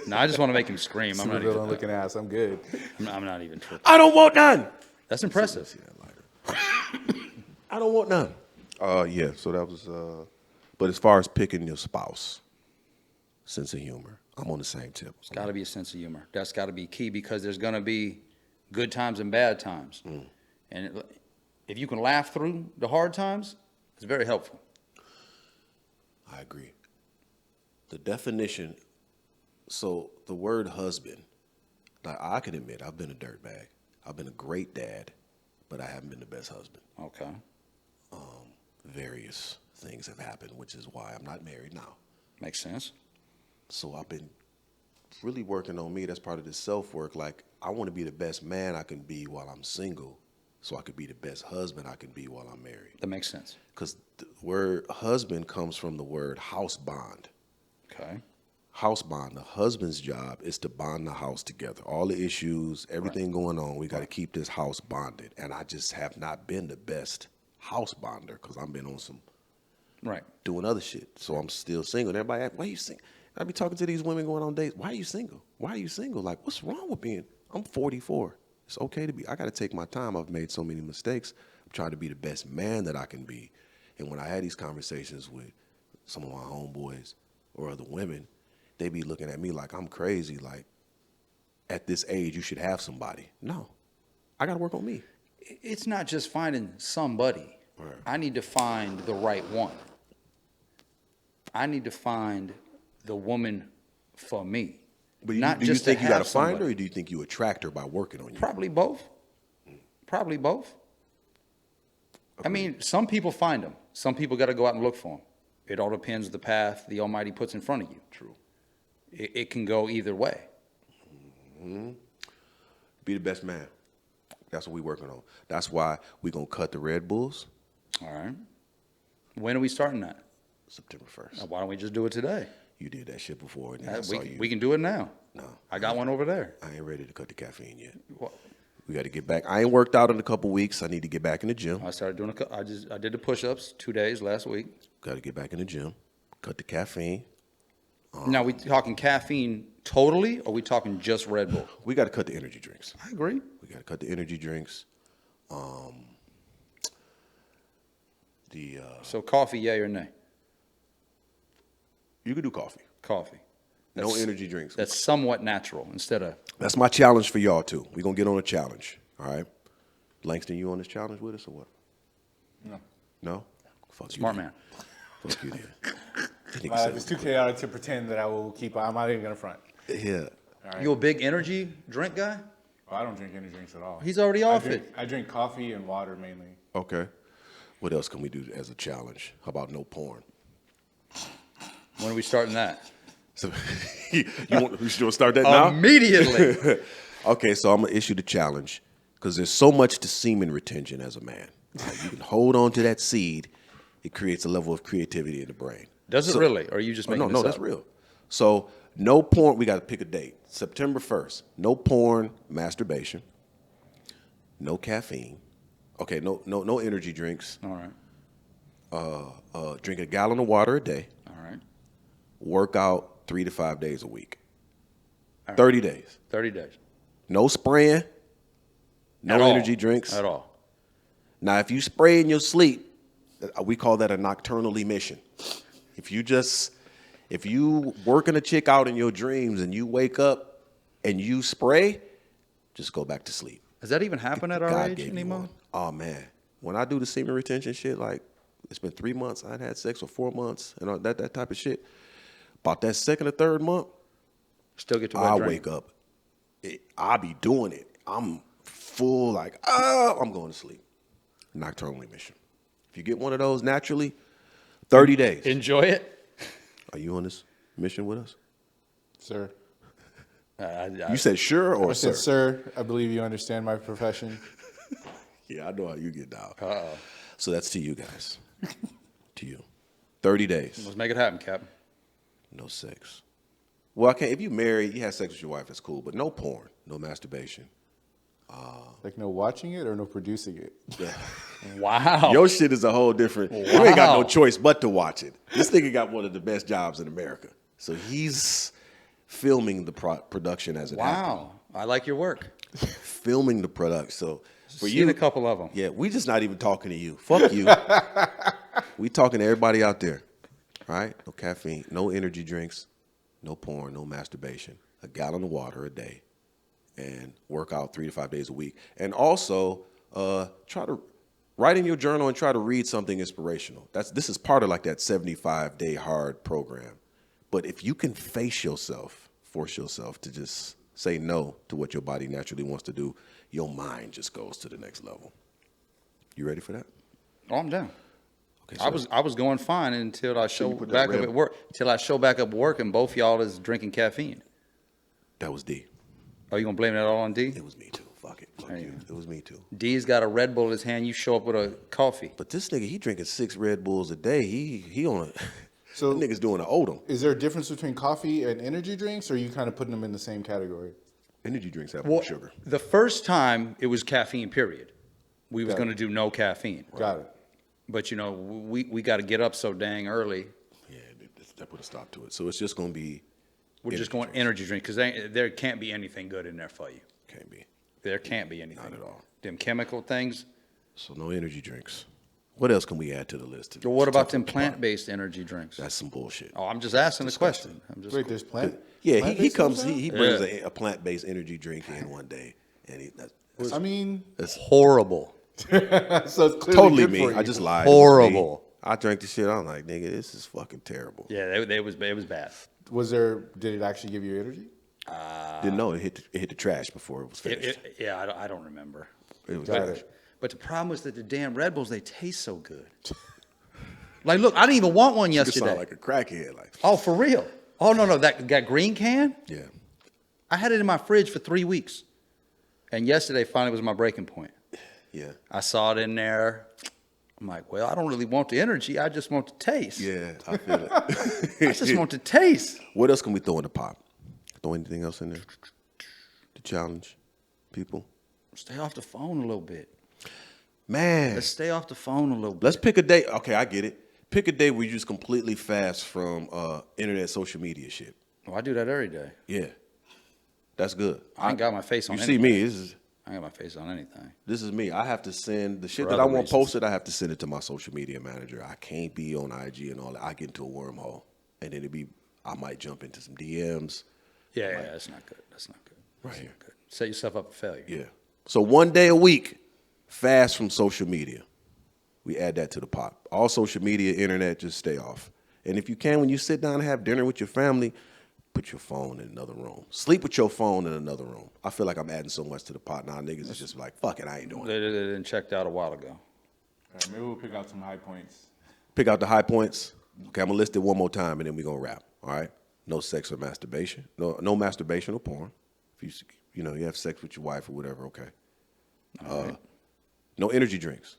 No, I just want to make him scream. I'm Super not even villain looking ass. I'm good. I'm not even tripping. I don't want none. That's impressive. See that lighter. I don't want none. Yeah, so that was, but as far as picking your spouse, sense of humor, I'm on the same tip. It's got to be a sense of humor. That's got to be key because there's going to be good times and bad times. And if you can laugh through the hard times, it's very helpful. I agree. The definition, so the word husband, like I can admit I've been a dirtbag. I've been a great dad, but I haven't been the best husband. Okay. Various things have happened, which is why I'm not married now. Makes sense. So I've been really working on me. That's part of this self-work. Like, I want to be the best man I can be while I'm single so I could be the best husband I can be while I'm married. That makes sense. Because the word husband comes from the word house bond. Okay. House bond. The husband's job is to bond the house together. All the issues, everything going on, we got to keep this house bonded. And I just have not been the best house bonder because I've been on some doing other shit. So I'm still single. And everybody asks, why are you single? I be talking to these women going on dates. Why are you single? Why are you single? Like, what's wrong with being? I'm 44. It's okay to be. I got to take my time. I've made so many mistakes. I'm trying to be the best man that I can be. And when I had these conversations with some of my homeboys or other women, they be looking at me like I'm crazy. Like, at this age, you should have somebody. No, I got to work on me. It's not just finding somebody. Right. I need to find the right one. I need to find the woman for me. But not do just you think to you got have to find her, somebody. or do you think you attract her by working on you? Probably both. Probably both. I mean, some people find them. Some people got to go out and look for them. It all depends the path the Almighty puts in front of you. True. It can go either way. Be the best man. That's what we working on. That's why we going to cut the Red Bulls All right. When are we starting that? September 1st. Why don't we just do it today? You did that shit before. And then I saw you. We can do it now. No. I got one over there. I ain't ready to cut the caffeine yet. What? We got to get back. I ain't worked out in a couple weeks. I need to get back in the gym. I started doing I did the push-ups 2 days last week. Got to get back in the gym. Cut the caffeine. Now, we talking caffeine totally, or we talking just Red Bull? We got to cut the energy drinks. I agree. We got to cut the energy drinks. So coffee, yay or nay? You could do coffee. Coffee. No energy drinks. That's somewhat natural instead of... That's my challenge for y'all, too. We're going to get on a challenge, all right? Langston, you on this challenge with us or what? No. No? Fuck Smart you. man. Fuck you, then. It's too chaotic to pretend that I will keep. I'm not even gonna front. Yeah. All right. You a big energy drink guy? Well, I don't drink any drinks at all. He's already off it. I drink coffee and water mainly. Okay. What else can we do as a challenge? How about no porn? When are we starting that? So you want to start that now? Immediately. Okay, so I'm going to issue the challenge because there's so much to semen retention as a man. You can hold on to that seed. It creates a level of creativity in the brain. Does it really? Or are you just making this No, up? that's real. So no porn. We got to pick a date. September 1st. No porn, masturbation. No caffeine. Okay, no energy drinks. All right. Drink a gallon of water a day. All right. Work out 3 to 5 days a week. All right. 30 days. 30 days. No spraying. No energy drinks. At all. Now, if you spray in your sleep, we call that a nocturnal emission. If you working a chick out in your dreams and you wake up and you spray, just go back to sleep. Does that even happen at our God age gave you anymore? one. Oh man, when I do the semen retention shit, like it's been 3 months, I'd had sex for 4 months, and all that type of shit. About that second or third month, Still get to wet I dream. wake up. I be doing it. I'm full like, I'm going to sleep. Nocturnal emission. If you get one of those naturally, 30 days. Enjoy it. Are you on this mission with us? Sir. You said sure or I sir? said, sir, I believe you understand my profession. Yeah, I know how you get down. Uh-oh. So that's to you guys. To you. 30 days. Let's make it happen, Captain. No sex. Well, I can't. If you married, you have sex with your wife, that's cool. But no porn, no masturbation. Like no watching it or no producing it. Yeah. Wow. Your shit is a whole different. You ain't got no choice but to watch it. This nigga got one of the best jobs in America, so he's filming the production as it happens. Wow. I like your work. Filming the production. So for Seen you, a couple of them. yeah, we just not even talking to you. Fuck you. We talking to everybody out there. All right? No caffeine, no energy drinks, no porn, no masturbation. A gallon of water a day, and work out 3 to 5 days a week. And also, try to write in your journal and try to read something inspirational. This is part of like that 75-day hard program. But if you can force yourself to just say no to what your body naturally wants to do, your mind just goes to the next level. You ready for that? Oh, I'm down. Okay, I was going fine until I show put that back up red- at work. Till I show back up at work and both y'all is drinking caffeine. That was D. Are you gonna blame that all on D? It was me too. Fuck it. Fuck you. It was me too. D's got a Red Bull in his hand. You show up with a coffee. But this nigga, he drinking 6 Red Bulls a day. He on a. So that nigga's doing an Odom. is there a difference between coffee and energy drinks, or are you kind of putting them in the same category? Energy drinks have more sugar. The first time it was caffeine. Period. We was Got gonna it. do no caffeine. Got it. But you know we got to get up so dang early. Yeah, that put a stop to it. So it's just gonna be. We're just going energy drink because there can't be anything good in there for you. Can't be. There can't be anything. Not at all. Them chemical things. So no energy drinks. What else can we add to the list? But what about them Tough- plant-based energy drinks? That's some bullshit. Oh, I'm just asking the question. I'm just Wait, there's plant. Yeah, he plant-based comes. stuff? He brings Yeah. a plant-based energy drink in one day, and I mean, that's horrible. so it's clearly totally good me. for you. I just lied. Horrible. I drank the shit. I'm like, nigga, this is fucking terrible. Yeah, it was bad. Did it actually give you energy? Didn't know it hit the trash before it was finished. I don't remember. It was Got trash. it. But the problem was that the damn Red Bulls, they taste so good. Like, look, I didn't even want one You just yesterday. sound like a crackhead. Like, Oh, for real? Oh, no, that green can? yeah. I had it in my fridge for 3 weeks. And yesterday finally was my breaking point. Yeah. I saw it in there. I'm like, well, I don't really want the energy. I just want the taste. Yeah, I feel it. I just want the taste. What else can we throw in the pot? Throw anything else in there to challenge people? Stay off the phone a little bit. Man, Let's stay off the phone a little bit. let's pick a day. Okay, I get it. Pick a day where you just completely fast from internet, social media shit. Oh, I do that every day. Yeah, that's good. I ain't got my face on You anything. see me? I ain't got my face on anything. This is me. I have to send the shit For that I other want reasons. posted. I have to send it to my social media manager. I can't be on IG and all that. I get into a wormhole, and then I might jump into some DMs. Yeah, that's not good. That's not good. Right That's here. not good. Set yourself up for failure. Yeah. So one day a week, fast from social media. We add that to the pot. All social media, internet, just stay off. And if you can, when you sit down and have dinner with your family, put your phone in another room. Sleep with your phone in another room. I feel like I'm adding so much to the pot now. Niggas is just like, fuck it, I ain't doing it. They didn't checked out a while ago. All right, maybe we'll pick out some high points. Pick out the high points. Okay, I'm gonna list it one more time and then we're gonna wrap. All right? No sex or masturbation. No masturbation or porn. If you have sex with your wife or whatever, okay. No energy drinks.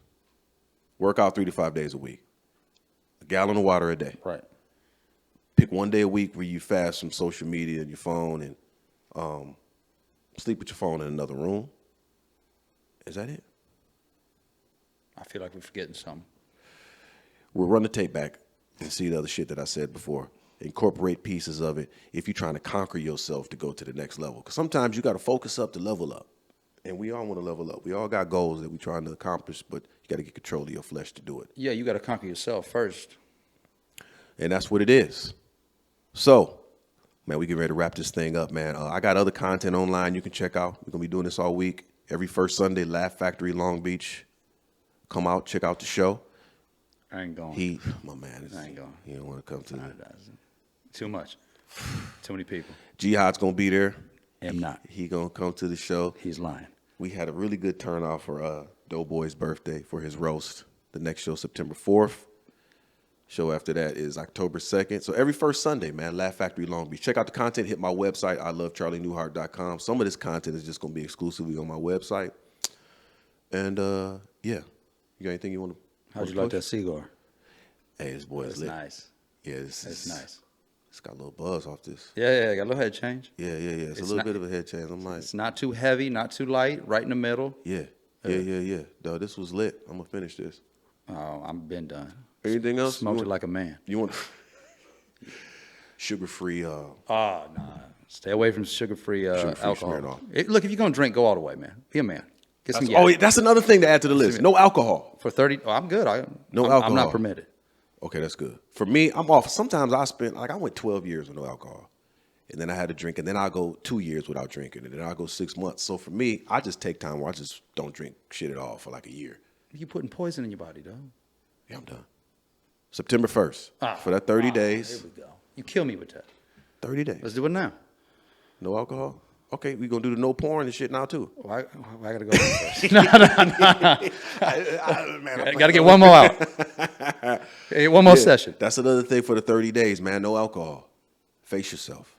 Work out 3 to 5 days a week. A gallon of water a day. Right. Pick one day a week where you fast from social media and your phone and sleep with your phone in another room. Is that it? I feel like we're forgetting something. We'll run the tape back and see the other shit that I said before. incorporate pieces of it if you're trying to conquer yourself to go to the next level. Because sometimes you got to focus up to level up. And we all want to level up. We all got goals that we're trying to accomplish, but you got to get control of your flesh to do it. Yeah, you got to conquer yourself first. And that's what it is. So, man, we get ready to wrap this thing up, man. I got other content online you can check out. We're going to be doing this all week. Every first Sunday, Laugh Factory, Long Beach. Come out, check out the show. I ain't going. My man, I ain't going. He don't want to come to it. Too much. Too many people. Jihad's going to be there. Am not. He going to come to the show. He's lying. We had a really good turnout for Doughboy's birthday for his roast. The next show, September 4th. Show after that is October 2nd. So every first Sunday, man, Laugh Factory Long Beach. Check out the content. Hit my website, ilovecharlienewhart.com. Some of this content is just going to be exclusively on my website. And, yeah. You got anything you want to How'd you like that cigar? Hey, this boy is lit. Nice. Yeah, It's nice. It's got a little buzz off this. Yeah, got a little head change. Yeah. It's a little bit of a head change. I'm like, It's not too heavy, not too light, right in the middle. Yeah. Dog, this was lit. I'm going to finish this. Oh, I'm been done. Anything else? Smoked it like a man. You want sugar-free? Nah. Stay away from sugar-free Sugar-free alcohol. Smirnoff. Look, if you're gonna drink, go all the way, man. Be a man. Get some Oh, yak. that's another thing to add to the list. No alcohol. For 30. Oh, I'm good. No I'm alcohol. not permitted. Okay, that's good. For me, I'm off. Sometimes I went 12 years with no alcohol. And then I had to drink, and then I'll go 2 years without drinking, and then I'll go 6 months. So for me, I just take time where I just don't drink shit at all for like a year. You putting poison in your body, dog. Yeah, I'm done. September 1st. For that 30 days. Here we go. You kill me with that. 30 days. Let's do it now. No alcohol? Okay, we going to do the no porn and shit now, too. Why I got to go first? No. I got to get one more out. Hey, one more session. That's another thing for the 30 days, man. No alcohol. Face yourself.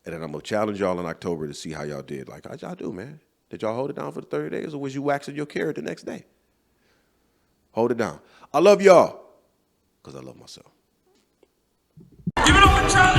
And then I'm going to challenge y'all in October to see how y'all did. Like, how'd y'all do, man? Did y'all hold it down for the 30 days, or was you waxing your carrot the next day? Hold it down. I love y'all because I love myself. Give it up for Charlie.